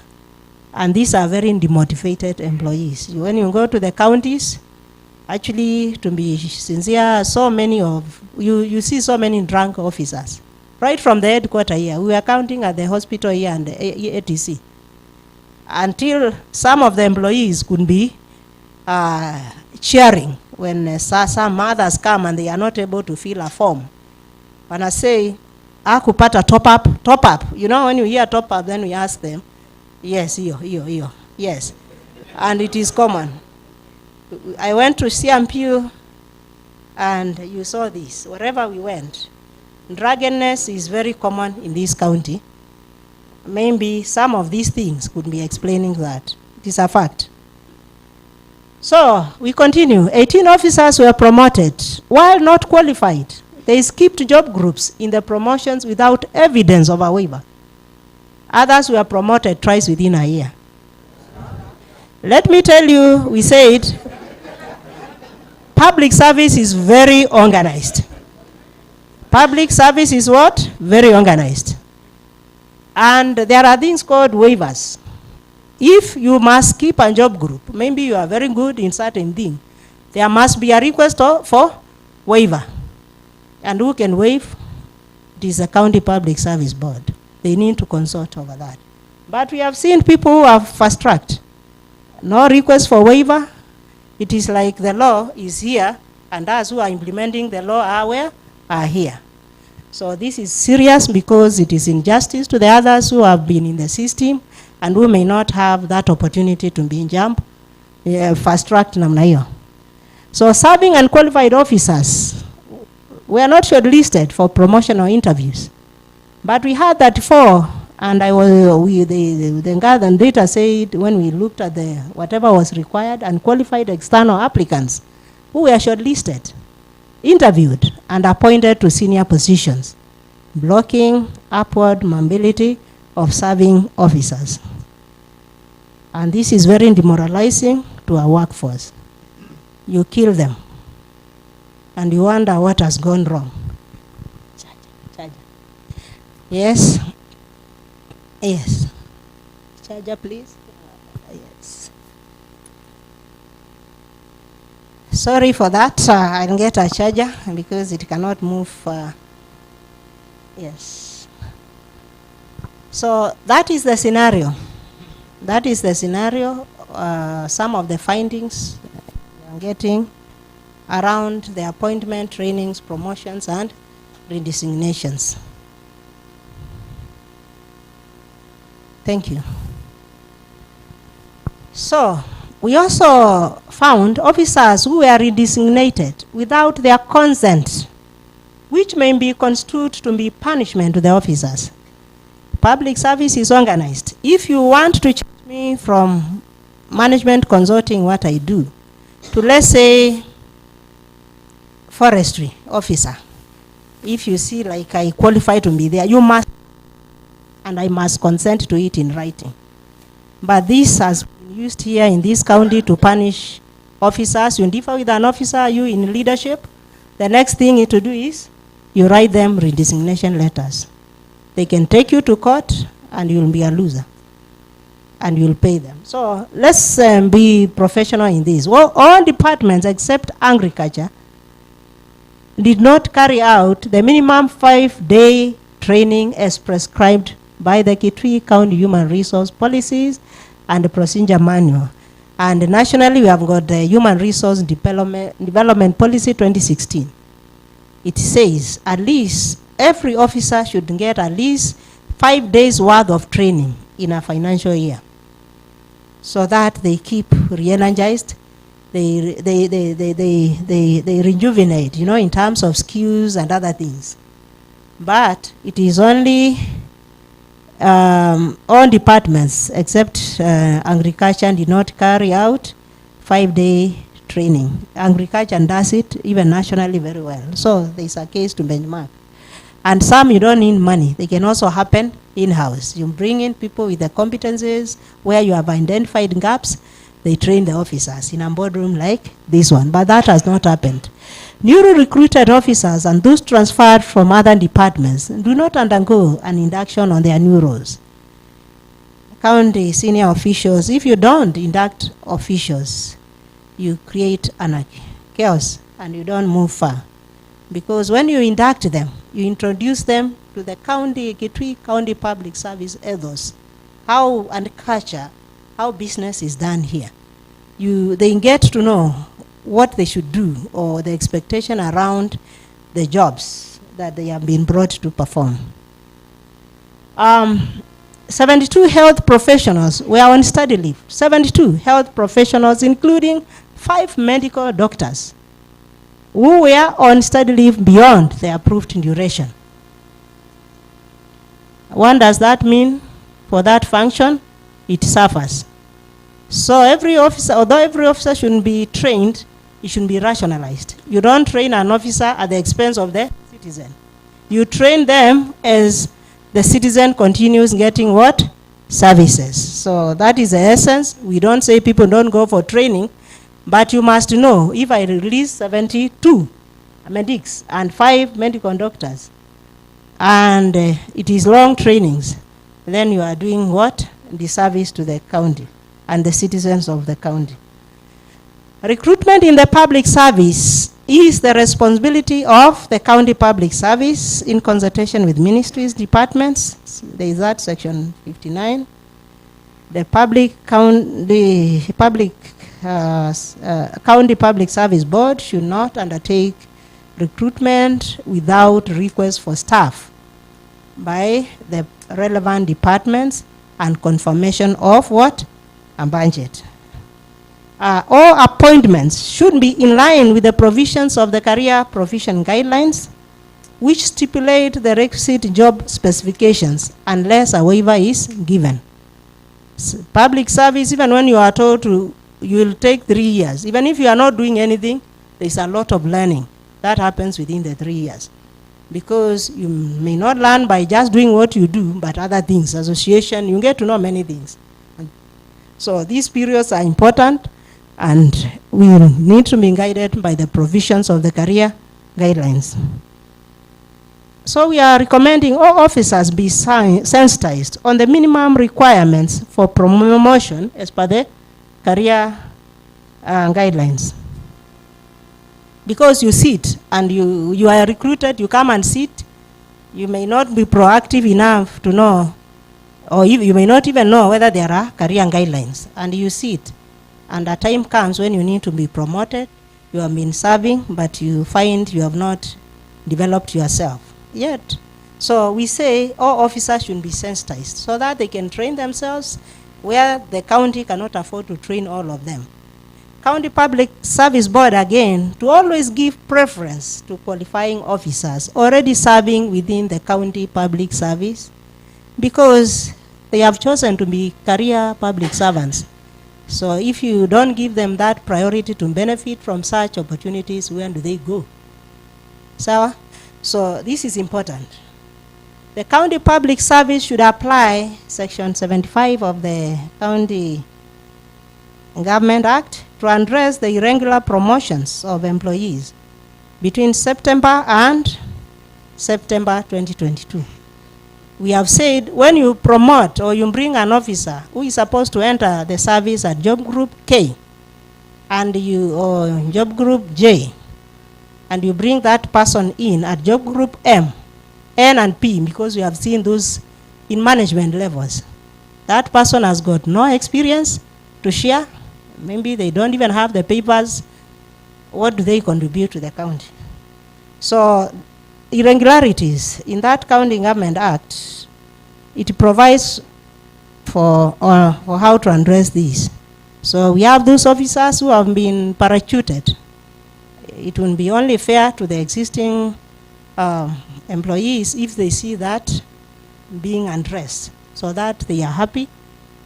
and these are very demotivated employees. When you go to the counties, actually, to be sincere, so many of you see so many drunk officers. Right from the headquarters here, we are counting at the hospital here and the ATC. Until some of the employees could be cheering when some mothers come and they are not able to fill a form. When I say, akupata top up. When you hear top up, then we ask them, yes, yes. And it is common. I went to CMPU, and you saw this. Wherever we went, drunkenness is very common in this county. Maybe some of these things could be explaining that. It is a fact. So, we continue. 18 officers were promoted. While not qualified, they skipped job groups in the promotions without evidence of a waiver. Others were promoted twice within a year. Let me tell you, we said, public service is very organized. Public service is what? Very organized. And there are things called waivers. If you must skip a job group, maybe you are very good in certain thing, there must be a request for waiver. And who can waive? It is the County Public Service Board. They need to consult over that. But we have seen people who have fast-tracked. No request for waiver. It is like the law is here, and us who are implementing the law are where? Are here. So this is serious because it is injustice to the others who have been in the system and who may not have that opportunity to be fast-tracked namna hiyo. So serving and qualified officers were not shortlisted for promotional interviews. But we had 34, and the data said when we looked at whatever was required, and qualified external applicants who were shortlisted, interviewed, and appointed to senior positions, blocking upward mobility of serving officers. And this is very demoralizing to our workforce. You kill them, and you wonder what has gone wrong. Yes. Yes. Charger, please. Yes. Sorry for that. I'll get a charger because it cannot move. Yes. So that is the scenario. That is the scenario. Some of the findings I'm getting around the appointment, trainings, promotions, and redesignations. Thank you. So, we also found officers who were redesignated without their consent, which may be construed to be punishment to the officers. Public service is organized. If you want to change me from management consulting what I do to, let's say, forestry officer, if you see like I qualify to be there, you must, and I must consent to it in writing. But this has been used here in this county to punish officers. You differ with an officer, you in leadership, the next thing you to do is you write them redesignation letters. They can take you to court and you'll be a loser. And you'll pay them. So let's be professional in this. Well, all departments except agriculture did not carry out the minimum 5-day training as prescribed by the Kitui County Human Resource Policies and the Procedure Manual. And nationally, we have got the Human Resource Development Policy 2016. It says at least every officer should get at least 5 days worth of training in a financial year, so that they keep re-energized, they rejuvenate, in terms of skills and other things. But it is only all departments except agriculture did not carry out 5-day training. Agriculture does it even nationally very well. So there's a case to benchmark. And some you don't need money. They can also happen in-house. You bring in people with the competencies where you have identified gaps. They train the officers in a boardroom like this one. But that has not happened. Newly recruited officers and those transferred from other departments do not undergo an induction on their new roles. County senior officials, if you don't induct officials, you create anarchy, chaos, and you don't move far. Because when you induct them, you introduce them to the county, Kitui County Public Service ethos, how and culture, how business is done here. They get to know what they should do or the expectation around the jobs that they have been brought to perform. 72 health professionals were on study leave. 72 health professionals, including 5 medical doctors, who were on study leave beyond the approved duration. What does that mean for that function? It suffers. So every officer, although every officer shouldn't be trained, it should be rationalized. You don't train an officer at the expense of the citizen. You train them as the citizen continues getting what? Services. So that is the essence. We don't say people don't go for training, but you must know, if I release 72 medics and 5 medical doctors, and it is long trainings, then you are doing what? The service to the county and the citizens of the county. Recruitment in the public service is the responsibility of the county public service in consultation with ministries, departments. There is that section 59. The county public service board should not undertake recruitment without request for staff by the relevant departments and confirmation of what? A budget. All appointments should be in line with the provisions of the career provision guidelines, which stipulate the requisite job specifications unless a waiver is given. Public service, even when you are told to, you will take 3 years. Even if you are not doing anything, there is a lot of learning that happens within the 3 years. Because you may not learn by just doing what you do, but other things, association, you get to know many things. So these periods are important, and we need to be guided by the provisions of the career guidelines. So we are recommending all officers be sensitized on the minimum requirements for promotion as per the career guidelines. Because you sit and you are recruited, you come and sit, you may not be proactive enough to know, or you may not even know whether there are career guidelines, and you sit. And a time comes when you need to be promoted, you have been serving, but you find you have not developed yourself yet. So we say all officers should be sensitized so that they can train themselves where the county cannot afford to train all of them. County Public Service Board, again, to always give preference to qualifying officers already serving within the county public service, because they have chosen to be career public servants. So if you don't give them that priority to benefit from such opportunities, where do they go? So this is important. The county public service should apply section 75 of the County Government Act to address the irregular promotions of employees between September and September 2022. We have said when you promote or you bring an officer who is supposed to enter the service at job group K and or job group J, and you bring that person in at job group M, N and P, because we have seen those in management levels. That person has got no experience to share. Maybe they don't even have the papers. What do they contribute to the county? So irregularities in that County Government Act, it provides for how to address these. So we have those officers who have been parachuted. It will be only fair to the existing employees if they see that being addressed. so that they are happy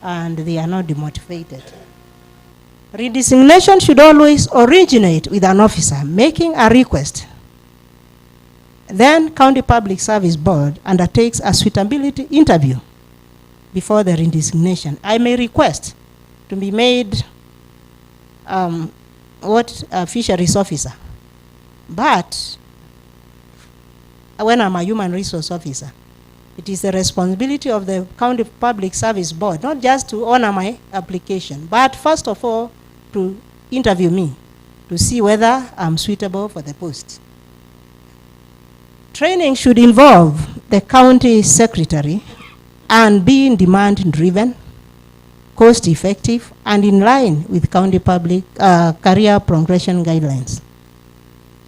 and they are not demotivated. Redesignation should always originate with an officer making a request. Then County Public Service Board undertakes a suitability interview before the redesignation. I may request to be made a fisheries officer, but when I'm a human resource officer, it is the responsibility of the County Public Service Board not just to honor my application, but first of all to interview me to see whether I'm suitable for the post. Training should involve the county secretary and be demand-driven, cost-effective, and in line with county public career progression guidelines.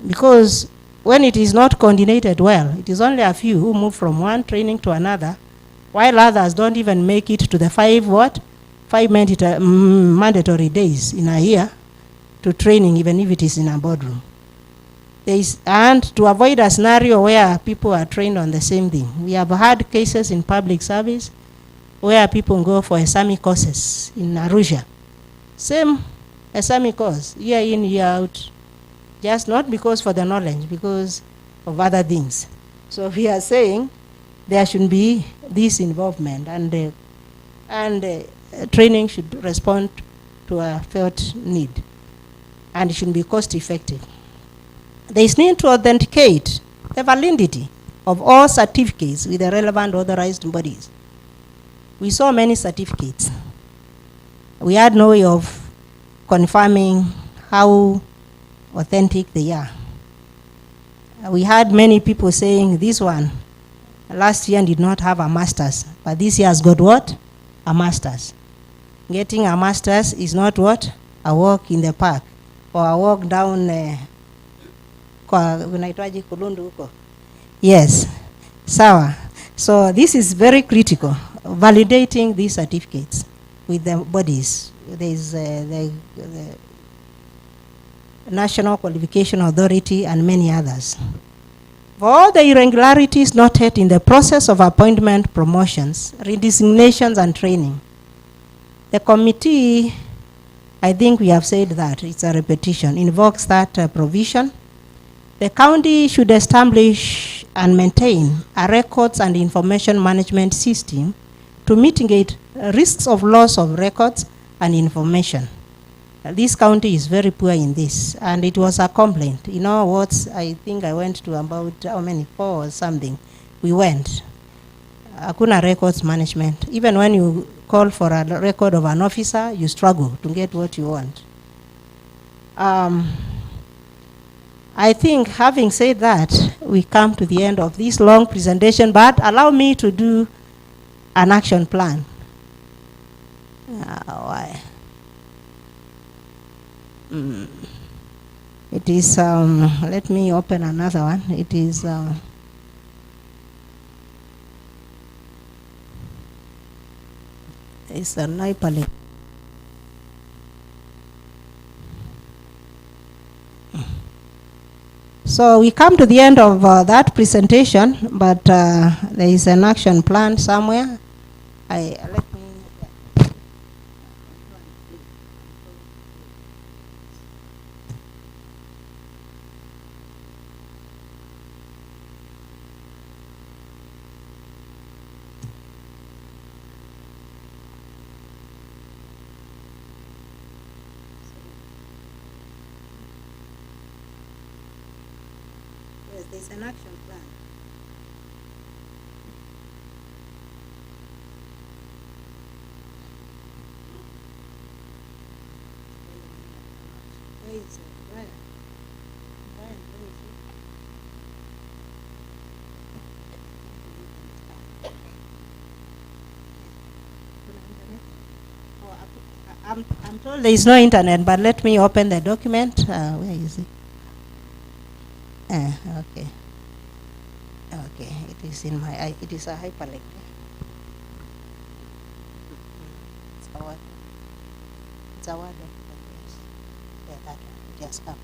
Because when it is not coordinated well, it is only a few who move from one training to another, while others don't even make it to the five mandatory days in a year to training, even if it is in a boardroom. And to avoid a scenario where people are trained on the same thing. We have had cases in public service where people go for SAMI courses in Arusha. Same SAMI course, year in, year out. Just not because for the knowledge, because of other things. So we are saying there should be this involvement, and training should respond to a felt need, and it should be cost effective. There is need to authenticate the validity of all certificates with the relevant authorized bodies. We saw many certificates. We had no way of confirming how authentic they are. We had many people saying this one last year did not have a master's, but this year has got what? A master's. Getting a master's is not what? A walk in the park or a walk down yes, sawa. So this is very critical, validating these certificates with the bodies. There is the National Qualification Authority and many others. For all the irregularities noted in the process of appointment, promotions, redesignations, and training, the committee, I think we have said that, it's a repetition, invokes that provision. The county should establish and maintain a records and information management system to mitigate risks of loss of records and information. This county is very poor in this, and it was a complaint. You know what, I think I went to about, how many, 4 or something. We went. Hakuna records management. Even when you call for a record of an officer, you struggle to get what you want. I think, having said that, we come to the end of this long presentation, but allow me to do an action plan. Why? It is, let me open another one. It is, it's a Naipali. So we come to the end of that presentation, but there is an action plan somewhere. Let me. Yes, there's an action plan. Where is it? Where? Where is it? I'm told there is no internet, but let me open the document. Where is it? Okay. Okay, it is in my, it is a hyperlink. It's a word. It's a word document, yes. Yeah, that one. Just come.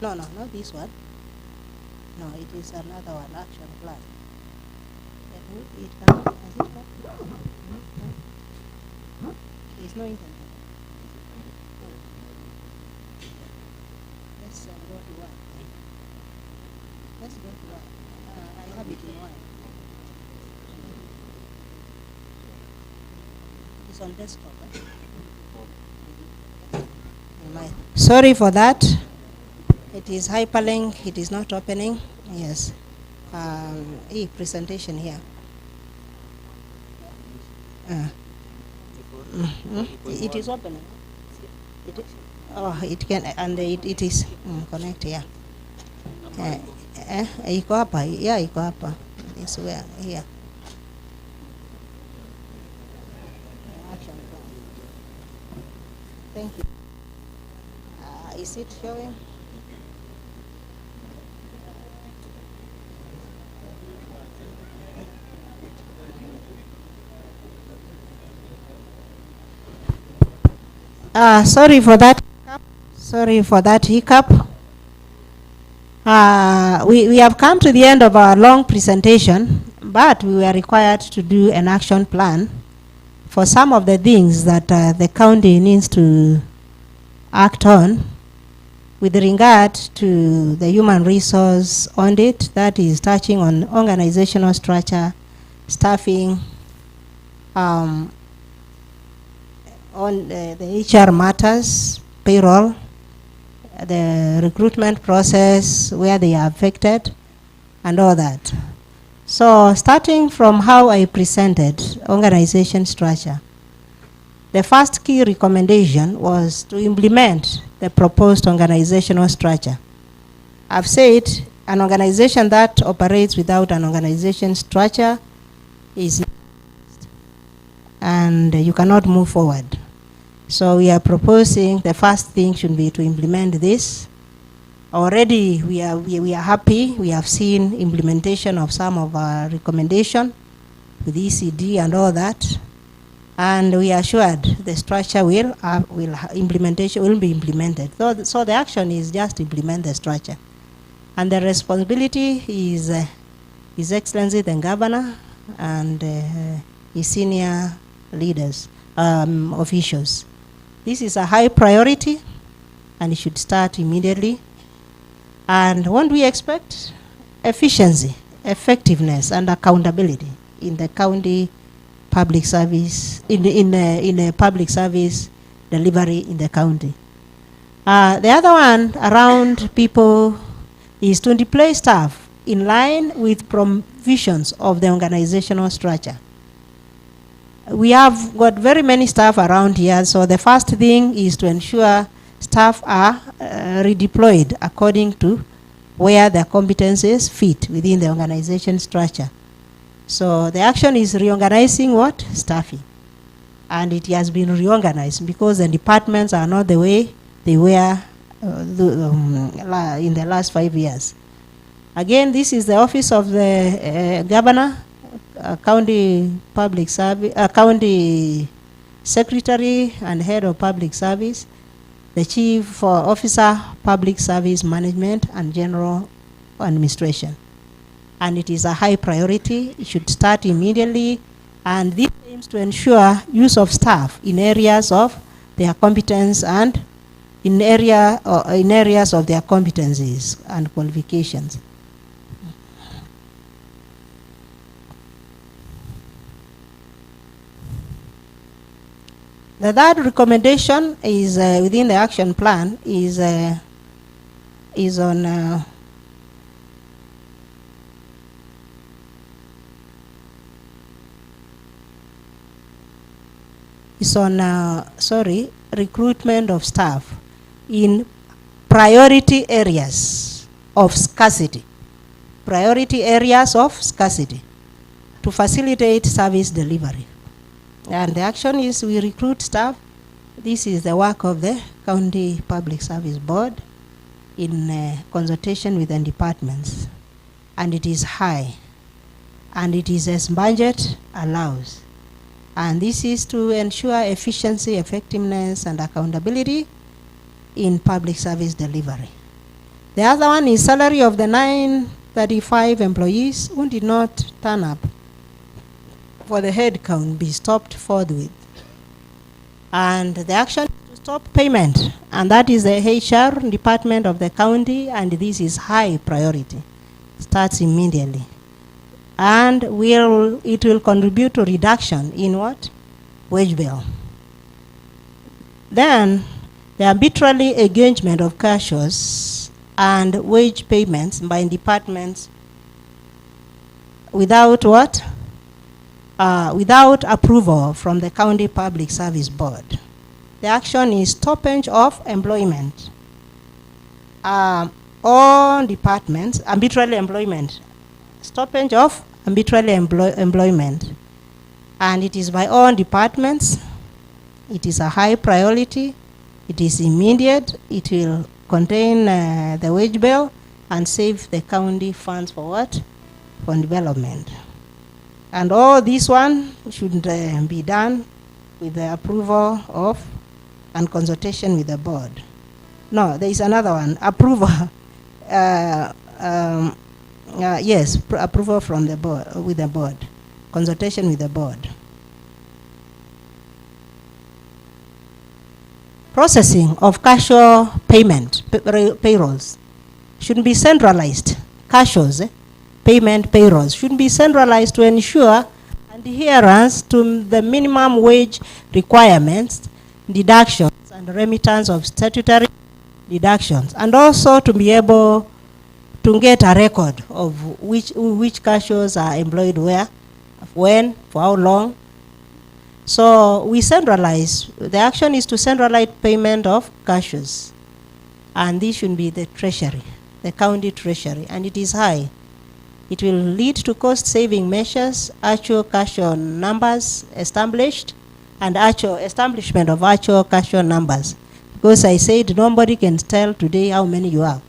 No, not this one. No, it is another one, action plan. Let It come? Has it come? There's no internet. Let's go to work. Let's go to work. I have it in one. It's on desktop. Sorry for that. It is hyperlink. It is not opening. Yes. Presentation here. It is opening. It can, and it is connect here. Iko hapa. Yeah, iko hapa. This way here. Thank you. Is it showing? Sorry for that. Sorry for that hiccup. We have come to the end of our long presentation, but we were required to do an action plan for some of the things that the county needs to act on with regard to the human resource audit that is touching on organizational structure, staffing, on the HR matters, payroll, the recruitment process, where they are affected, and all that. So starting from how I presented organization structure, the first key recommendation was to implement the proposed organizational structure. I've said an organization that operates without an organization structure is, and you cannot move forward. So we are proposing the first thing should be to implement this. Already we are happy. We have seen implementation of some of our recommendation with ECD and all that. And we are assured the structure implementation will be implemented. So the action is just to implement the structure. And the responsibility is His Excellency the Governor and his senior leaders, officials. This is a high priority and it should start immediately. And what we expect? Efficiency, effectiveness, and accountability in the county public service, in a public service delivery in the county. The other one around people is to deploy staff in line with provisions of the organizational structure. We have got very many staff around here, so the first thing is to ensure staff are redeployed according to where their competencies fit within the organization structure. So the action is reorganizing what? Staffing. And it has been reorganized because the departments are not the way they were in the last 5 years. Again, this is the office of the governor, county public service, county secretary and head of public service, the chief officer, public service management and general administration. And it is a high priority. It should start immediately. And this aims to ensure use of staff in areas of their competence and in areas of their competencies and qualifications. The third recommendation is within the action plan is on recruitment of staff in priority areas of scarcity. Priority areas of scarcity to facilitate service delivery. And the action is we recruit staff. This is the work of the County Public Service Board in consultation with the departments. And it is high. And it is as budget allows. And this is to ensure efficiency, effectiveness, and accountability in public service delivery. The other one is salary of the 935 employees who did not turn up for the head count be stopped forthwith. And the action is to stop payment, and that is the HR department of the county, and this is high priority. Starts immediately. And it will contribute to reduction in what? Wage bill. Then the arbitrary engagement of cashiers and wage payments by departments without what? Without approval from the County Public Service Board. The action is stoppage of employment. All departments, arbitrary employment. Stoppage of arbitrary employment. And it is by all departments. It is a high priority. It is immediate. It will contain the wage bill and save the county funds for what? For development. And all this one should be done with the approval of and consultation with the board. No, there is another one. Approval. Yes, approval from the board, with the board. Consultation with the board. Processing of cashier payment, payrolls, should be centralized. Cashiers, payment payrolls should be centralized to ensure adherence to the minimum wage requirements, deductions, and remittance of statutory deductions, and also to be able to get a record of which cashiers are employed where, when, for how long. So we centralize. The action is to centralize payment of cashiers, and this should be the treasury, the county treasury, and it is high. It will lead to cost-saving measures, actual cashier numbers established, and actual establishment of actual cashier numbers. Because I said nobody can tell today how many you have.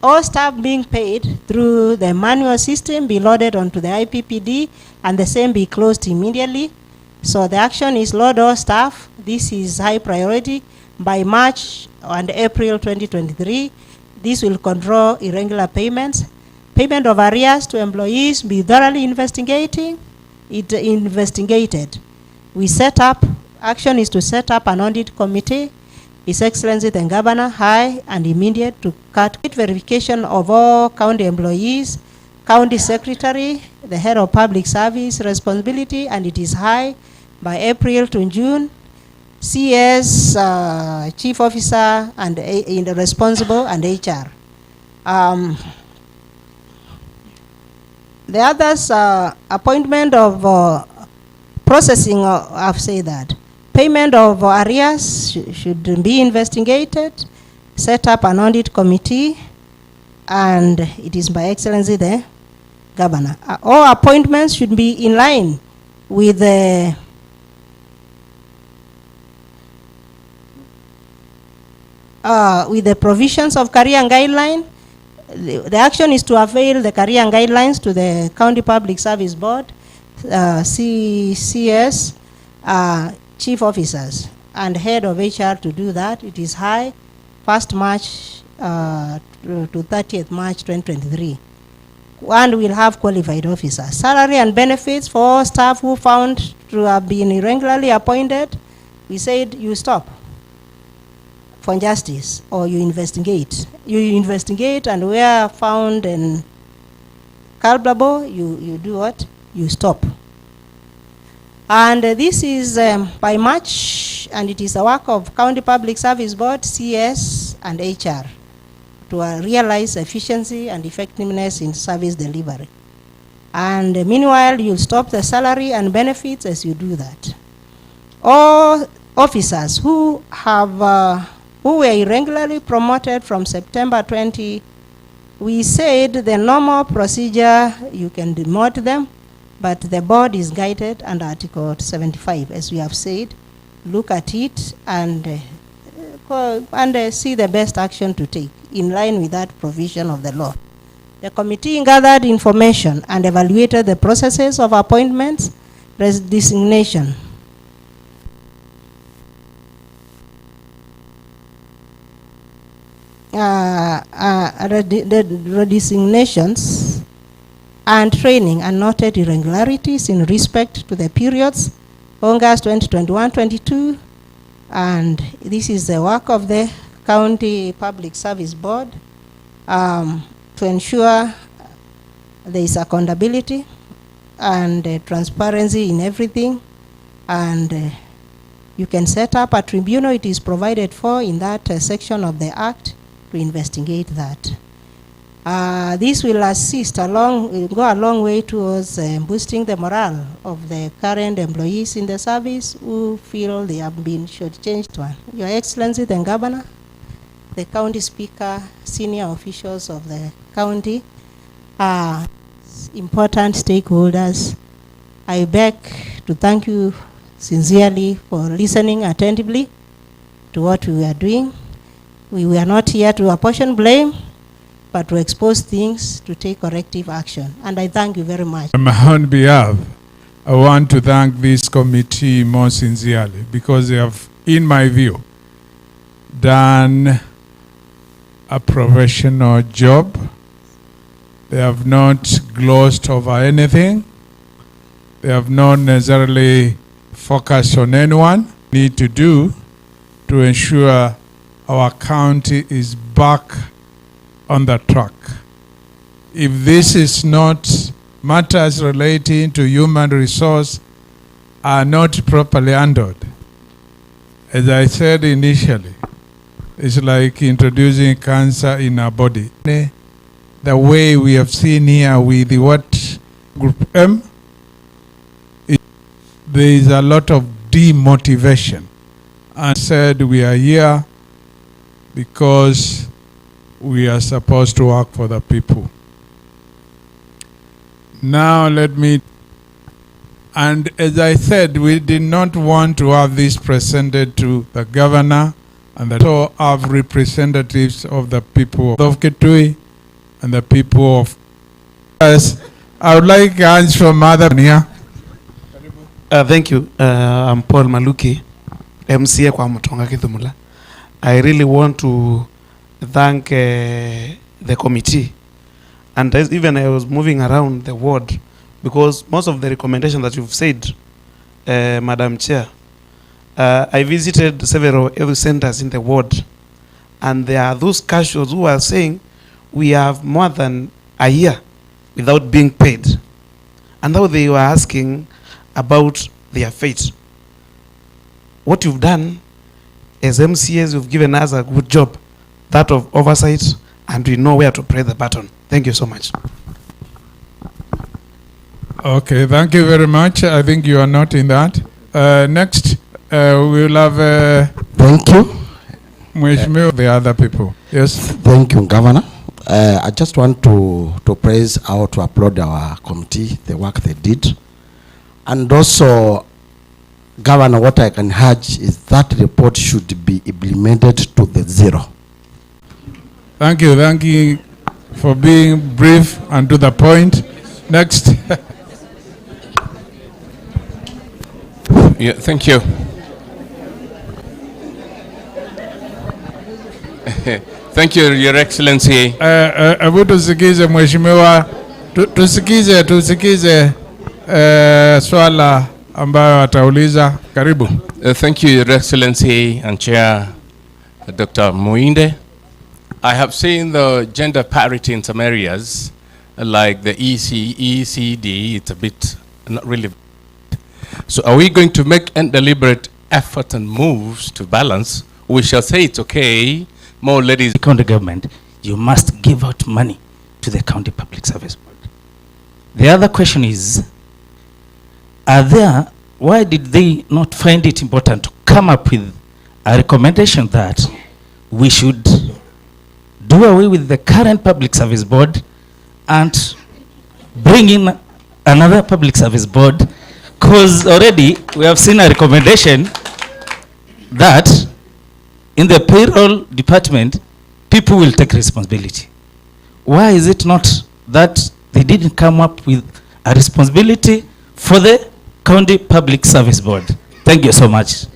All staff being paid through the manual system be loaded onto the IPPD, and the same be closed immediately. So the action is load all staff. This is high priority. By March and April 2023, this will control irregular payments. Payment of arrears to employees be thoroughly investigated. We set up, action is to set up an audit committee. His Excellency the Governor, high and immediate, to cut verification of all county employees, county secretary, the head of public service responsibility, and it is high by April to June. CS, chief officer, and in the responsible, and HR. The others, appointment of processing, I've said that. Payment of arrears should be investigated, set up an audit committee, and it is by Excellency the Governor. All appointments should be in line with the provisions of career guideline. The action is to avail the career guidelines to the County Public Service Board, CS, chief officers, and head of HR to do that. It is high, 1st March to 30th March 2023. And we'll have qualified officers. Salary and benefits for all staff who found to have been irregularly appointed, we said you stop for justice, or you investigate. You investigate, and where found and culpable, you do what? You stop. And this is by March, and it is a work of County Public Service Board, CS, and HR to realize efficiency and effectiveness in service delivery. And meanwhile, you'll stop the salary and benefits as you do that. All officers who have who were irregularly promoted from September 20, we said the normal procedure, you can demote them, but the board is guided under Article 75, as we have said. Look at it and see the best action to take in line with that provision of the law. The committee gathered information and evaluated the processes of appointments, resignation, resignations and training, and noted irregularities in respect to the periods August 2021-22, and this is the work of the County Public Service Board to ensure there is accountability and transparency in everything, and you can set up a tribunal. It is provided for in that section of the Act to investigate that. This will assist will go a long way towards boosting the morale of the current employees in the service who feel they have been shortchanged. Your Excellency, the Governor, the County Speaker, senior officials of the county, important stakeholders, I beg to thank you sincerely for listening attentively to what we are doing. We were not here to apportion blame, but to expose things, to take corrective action. And I thank you very much. On my own behalf, I want to thank this committee more sincerely because they have, in my view, done a professional job. They have not glossed over anything. They have not necessarily focused on anyone. Need to do to ensure our county is back on the track. If this is not matters relating to human resource are not properly handled, as I said initially, it's like introducing cancer in our body. The way we have seen here with the what group M, there is a lot of demotivation. And said we are here because we are supposed to work for the people. Now let me, and as I said, we did not want to have this presented to the governor, and that so have representatives of the people of Kitui and the people of us. I would like hands from Mother here. Thank you. I'm Paul Maluki, MCA kwa Mutonga Kithumula. I really want to thank the committee, and even I was moving around the ward because most of the recommendations that you've said, Madam Chair, I visited several health centers in the ward, and there are those casuals who are saying we have more than a year without being paid, and now they were asking about their fate. What you've done as MCAs, you've given us a good job, that of oversight, and we know where to press the button. Thank you so much. Okay, thank you very much. I think you are not in that. Next, we'll have thank you. The other people. Yes. Thank you, Governor. I just want to praise or to applaud our committee, the work they did. And also, Governor, what I can urge is that report should be implemented to the zero. Thank you for being brief and to the point. Next. Yeah, thank you. Thank you, Your Excellency. Tusikize mheshimiwa, tusikize swala ambayo atauliza. Karibu. Thank you, Your Excellency and Chair Dr. Muinde. I have seen the gender parity in some areas, like the ECD, it's a bit not really. So are we going to make a deliberate effort and moves to balance? We shall say it's okay, more ladies. The county government, you must give out money to the county public service board. The other question is, why did they not find it important to come up with a recommendation that we should do away with the current public service board and bring in another public service board? Because already we have seen a recommendation that in the payroll department, people will take responsibility. Why is it not that they didn't come up with a responsibility for the County Public Service Board. Thank you so much.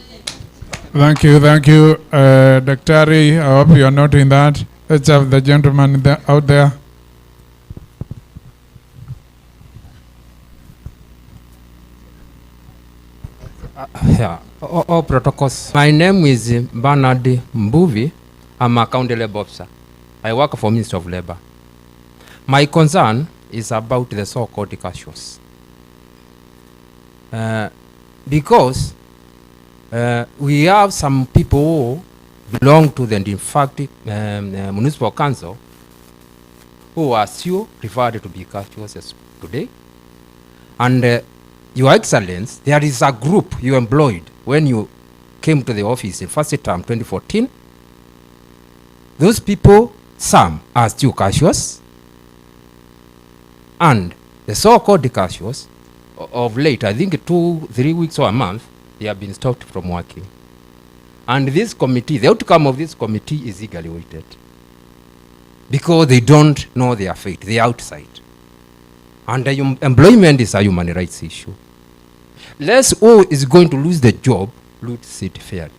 Thank you, Daktari. I hope you are noting that. Let's have the gentleman out there. All protocols. My name is Bernard Mbuvi. I'm a county labor officer. I work for Ministry of Labor. My concern is about the so-called cashiers. Because we have some people who belong to the, in fact, municipal council who are still referred to be cashiers today. And Your Excellence, there is a group you employed when you came to the office in first term 2014. Those people, some are still cashiers, and the so-called cashiers of late, I think 2-3 weeks or a month, they have been stopped from working. And this committee, the outcome of this committee is eagerly waited, because they don't know their fate, they are outside. And employment is a human rights issue. Less who is going to lose the job, lose it fairly.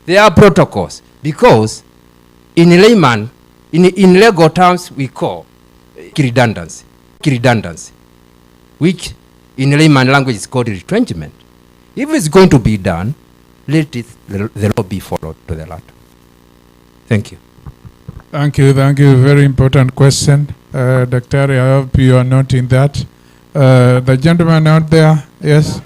There are protocols, because in layman, in legal terms, we call redundancy, which in layman language is called retrenchment. If it's going to be done, let it, the law be followed to the letter. Thank you. Thank you. Very important question. Dr. I hope you are noting that. The gentleman out there, yes.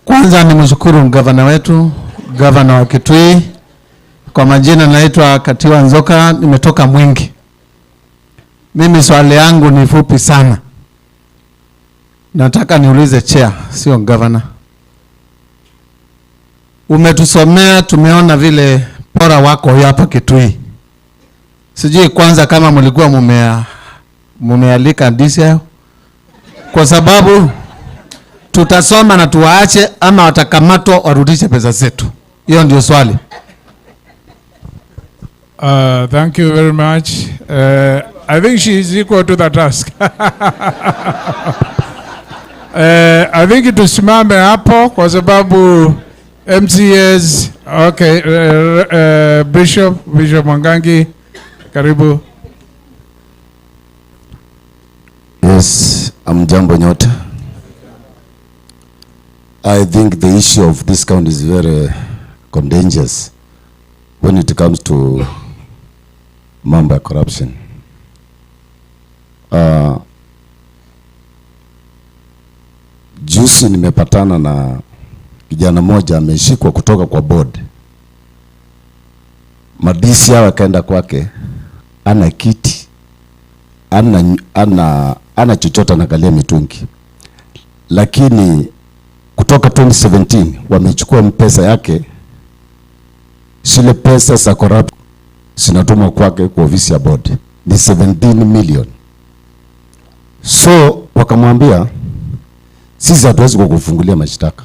Kwanza ni mshukuru gavana wetu, gavana wa Kitui. Kwa majina naitwa Katiwa Nzoka, nimetoka Mwingi. Mimi swali yangu ni fupi sana. Nataka niulize chair, sio gavana. Umetusomea, tumeona vile pora wako hapa Kitui. Sijui kwanza kama mlikuwa mumealika DCI, kwa sababu tutasoma na tuwaache ama watakamatwa warudishe pesa zetu. Hiyo ndio swali. Thank you very much. I think she is equal to the task. I think tusimame hapo kwa sababu MCAs, okay, Bishop Mwangangi, karibu. Yes, Jambo nyote. I think the issue of this county is very contagious when it comes to mambo ya corruption. Juzi nimepatana na kijana moja ameshikwa kutoka kwa board. Madisi hawa kaenda kwake, ana kiti, ana chochote anakalia mitungi. Lakini kutoka 2017 wamechukua pesa yake, zile pesa za corrupt zinatumwa kwake kwa ofisi ya board. Ni 17 million. So wakamwambia, sisi hatuwezi kukufungulia mashtaka.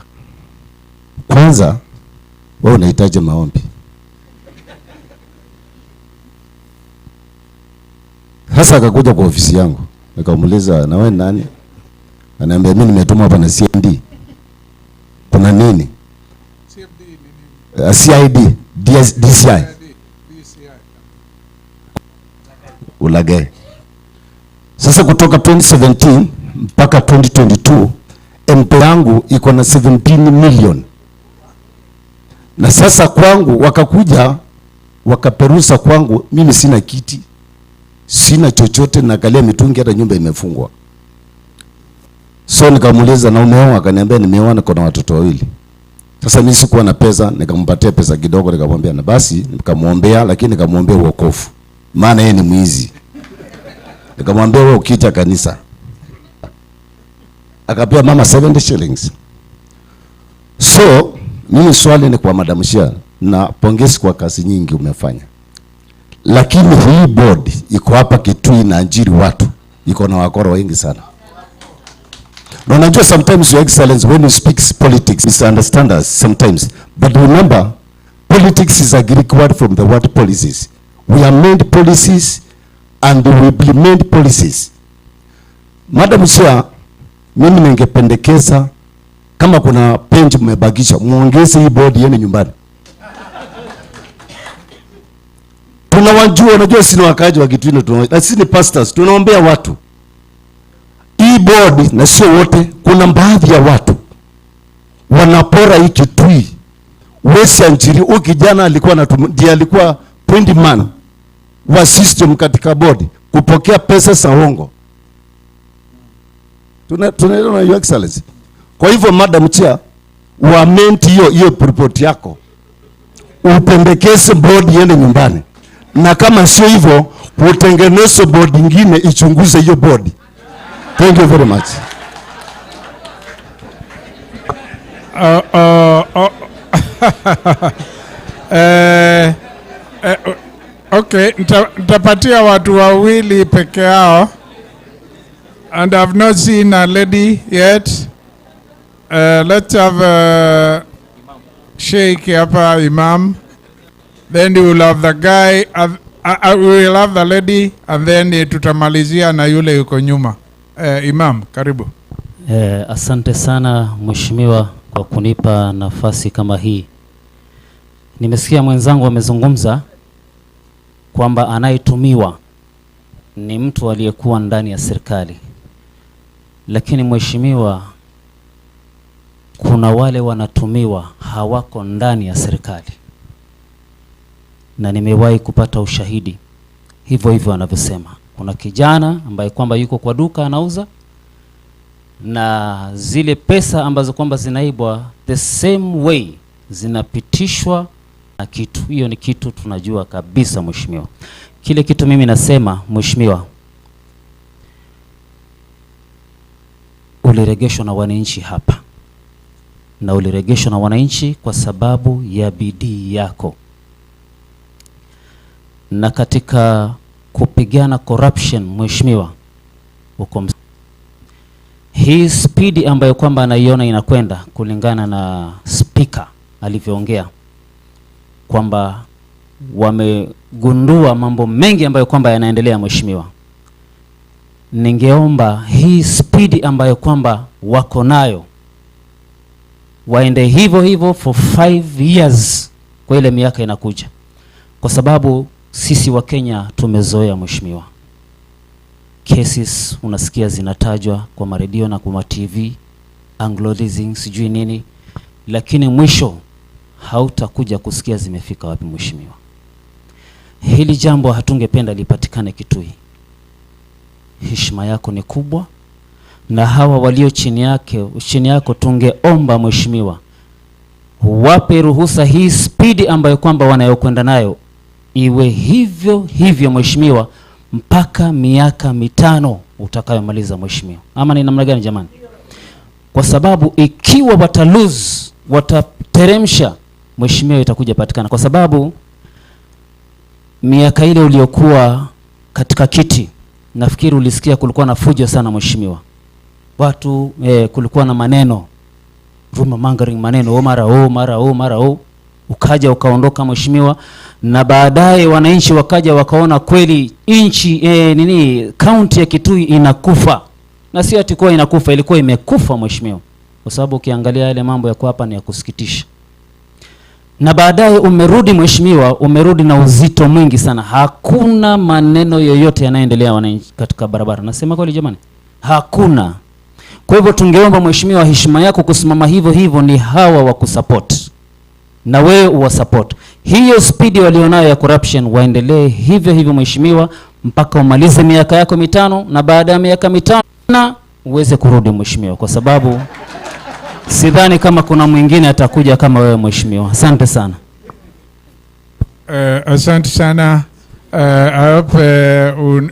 Kwanza wewe unahitaji maombi. Sasa akakuja kwa ofisi yangu, nikamuuliza, na wewe nani? Ananiambia, mimi nimetumwa hapa na CND. Kuna nini? CID, DCI. Ulage. Sasa kutoka 2017 mpaka 2022 MP yangu iko na 17 million. Na sasa kwangu wakakuja wakaperusa kwangu, mimi sina kiti, sina chochote, nakalia mitungi, hata nyumba imefungwa. So nikamuuliza, na umeoa? Akaniambia nimeoa na kuna watoto wawili. Sasa mimi sikuwa na pesa, nikampatia pesa kidogo, nikamwambia na basi, nikamuombea, lakini nikamuombea wokovu, maana yeye ni mwizi. Nikamwambia wewe ukija kanisa. Akapea mama 70 shillings. So mimi swali ni kwa Madam Shia, na pongezi kwa kazi nyingi umefanya. Lakini hii board iko hapa Kitui na ajiri watu, iko na wakora wengi sana. Na unajua sometimes your excellence when you speak politics misunderstand us sometimes, but remember Politics is a Greek word from the word policies. We amend policies and we implement policies. Madam Chair, mimi ningependekeza kama kuna page mmebakisha, muongeze hii board yenu nyumbani. Tunawajua, unajua sisi ni wakaaji wa Kitui, na sisi ni pastors, tunaombea watu. Hii board na sio wote, kuna baadhi ya watu wanapora hii Kitui. Wesi Anjiri, huyu kijana alikuwa point man wa system katika board, kupokea pesa za hongo. Tunaelewa Your Excellency. Kwa hivyo Madam Chair, uamenti hiyo report yako, upendekeze board yende nyumbani, na kama sio hivyo utengeneze board nyingine ichunguze hiyo board. Thank you very much. Okay, nitapatia watu wawili peke yao. And I've not seen a lady yet. Let's have Sheikh hapa, Imam. Then we will have the guy, we will have the lady, and then tutamalizia na yule yuko nyuma. Imam, karibu. Asante sana mheshimiwa kwa kunipa nafasi kama hii. Nimesikia mwenzangu amezungumza kwamba anayetumiwa ni mtu aliyekuwa ndani ya serikali. Lakini mheshimiwa, kuna wale wanatumiwa hawako ndani ya serikali. Na nimewahi kupata ushahidi hivyo hivyo anavyosema. Kuna kijana ambaye kwamba yuko kwa duka anauza, na zile pesa ambazo kwamba zinaibwa the same way zinapitishwa na kitu. Hiyo ni kitu tunajua kabisa mheshimiwa. Kile kitu mimi nasema mheshimiwa, uliregeshwa na wananchi hapa, na uliregeshwa na wananchi kwa sababu ya bidii yako. Na katika kupigana corruption mheshimiwa, hii speed ambayo kwamba anaiona inakwenda kulingana na speaker alivyoongea kwamba wamegundua mambo mengi ambayo kwamba yanaendelea mheshimiwa. Ningeomba hii speed ambayo kwamba wako nayo waende hivyo hivyo for 5 years kwa ile miaka inakuja, kwa sababu sisi wa Kenya tumezoea mheshimiwa. Cases unasikia zinatajwa kwa maredio na kwa TV, Anglo-leasing sijui nini, lakini mwisho hautakuja kusikia zimefika wapi mheshimiwa. Hili jambo hatungependa lipatikane Kitui. Heshima yako ni kubwa, na hawa walio chini yako tungeomba mheshimiwa wape ruhusa hii speed ambayo kwamba wanayokwenda nayo iwe hivyo hivyo mheshimiwa mpaka miaka 5 utakayomaliza mheshimiwa. Ama ni namna gani jamani? Kwa sababu ikiwa watateremsha mheshimiwa itakuja patikana, kwa sababu miaka ile uliokuwa katika kiti nafikiri ulisikia kulikuwa na fujo sana mheshimiwa. Watu kulikuwa na maneno, rumor mongering, maneno mara ukaja ukaondoka mheshimiwa, na baadaye wananchi wakaja wakaona kweli inchi county ya Kitui inakufa. Na si ati kwa inakufa, ilikuwa imekufa mheshimiwa, kwa sababu ukiangalia yale mambo yako hapa ni ya kusikitisha. Na baadaye umerudi mheshimiwa, umerudi na uzito mwingi sana. Hakuna maneno yoyote yanaendelea wananchi katika barabara. Nasema kweli jamani? Hakuna. Kwa hivyo tungeomba mheshimiwa, heshima yako kusimama hivyo hivyo, ni hawa wa kusupport na wewe uwasupport. Hiyo speed walionayo ya corruption waendelee hivyo hivyo mheshimiwa mpaka umalize miaka yako 5, na baada ya miaka 5 na uweze kurudi mheshimiwa, kwa sababu sidhani kama kuna mwingine atakuja kama wewe mheshimiwa. Asante sana. Asante sana. I hope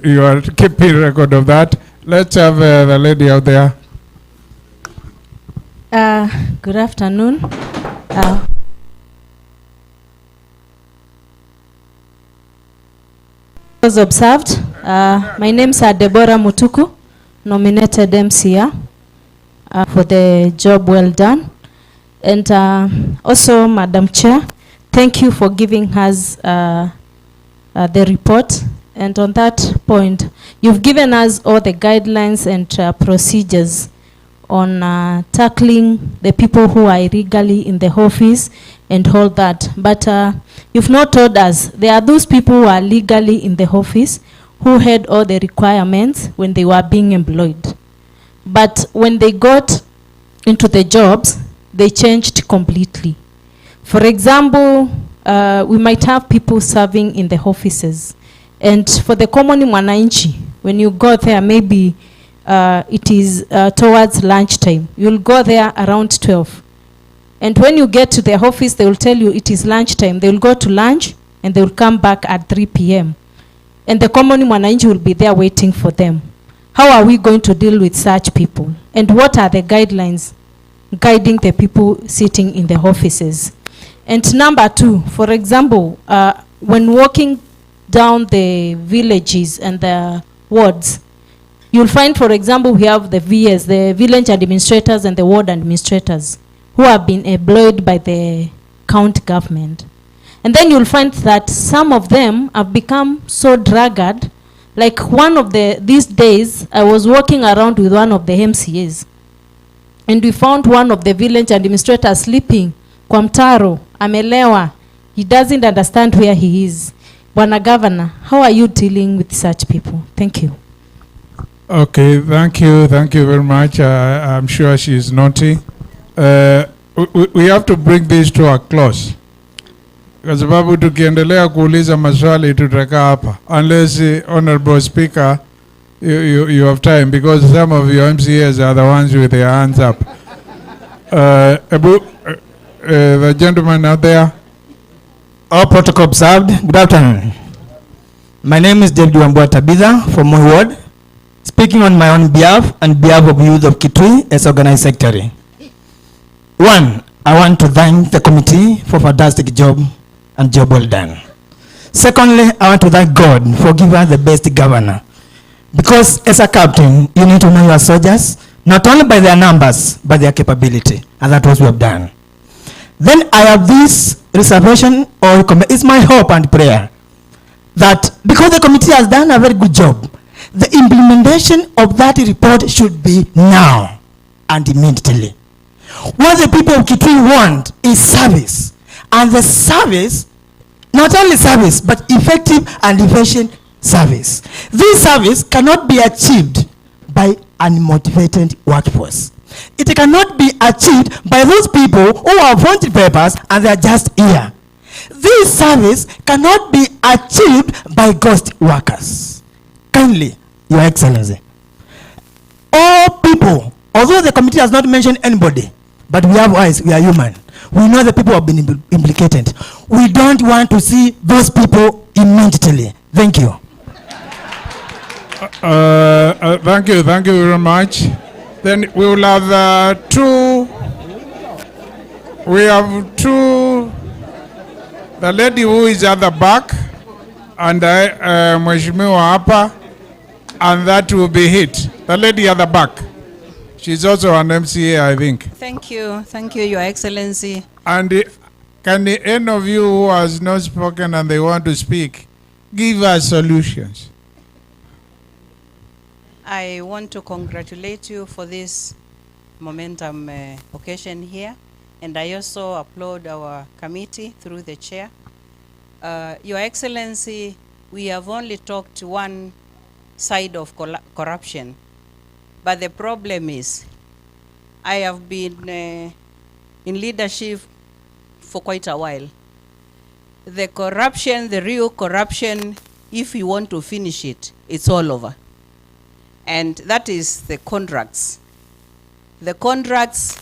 you are keeping record of that. Let's have the lady out there. Good afternoon. Was observed. My name is Deborah Mutuku, nominated MCA for the job well done. And also, Madam Chair, thank you for giving us the report. And on that point, you've given us all the guidelines and procedures on tackling the people who are illegally in the office and all that. But you've not told us, there are those people who are legally in the office who had all the requirements when they were being employed. But when they got into the jobs, they changed completely. For example, we might have people serving in the offices. And for the common mwananchi, when you go there, maybe it is towards lunchtime. You'll go there around 12. And when you get to the office, they will tell you it is lunchtime. They will go to lunch and they will come back at 3 p.m. And the common mwananchi will be there waiting for them. How are we going to deal with such people? And what are the guidelines guiding the people sitting in the offices? And number two, for example, when walking down the villages and the wards, you'll find, for example, we have the VS, the village administrators and the ward administrators, who have been employed by the county government. And then you'll find that some of them have become so dragged. Like these days, I was walking around with one of the MCAs, and we found one of the village administrators sleeping kwa mtaro, amelewa. He doesn't understand where he is. Bwana Governor, how are you dealing with such people? Thank you. Okay, thank you very much. I'm sure she's naughty. We have to bring this to a close. Kwa sababu tukiendelea kuuliza maswali tutaka hapa. Unless, Honorable Speaker, you have time, because some of your MCAs are the ones with their hands up. The gentleman out there. All protocol observed. Good afternoon. My name is David Wambua Tabitha from Moi Ward, speaking on my own behalf and behalf of youth of Kitui as organized secretary. One, I want to thank the committee for a fantastic job and job well done. Secondly, I want to thank God for giving us the best governor. Because as a captain, you need to know your soldiers, not only by their numbers, but their capability. And that's what we have done. Then I have this reservation, or it's my hope and prayer that because the committee has done a very good job, the implementation of that report should be now and immediately. What the people of Kitui want is service. And the service, not only service, but effective and efficient service. This service cannot be achieved by unmotivated workforce. It cannot be achieved by those people who have wanted papers and they are just here. This service cannot be achieved by ghost workers. Kindly, Your Excellency, all people, although the committee has not mentioned anybody, but we have eyes, we are human. We know the people have been implicated. We don't want to see those people immediately. Thank you. Thank you very much. Then we will have two. We have two. The lady who is at the back, and Mheshimiwa hapa, and that will be it. The lady at the back. She's also an MCA, I think. Thank you, Your Excellency. And can any of you who has not spoken and they want to speak, give us solutions? I want to congratulate you for this momentum occasion here, and I also applaud our committee through the chair. Your Excellency, we have only talked one side of corruption, but the problem is, I have been in leadership for quite a while. The corruption, the real corruption, if you want to finish it, it's all over. And that is the contracts. The contracts,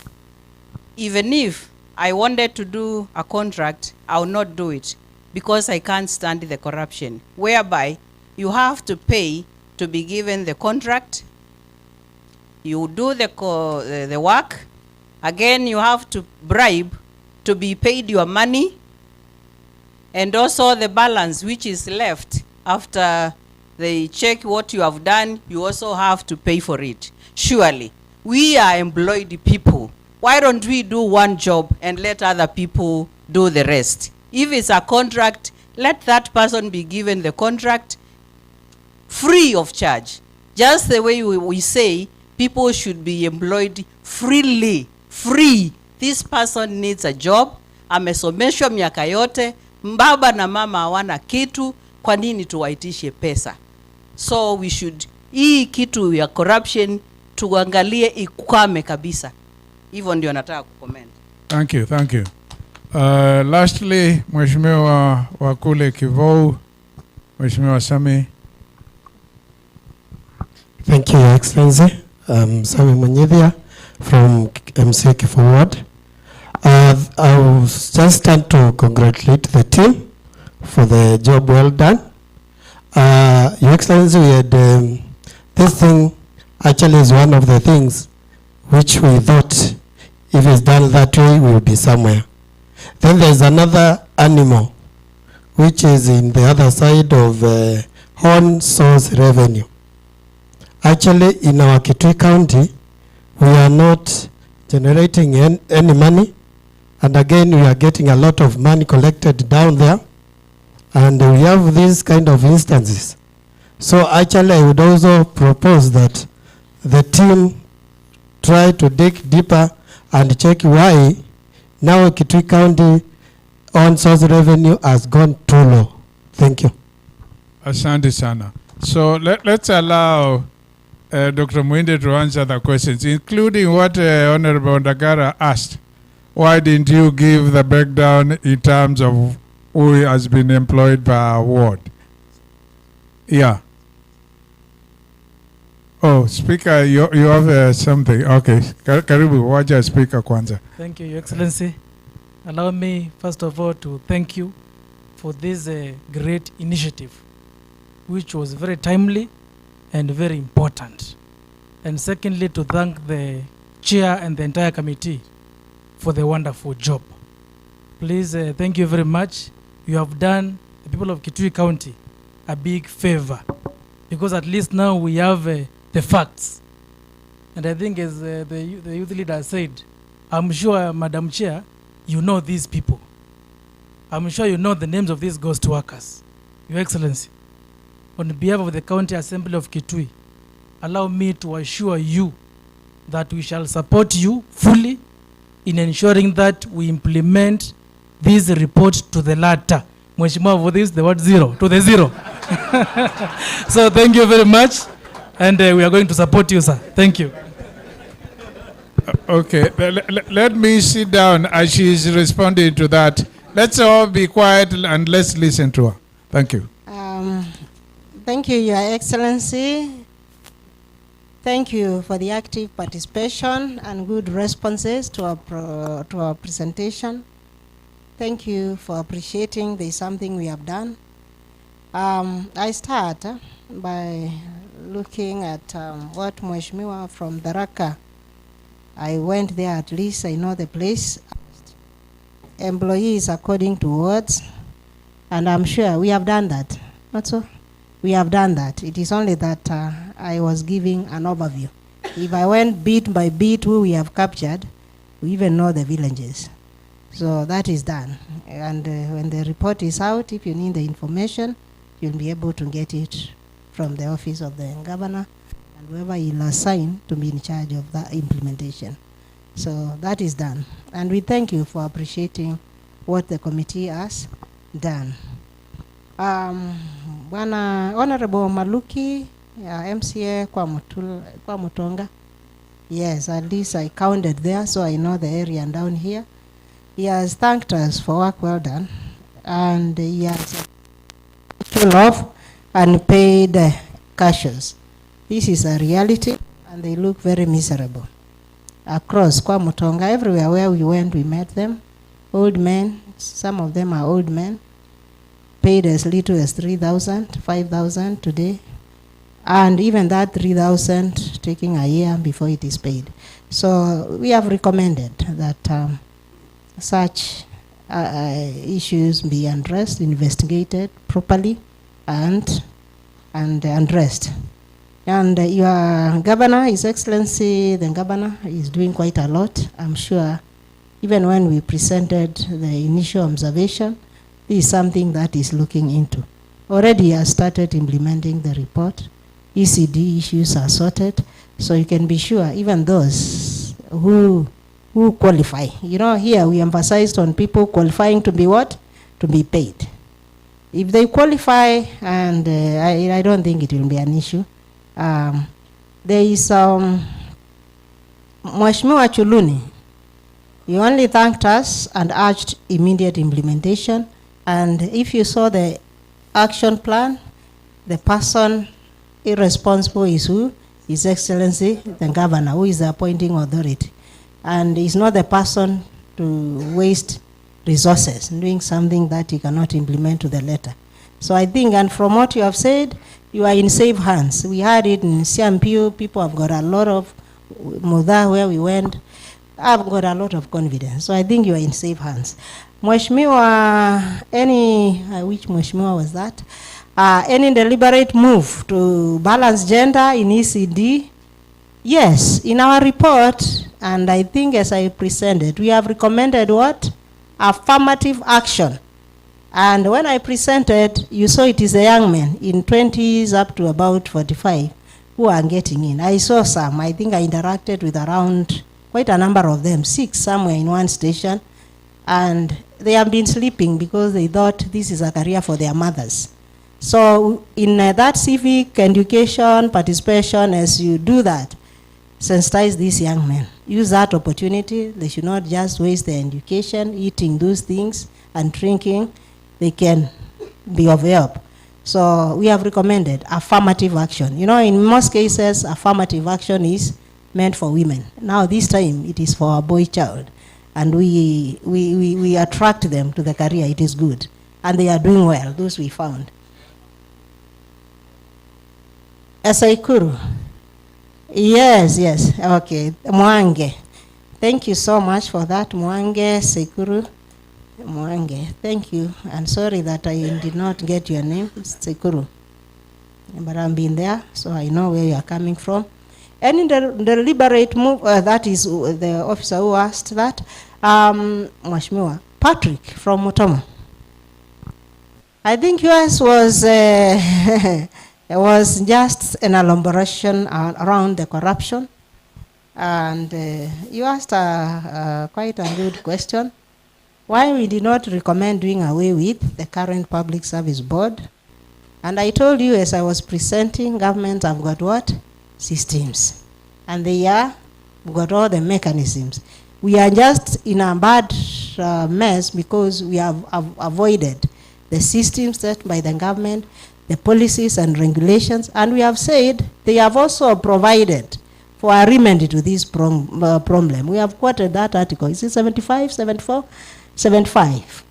even if I wanted to do a contract, I will not do it because I can't stand the corruption, whereby you have to pay to be given the contract, you do the work, again you have to bribe to be paid your money, and also the balance which is left after they check what you have done, you also have to pay for it. Surely, we are employed people. Why don't we do one job and let other people do the rest? If it's a contract, let that person be given the contract free of charge. Just the way we say people should be employed freely, free. This person needs a job, amesomeshwa miaka yote, baba na mama hawana kitu, kwa nini tuwaitishe pesa? So we should, hii kitu ya corruption tuangalie ikwame kabisa. Hivyo ndio nataka kucomment. Thank you, thank you. Lastly, Mheshimiwa wa kule Kivou, Mheshimiwa Sami. Thank you, Your Excellency. Sami Manyidhia from MCA Kivou Ward. I will just stand to congratulate the team for the job well done. Your Excellency, we had this thing actually is one of the things which we thought if it's done that way, we will be somewhere. Then there's another animal which is in the other side of horn source revenue. Actually, in our Kitui County, we are not generating any money. And again, we are getting a lot of money collected down there. And we have these kind of instances. So actually, I would also propose that the team try to dig deeper and check why now Kitui County on source revenue has gone too low. Thank you. Asante sana. So let's allow Dr. Muinde to answer the questions, including what Honorable Ndagara asked. Why didn't you give the breakdown in terms of who has been employed by ward? Yeah. Oh, Speaker, you have something. Okay. Karibu, waja Speaker kwanza. Thank you, Your Excellency. Allow me, first of all, to thank you for this great initiative, which was very timely and very important. And secondly, to thank the chair and the entire committee for the wonderful job. Please, thank you very much. You have done the people of Kitui County a big favor, because at least now we have the facts. And I think as the youth leader said, I'm sure, Madam Chair, you know these people. I'm sure you know the names of these ghost workers. Your Excellency, on behalf of the County Assembly of Kitui, allow me to assure you that we shall support you fully in ensuring that we implement this report to the latter. Mheshimiwa, for this, the word zero, to the zero. So thank you very much, and we are going to support you, sir. Thank you. Okay, let me sit down as she is responding to that. Let's all be quiet and let's listen to her. Thank you. Thank you, Your Excellency. Thank you for the active participation and good responses to our presentation. Thank you for appreciating there's something we have done. I start by looking at what Mheshimiwa from Tharaka. I went there, at least I know the place. Employees according to wards, and I'm sure we have done that. Not so? We have done that. It is only that I was giving an overview. If I went bit by bit who we have captured, we even know the villages. So that is done. And when the report is out, if you need the information, you'll be able to get it from the office of the governor and whoever he'll assign to be in charge of that implementation. So that is done. And we thank you for appreciating what the committee has done. Honorable Maluki, MCA kwa Mutonga. Yes, at least I counted there, so I know the area down here. He has thanked us for work well done, and he has pulled off and paid cashiers. This is a reality, and they look very miserable. Across Kwa Mutonga, everywhere where we went, we met them. Old men, some of them are old men, paid as little as 3,000, 5,000 today. And even that 3,000 taking a year before it is paid. So we have recommended that such issues be addressed, investigated properly, and addressed. And your governor, His Excellency, the governor, is doing quite a lot. I'm sure even when we presented the initial observation, This is something that is looking into. Already he has started implementing the report. ECD issues are sorted, so you can be sure even those who qualify. You know, here we emphasized on people qualifying to be what? To be paid. If they qualify, and I don't think it will be an issue. There is Mheshimiwa Chuluni. He only thanked us and urged immediate implementation. And if you saw the action plan, the person irresponsible is who? His Excellency, the Governor, who is the appointing authority. And he's not the person to waste resources doing something that he cannot implement to the letter. So I think, and from what you have said, you are in safe hands. We had it in CMPU, people have got a lot of, Mudha where we went, I've got a lot of confidence. So I think you are in safe hands. Mheshimiwa, which Mheshimiwa was that? Any deliberate move to balance gender in ECD? Yes, in our report, and I think as I presented, we have recommended what? Affirmative action. And when I presented, you saw it is a young man in 20s up to about 45 who are getting in. I saw some. I think I interacted with around quite a number of them, 6 somewhere in one station. And they have been sleeping because they thought this is a career for their mothers. So in that civic education participation, as you do that, sensitize these young men. Use that opportunity. They should not just waste their education, eating those things and drinking. They can be of help. So we have recommended affirmative action. You know, in most cases, affirmative action is meant for women. Now this time, it is for a boy child. And we attract them to the career. It is good. And they are doing well, those we found. Esaikuru. Yes, yes. Okay. Mwange. Thank you so much for that, Mwange Sekuru. Mwange. Thank you. And sorry that I did not get your name, Sekuru. But I've been there, so I know where you are coming from. And in the deliberate move, that is the officer who asked that, Mheshimiwa, Patrick from Mutomo. I think yours was it was just an elaboration around the corruption. And you asked quite a good question. Why we did not recommend doing away with the current public service board. And I told you as I was presenting, governments have got what? Systems. And they are got all the mechanisms. We are just in a bad mess because we have avoided the systems set by the government, the policies and regulations, and we have said they have also provided for a remedy to this problem. We have quoted that article. Is it 75, 74? 75.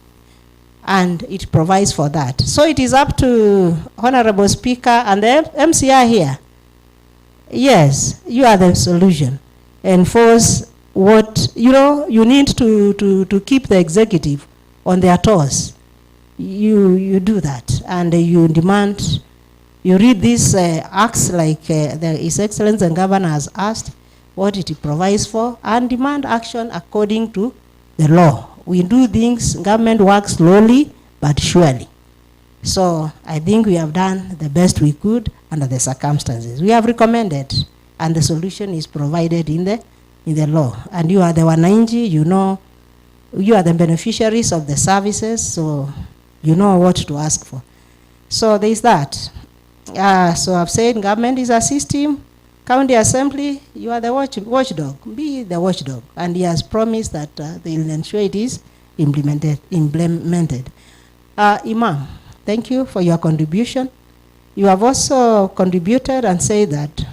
And it provides for that. So it is up to Honorable Speaker and the MCR here. Yes, you are the solution. Enforce what, you know, you need to keep the executive on their toes. You do that, and you demand, you read these acts like His Excellency and Governor has asked, what it provides for, and demand action according to the law. We do things, government works slowly but surely. So I think we have done the best we could under the circumstances. We have recommended, and the solution is provided in the law. And you are the wananchi, you know, you are the beneficiaries of the services, so you know what to ask for. So there is that. So I've said government is a system. County Assembly, you are the watchdog. Be the watchdog. And he has promised that they will ensure it is implemented. Imam, thank you for your contribution. You have also contributed and said that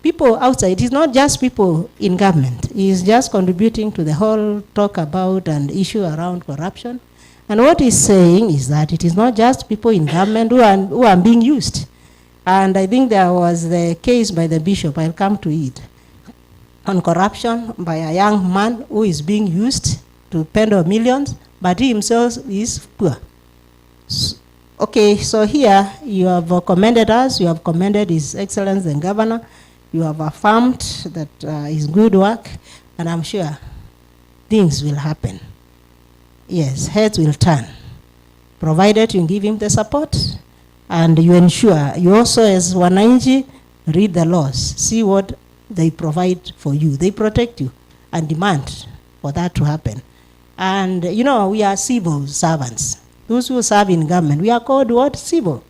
people outside, it is not just people in government. He is just contributing to the whole talk about and issue around corruption. And what he's saying is that it is not just people in government who are being used. And I think there was the case by the bishop, I'll come to it, on corruption by a young man who is being used to spend millions, but he himself is poor. Okay, so here you have commended us, you have commended His Excellency the Governor, you have affirmed that his good work, and I'm sure things will happen. Yes, heads will turn. provided you give him the support and you ensure, you also as wananchi read the laws, see what they provide for you. They protect you and demand for that to happen. And you know, we are civil servants. Those who serve in government, we are called what? Civil.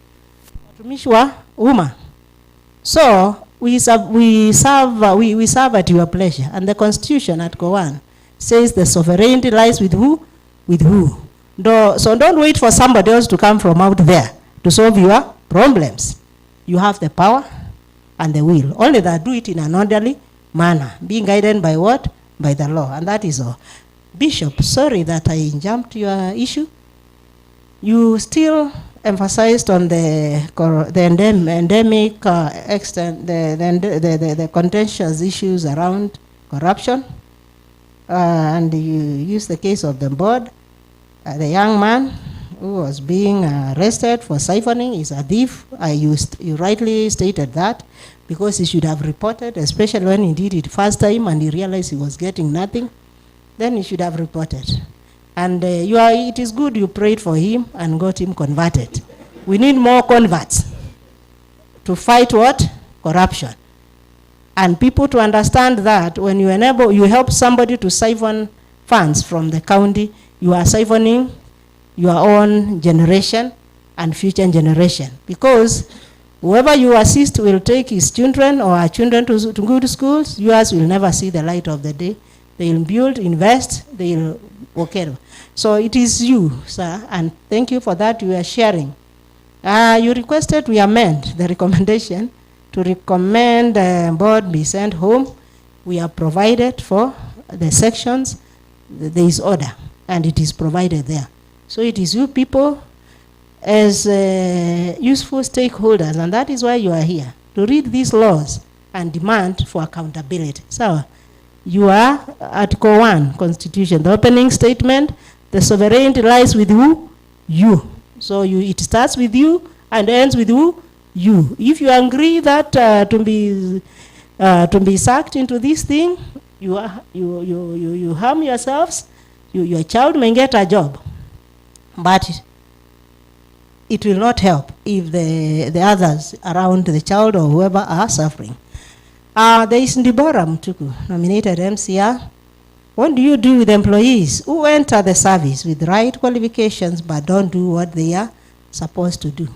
Tumishwa Uma. So we serve at your pleasure. And the Constitution, Article 1, says the sovereignty lies with who? With who? So don't wait for somebody else to come from out there to solve your problems. You have the power and the will. Only that, do it in an orderly manner, being guided by what? By the law. And that is all. Bishop, sorry that I jumped your issue. You still emphasized on the endemic extent, the contentious issues around corruption. And you used the case of the board. The young man who was being arrested for siphoning is a thief. You rightly stated that, because he should have reported, especially when he did it first time and he realized he was getting nothing. Then he should have reported. And it is good you prayed for him and got him converted. We need more converts to fight what? Corruption. And people to understand that when you help somebody to siphon funds from the county, you are siphoning your own generation and future generation. Because whoever you assist will take his children or our children to good schools, yours will never see the light of the day. They will build, invest, they will okay. So it is you, sir, and thank you for that you are sharing. You requested we amend the recommendation to recommend the board be sent home. We have provided for the sections. There is order, and it is provided there. So it is you people as useful stakeholders, and that is why you are here, to read these laws and demand for accountability. So you are Article 1, Constitution, the opening statement, the sovereignty lies with who? You. So it starts with you and ends with who? You. If you agree that to be sucked into this thing, you harm yourselves, your child may get a job. But it will not help if the others around the child or whoever are suffering. There is Ndibora Mtuku, nominated MCR. What do you do with employees who enter the service with right qualifications but don't do what they are supposed to do?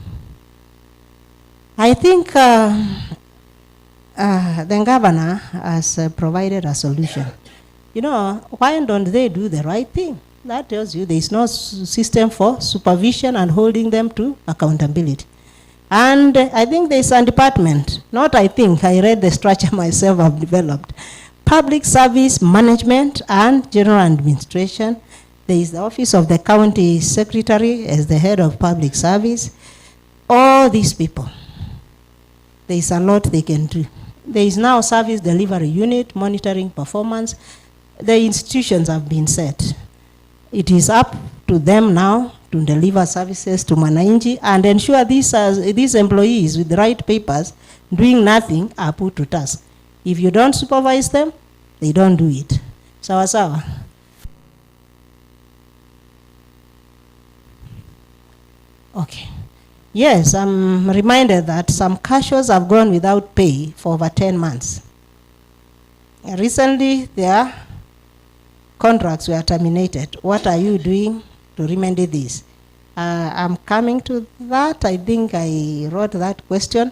I think the governor has provided a solution. You know, why don't they do the right thing? That tells you there is no system for supervision and holding them to accountability. And I think there is a department, not I think, I read the structure myself I've developed. Public Service Management and General Administration. There is the Office of the County Secretary as the head of public service. All these people, there is a lot they can do. There is now Service Delivery Unit, monitoring performance. The institutions have been set. It is up to them now to deliver services to Mwananchi and ensure these employees with the right papers doing nothing are put to task. If you don't supervise them, they don't do it. Sawa sawa. Okay. Yes, I'm reminded that some cashiers have gone without pay for over 10 months. Recently, their contracts were terminated. What are you doing to remedy this? I'm coming to that. I think I wrote that question.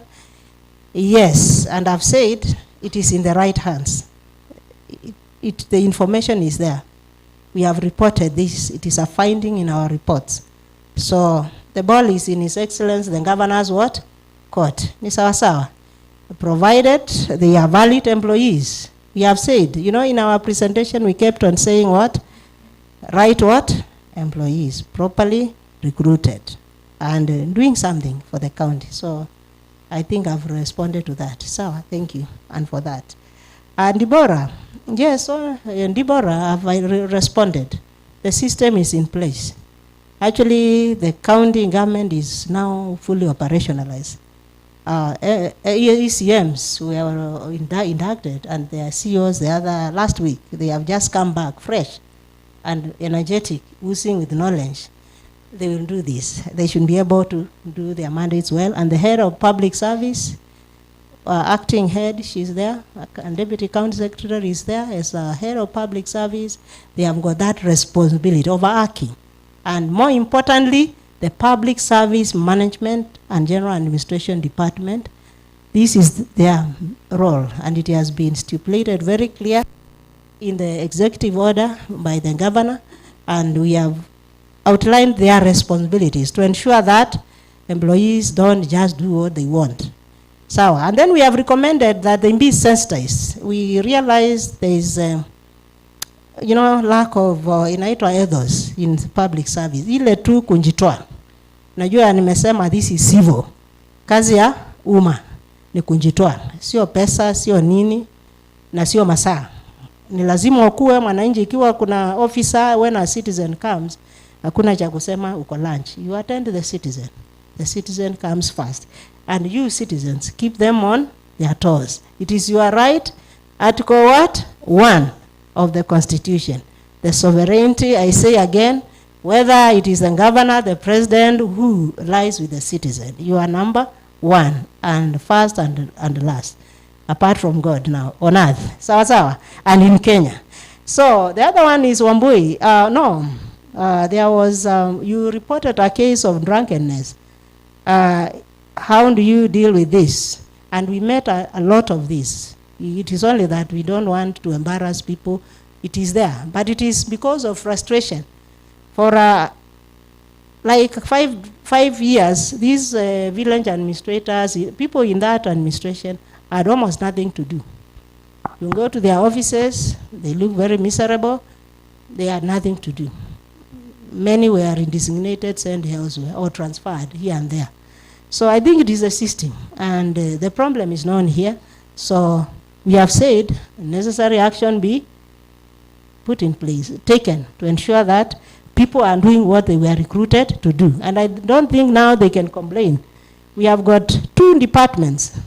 Yes, and I've said it is in the right hands. The information is there. We have reported this. It is a finding in our reports. So the ball is in His Excellency, the Governor's what? Court. Ni sawa sawa. Provided they are valid employees. We have said, you know, in our presentation, we kept on saying what? Right what? Employees, properly recruited and doing something for the county. So I think I've responded to that. So thank you, and for that. And Deborah, yes, Deborah, I've responded. The system is in place. Actually, the county government is now fully operationalized. ECMs were inducted, and their CEOs last week, they have just come back fresh and energetic, oozing with knowledge. they will do this. They should be able to do their mandates well. And the head of public service, acting head, she's there, and deputy county secretary is there as a head of public service. They have got that responsibility, overarching. And more importantly, the public service management and general administration department, this is their role, and it has been stipulated very clear in the executive order by the governor, and we have outlined their responsibilities to ensure that employees don't just do what they want. So, and then we have recommended that they be sensitized. We realize there is, lack of inaitwa ethos in public service. Ile tu kunjitoa. Najua nimesema this is civil. Kazi ya umma ni kunjitoa. Sio pesa, sio nini, na sio masaa. Ni lazima ukuwe mwananchi. Ikiwa kuna officer, when a citizen comes, hakuna cha kusema uko lunch. You attend the citizen. The citizen comes first. And you citizens, keep them on their toes. It is your right, Article what? 1 of the Constitution. The sovereignty, I say again, whether it is the governor, the president, who lies with the citizen. You are number 1 and first and last, apart from God now, on earth. Sawa sawa, and in Kenya. So the other one is Wambui. There was, you reported a case of drunkenness. How do you deal with this? And we met a lot of this. It is only that we don't want to embarrass people. It is there, but it is because of frustration. For like five years, these village administrators, people in that administration, had almost nothing to do. You go to their offices, they look very miserable. They had nothing to do. Many were designated, sent elsewhere, or transferred here and there. So I think it is a system, and the problem is known here. So we have said necessary action be put in place, taken to ensure that people are doing what they were recruited to do. And I don't think now they can complain. We have got 2 departments,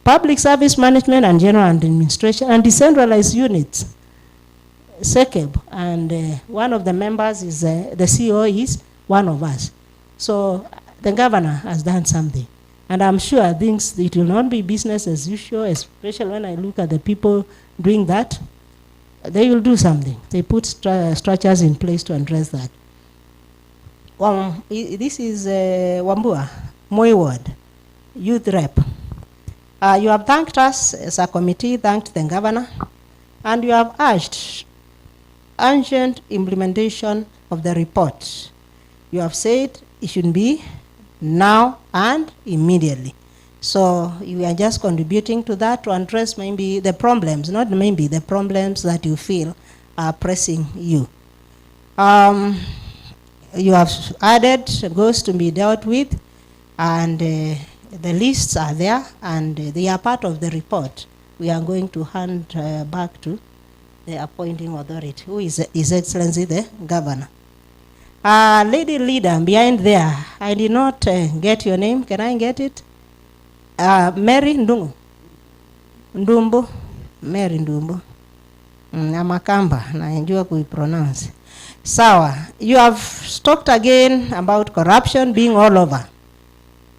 public service management and general administration, and decentralized units, SECEB, and one of the members is, the CEO is one of us. So the governor has done something. And I'm sure things, it will not be business as usual, especially when I look at the people doing that. They will do something. They put structures in place to address that. This is Wambua, Moi Ward, youth rep. You have thanked us as a committee, thanked the governor, and you have urged urgent implementation of the report. You have said it should be now and immediately. So you are just contributing to that to address maybe the problems, not maybe the problems that you feel are pressing you. You have added goals to be dealt with, and the lists are there, and they are part of the report. We are going to hand back to the appointing authority, who is His Excellency the Governor. Lady leader behind there, I did not get your name. Can I get it? Mary Ndungu. Ndumbu. Mary Ndumbu. Amakamba, naenjua kuipronounce. Sawa, you have talked again about corruption being all over.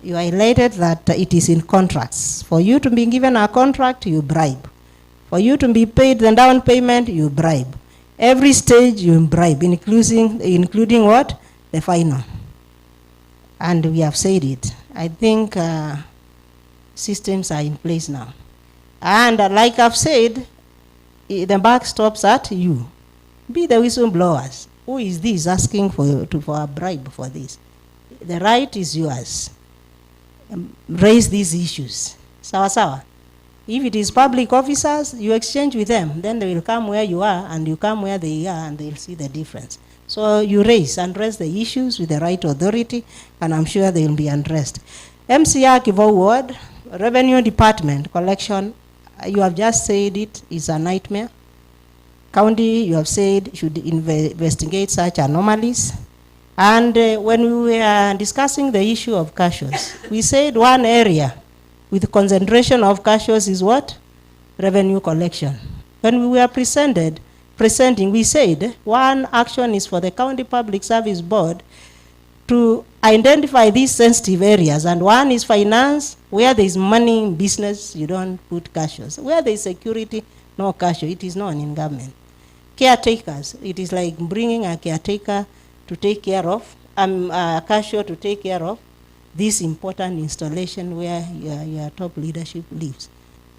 You highlighted that it is in contracts. For you to be given a contract, you bribe. For you to be paid the down payment, you bribe. Every stage you bribe, including what? The final. And we have said it. I think systems are in place now. And like I've said, the buck stops at you. Be the whistleblowers. Who is this asking for a bribe for this? The right is yours. Raise these issues. Sawa sawa. If it is public officers, you exchange with them. Then they will come where you are, and you come where they are, and they'll see the difference. So you raise the issues with the right authority, and I'm sure they will be addressed. MCR Kivu Ward, Revenue Department, collection, you have just said it is a nightmare. County, you have said, should investigate such anomalies. And when we were discussing the issue of cashiers, we said one area with concentration of cashiers is what? Revenue collection. When we were presenting, we said one action is for the County Public Service Board to identify these sensitive areas. And one is finance. Where there is money in business, you don't put cashiers. Where there is security, no cashier. It is known in government. Caretakers, it is like bringing a caretaker to take care of, a cashier to take care of this important installation where your top leadership lives.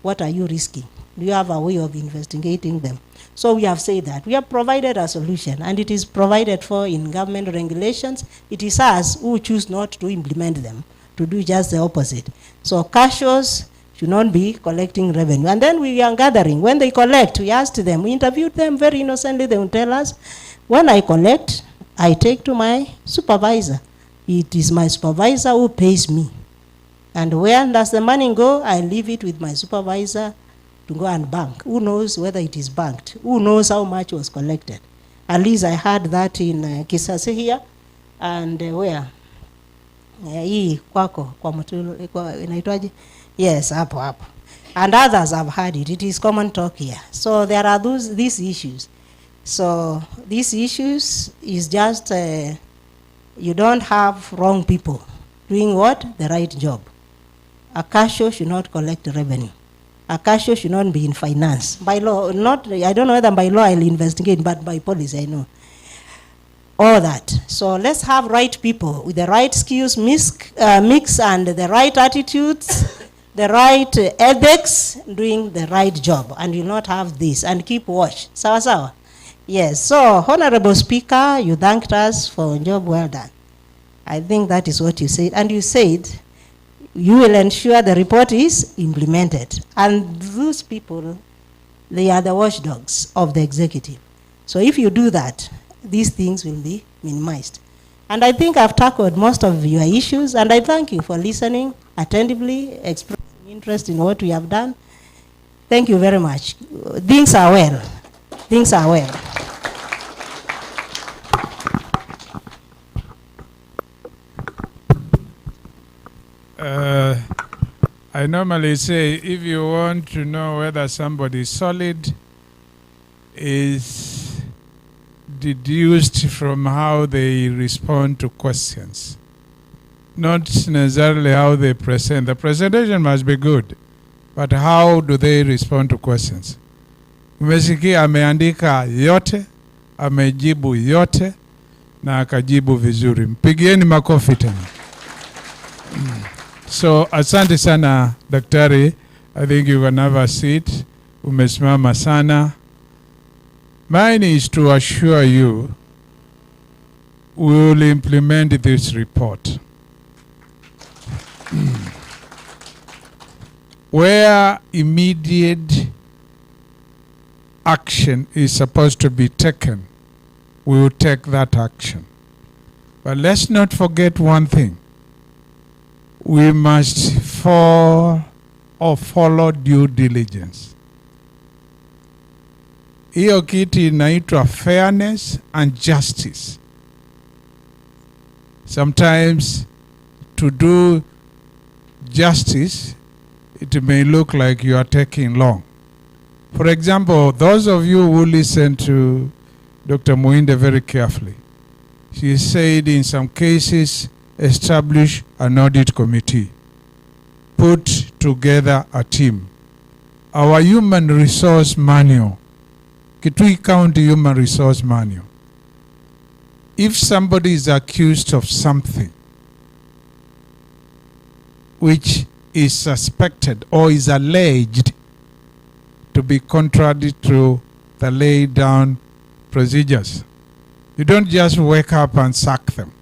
What are you risking? Do you have a way of investigating them? So we have said that. We have provided a solution, and it is provided for in government regulations. It is us who choose not to implement them, to do just the opposite. So cashiers should not be collecting revenue. And then we are gathering. When they collect, we asked them, we interviewed them very innocently. They will tell us, when I collect, I take to my supervisor. It is my supervisor who pays me. And where does the money go? I leave it with my supervisor to go and bank. Who knows whether it is banked? Who knows how much was collected? At least I heard that in Kisase here. And where? Hii kwako, kwa Mutulu, inaitwaje? Yes, hapo. And others have heard it. It is common talk here. So there are these issues. So these issues is just, you don't have wrong people doing what? The right job. A cashier should not collect revenue. A cashier should not be in finance. By law, not, I don't know whether by law I'll investigate, but by policy I know. All that. So let's have right people with the right skills mix and the right attitudes, the right ethics, doing the right job. And you'll not have this. And keep watch. Sawa sawa? Yes. So, Honorable Speaker, you thanked us for a job well done. I think that is what you said. And you said you will ensure the report is implemented. And those people, they are the watchdogs of the executive. So if you do that, these things will be minimized. And I think I've tackled most of your issues, and I thank you for listening attentively, expressing interest in what we have done. Thank you very much. Things are well. Things are well. I normally say if you want to know whether somebody is solid, is deduced from how they respond to questions, not necessarily how they present. The presentation must be good, but how do they respond to questions? Umesikia ameandika yote, amejibu yote, na akajibu vizuri. Mpigieni makofi tena. So, asante sana, Daktari. I think you can have a seat. Umesimama sana. Mine is to assure you we will implement this report. Where immediate action is supposed to be taken, we will take that action. But let's not forget one thing. We must follow due diligence. Hiyo kitu inaitwa fairness and justice. Sometimes to do justice, it may look like you are taking long. For example, those of you who listen to Dr. Muinde very carefully, she said in some cases, establish an audit committee, put together a team. Our human resource manual, Kitui County Human Resource Manual. If somebody is accused of something which is suspected or is alleged to be contrary to the laid down procedures, you don't just wake up and sack them.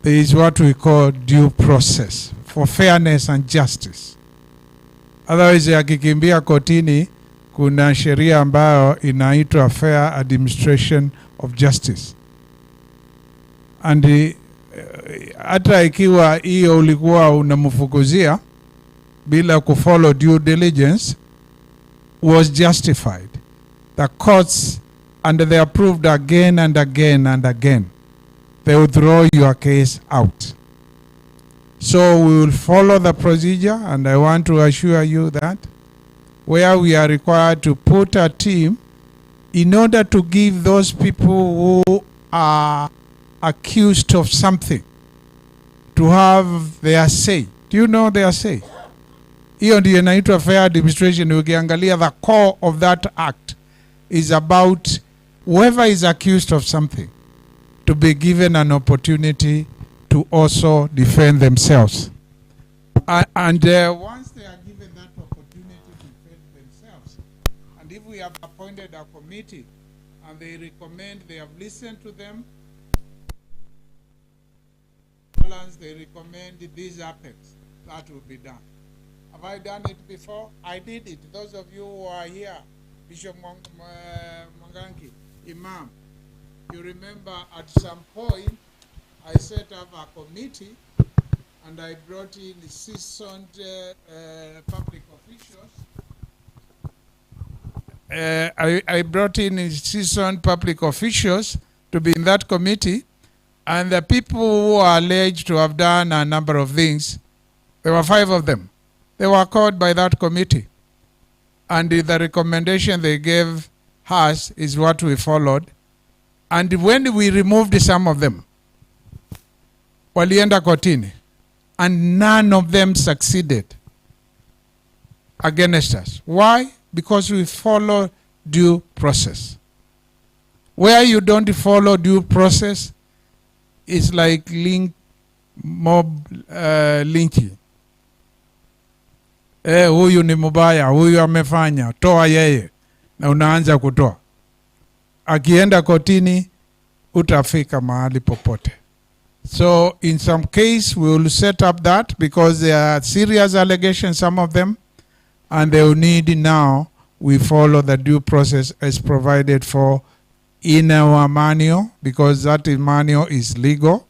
There is what we call due process for fairness and justice. Otherwise, akikimbia kotini, kuna sheria ambayo inaitwa Fair Administration of Justice. And hata ikiwa hiyo ulikuwa unamfukuzia bila kufollow due diligence, was justified. The courts, and they approved again and again and again, they will throw your case out. So we will follow the procedure, and I want to assure you that where we are required to put a team in order to give those people who are accused of something to have their say. Do you know their say? Hiyo ndio inaitwa fair administration. Ukiangalia, the core of that act is about whoever is accused of something to be given an opportunity to also defend themselves. And once they are given that opportunity to defend themselves, and if we have appointed a committee and they recommend, they have listened to them, they recommend this happens, that will be done. Have I done it before? I did it. Those of you who are here, Bishop Mwangangi, Imam, you remember at some point I set up a committee and I brought in seasoned public officials. I brought in seasoned public officials to be in that committee, and the people who are alleged to have done a number of things, there were 5 of them. They were called by that committee. And the recommendation they gave us is what we followed. And when we removed some of them, walienda kotini, and none of them succeeded against us. Why? Because we follow due process. Where you don't follow due process, it's like mob lynching. Huyu ni mubaya, huyu amefanya, toa yeye, na unaanza kutoa. Akienda kotini, utafika mahali popote. So in some case, we will set up that because there are serious allegations, some of them, and they will need now, we follow the due process as provided for in our manual, because that manual is legal.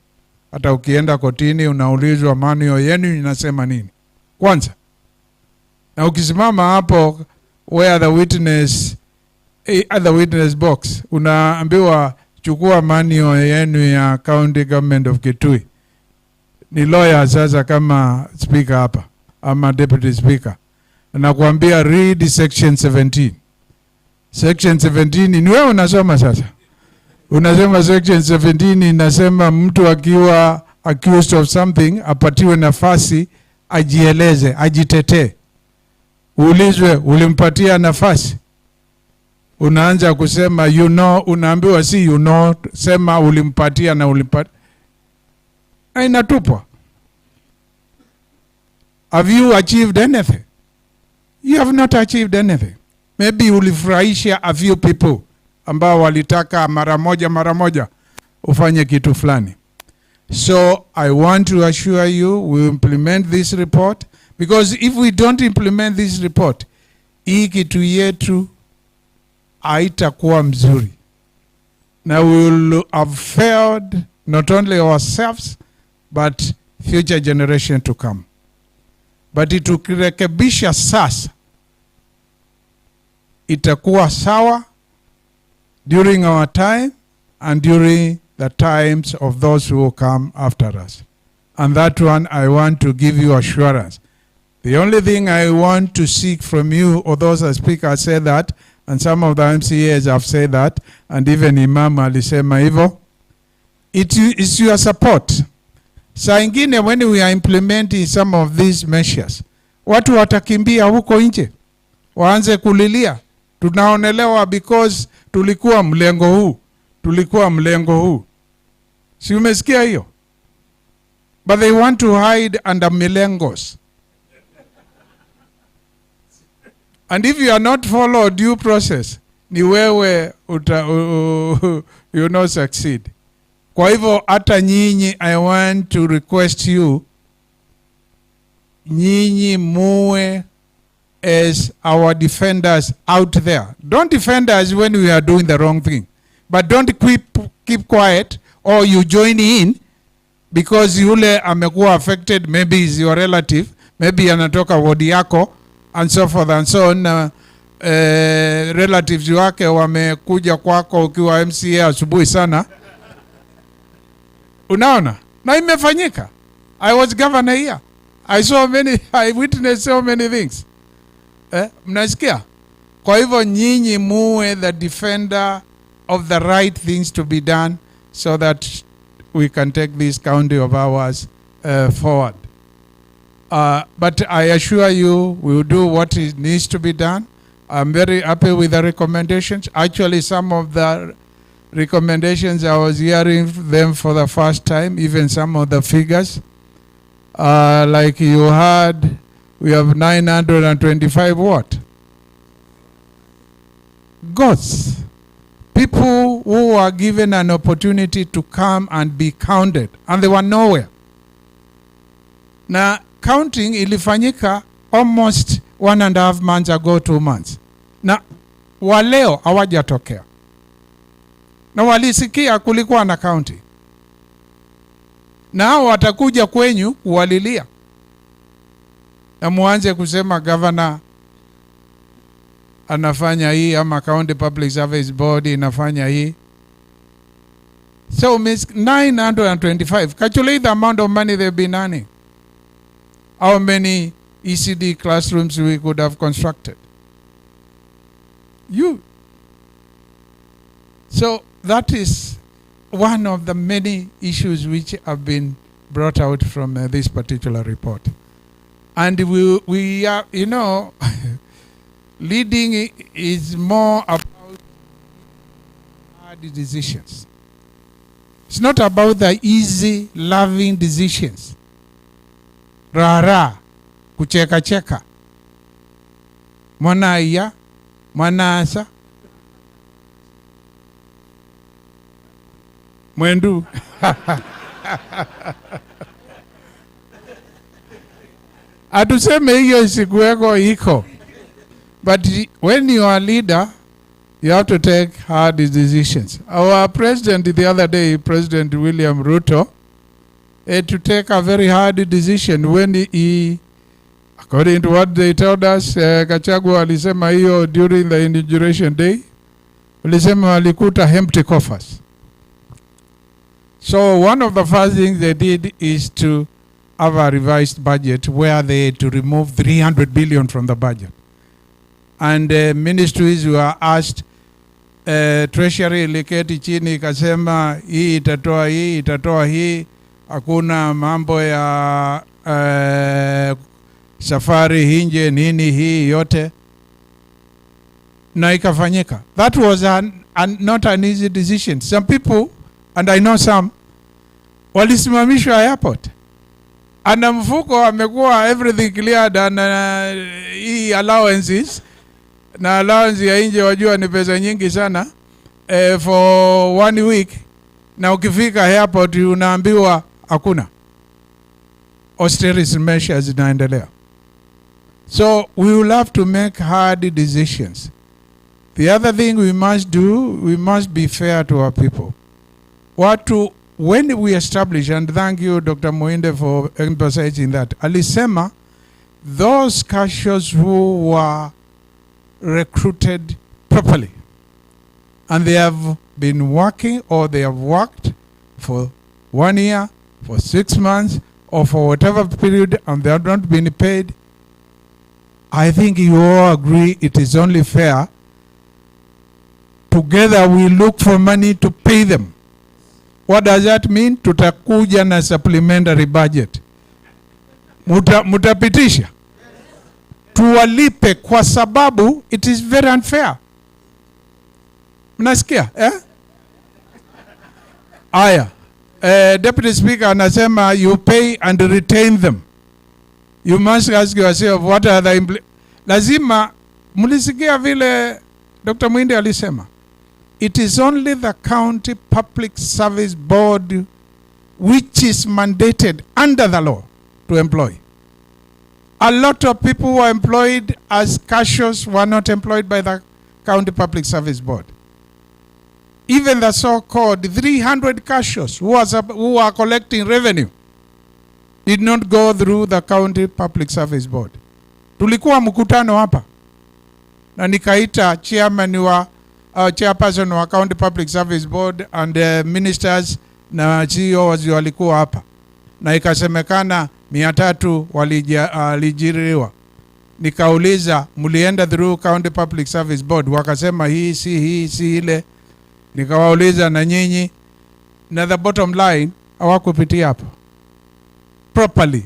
Hata ukienda kotini, unaulizwa manual yenu inasema nini kwanza. Na ukisimama hapo where the witness, at the witness box, unaambiwa chukua manual yenu ya County Government of Kitui. Ni lawyer sasa kama speaker hapa, ama deputy speaker. Nakuambia read section 17. Section 17 ni wewe unasoma sasa. Unasema section 17 inasema mtu akiwa accused of something apatiwe nafasi ajieleze, ajitetee. Ulizwe ulimpatia nafasi. Unaanza kusema you know, unaambiwa si you know, sema ulimpatia na ulimpatia. Inatupwa. Have you achieved anything? You have not achieved anything. Maybe ulifurahisha a few people ambao walitaka mara moja ufanye kitu fulani. So I want to assure you we implement this report, because if we don't implement this report, hii kitu yetu haitakuwa mzuri. Now we will have failed not only ourselves but future generation to come. But itukirekebisha sasa, itakuwa sawa during our time and during the times of those who will come after us. And that one I want to give you assurance. The only thing I want to seek from you, or those that speak have said that, and some of the MCAs have said that, and even Imam alisema hivyo, it is your support. Saa ingine when we are implementing some of these measures, watu watakimbia huko nje, waanze kulilia. Tunaonelewa because tulikuwa mlengo huu. Si umesikia hiyo? But they want to hide under milengos. And if you are not follow due process, ni wewe you not succeed. Kwa hivyo hata nyinyi, I want to request you, nyinyi muwe as our defenders out there. Don't defend us when we are doing the wrong thing. But don't keep quiet, or you join in because yule amekuwa affected, maybe is your relative, maybe anatoka wodi yako, and so forth and so on. Relatives wake wamekuja kwako ukiwa MCA asubuhi sana. Unaona? Na imefanyika. I was governor here. I witnessed so many things. Mnasikia? Kwa hivyo nyinyi muwe the defender of the right things to be done, so that we can take this county of ours forward. But I assure you, we will do what needs to be done. I'm very happy with the recommendations. Actually, some of the recommendations, I was hearing them for the first time, even some of the figures. Like you heard, we have 925 what? Goats. People who were given an opportunity to come and be counted, and they were nowhere. Now, counting ilifanyika almost 1.5 months ago, 2 months. Na waleo hawajatokea. Na walisikia kulikuwa na county. Na hao watakuja kwenyu kuwalilia. Na muanze kusema governor anafanya hii ama county public service board inafanya hii. So miss 925. Calculate the amount of money they've been earning. How many ECD classrooms we could have constructed? So that is one of the many issues which have been brought out from this particular report. And we are, you know, leading is more about hard decisions. It's not about the easy, loving decisions. Rara, kucheka cheka. Mwana iya, mwana asa. Mwendu. Atuseme hiyo isikuweko iko. But when you are a leader, you have to take hard decisions. Our president the other day, President William Ruto, had to take a very hard decision when he, according to what they told us, Kachagua alisema hiyo during the inauguration day, alisema walikuta empty coffers. So one of the first things they did is to have a revised budget where they had to remove 300 billion from the budget. And ministries were asked, Treasury iliketi chini ikasema hii itatoa hii, hakuna mambo ya safari hinje nini hii yote. Na ikafanyika. That was not an easy decision. Some people, and I know some, walisimamishwa airport. Ana mfuko amekuwa everything cleared and hii allowances. Na allowance ya nje wajua ni pesa nyingi sana for 1 week. Na ukifika airport unaambiwa hakuna. Austerity measures zinaendelea. So we will have to make hard decisions. The other thing we must do, we must be fair to our people. When we establish, and thank you Dr. Moinde for emphasizing that, alisema those cashiers who were recruited properly and they have been working or they have worked for 1 year, for 6 months or for whatever period and they have not been paid, I think you all agree it is only fair. Together we look for money to pay them. What does that mean? Tutakuja na supplementary budget. Mutapitisha? Tuwalipe kwa sababu it is very unfair. Mnasikia? Aya. Deputy Speaker anasema you pay and retain them. You must ask yourself what are the lazima mulisikia vile Dr. Mwinde alisema. It is only the County Public Service Board which is mandated under the law to employ. A lot of people who are employed as cashiers were not employed by the County Public Service Board. Even the so-called 300 cashiers who are collecting revenue did not go through the County Public Service Board. Tulikuwa mkutano hapa na nikaita chairperson wa County Public Service Board and ministers na CEOs walikuwa hapa. Na ikasemekana 300 walijiriwa. Nikauliza mulienda through County Public Service Board, wakasema hii si ile. Nikawauliza na nyinyi. Na the bottom line, hawakupitia hapo properly.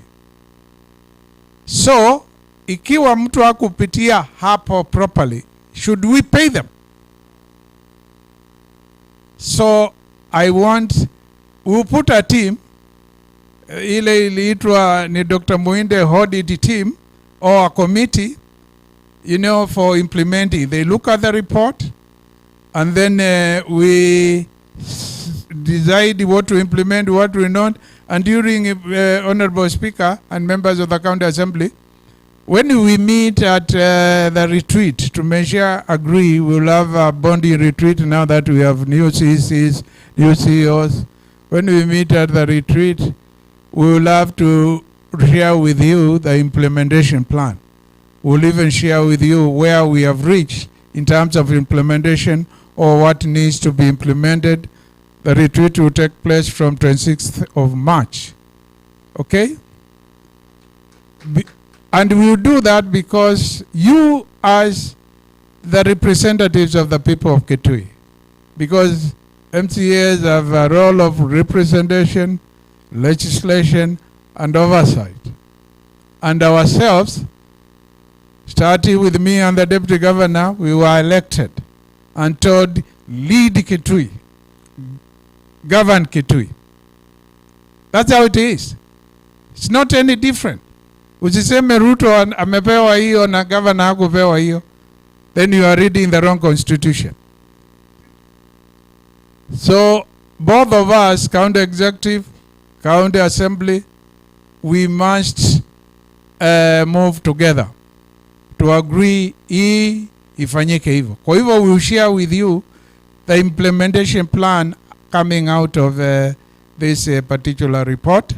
So ikiwa mtu hakupitia hapo properly, should we pay them? So I want, we put a team, ile iliitwa ni Dr. Muinde Audit team or a committee, you know, for implementing. They look at the report and then we decide what to implement, what we not. And during Honorable Speaker and members of the County Assembly, when we meet at the retreat to measure, agree, we'll have a bonding retreat now that we have new CCs, new CEOs. When we meet at the retreat, we will have to share with you the implementation plan. We'll even share with you where we have reached in terms of implementation or what needs to be implemented. The retreat will take place from 26th of March. Okay? And we will do that because you, as the representatives of the people of Kitui, because MCAs have a role of representation, legislation, and oversight. And ourselves, starting with me and the Deputy Governor, we were elected and told, lead Kitui, govern Kitui. That's how it is. It's not any different. Usiseme Ruto amepewa hiyo na governor hakupewa hiyo, then you are reading the wrong constitution. So both of us, county executive, county assembly, we must move together to agree hii ifanyike hivyo. Kwa hivyo we will share with you the implementation plan coming out of this particular report.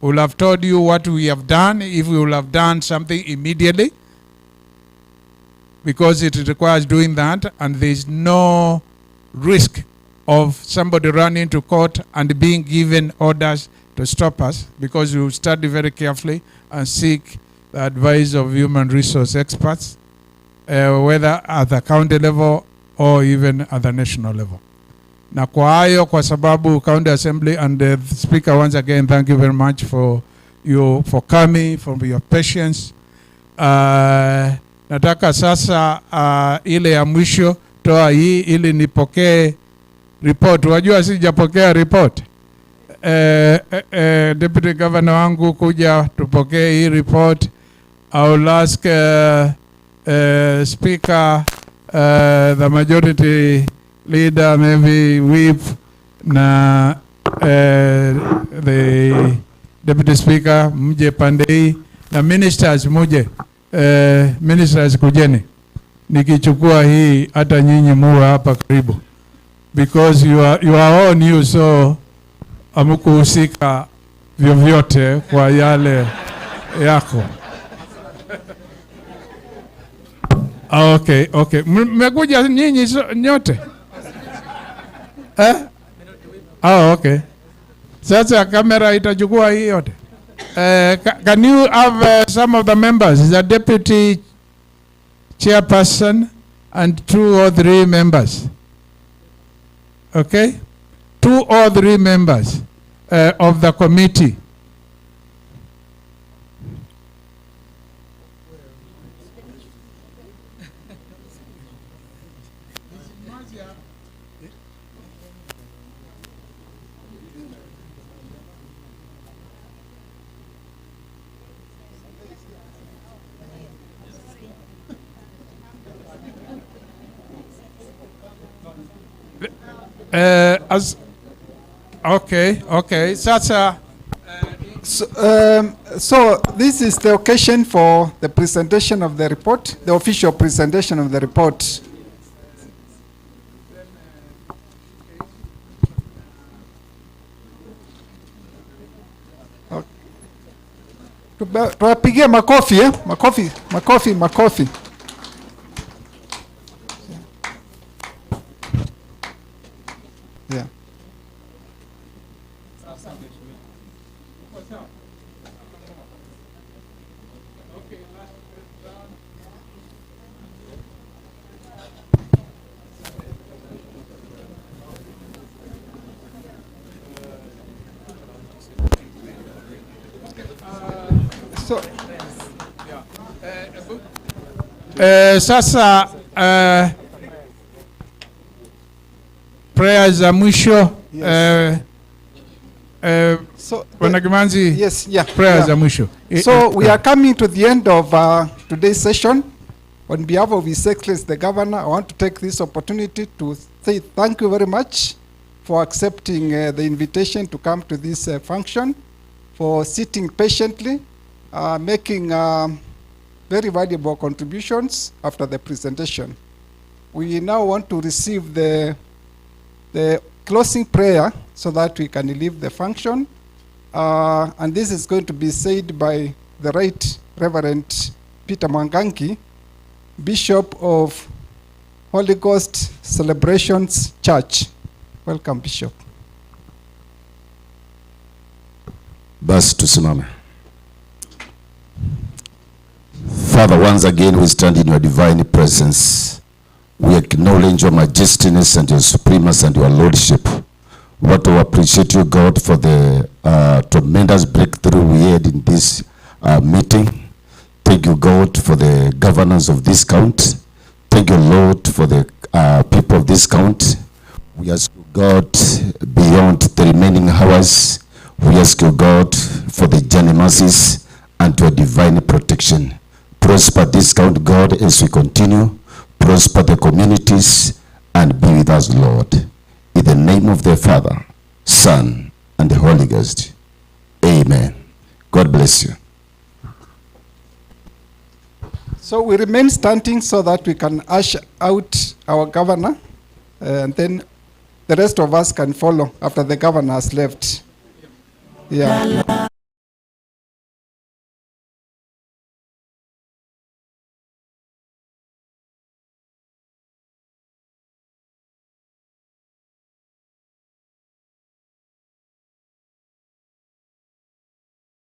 We'll have told you what we have done, if we will have done something immediately, because it requires doing that, and there is no risk of somebody running to court and being given orders to stop us, because we will study very carefully and seek the advice of human resource experts, whether at the county level or even at the national level. Na kwa hayo, kwa sababu County Assembly and the Speaker, once again, thank you very much for coming, for your patience. Nataka sasa ile ya mwisho toa hii ili nipokee report. Wajua sijapokea report. Deputy Governor wangu kuja tupokee hii report. I will ask Speaker, the majority leader, maybe whip na the Deputy Speaker mje pande hii na ministers muje, ministers kujeni nikichukua hii hata nyinyi muwe hapa karibu, because you are all new, so hamkuhusika vyovyote kwa yale yako. Okay. Mmekuja nyinyi nyote? Okay. Sasa kamera itachukua hii yote. Can you have some of the members, the deputy chairperson and 2 or 3 members? Okay? 2 or 3 members of the committee. Okay. Sasa, so this is the occasion for the presentation of the report, the official presentation of the report. Tuwapigie makofi, makofi. Yeah. Sasa prayer za mwisho. Bwana Kimanzi, yes, yeah, prayer yeah. za mwisho. So we are coming to the end of today's session. On behalf of His Excellency the Governor, I want to take this opportunity to say thank you very much for accepting the invitation to come to this function, for sitting patiently, making very valuable contributions after the presentation. We now want to receive the closing prayer so that we can leave the function. And this is going to be said by the Right Reverend Peter Mwangangi, Bishop of Holy Ghost Celebrations Church. Welcome, Bishop. Basi tusimame. Father, once again we stand in your divine presence. We acknowledge your majestiness and your supremacy and your lordship. We want to appreciate you, God, for the tremendous breakthrough we had in this meeting. Thank you, God, for the governance of this county. Thank you, Lord, for the people of this county. We ask you, God, beyond the remaining hours, we ask you, God, for the journey mercies and your divine protection. Prosper this county, God, as we continue. Prosper the communities and be with us, Lord. In the name of the Father, Son, and the Holy Ghost. Amen. God bless you. So we remain standing so that we can usher out our governor, and then the rest of us can follow after the governor has left. Yeah.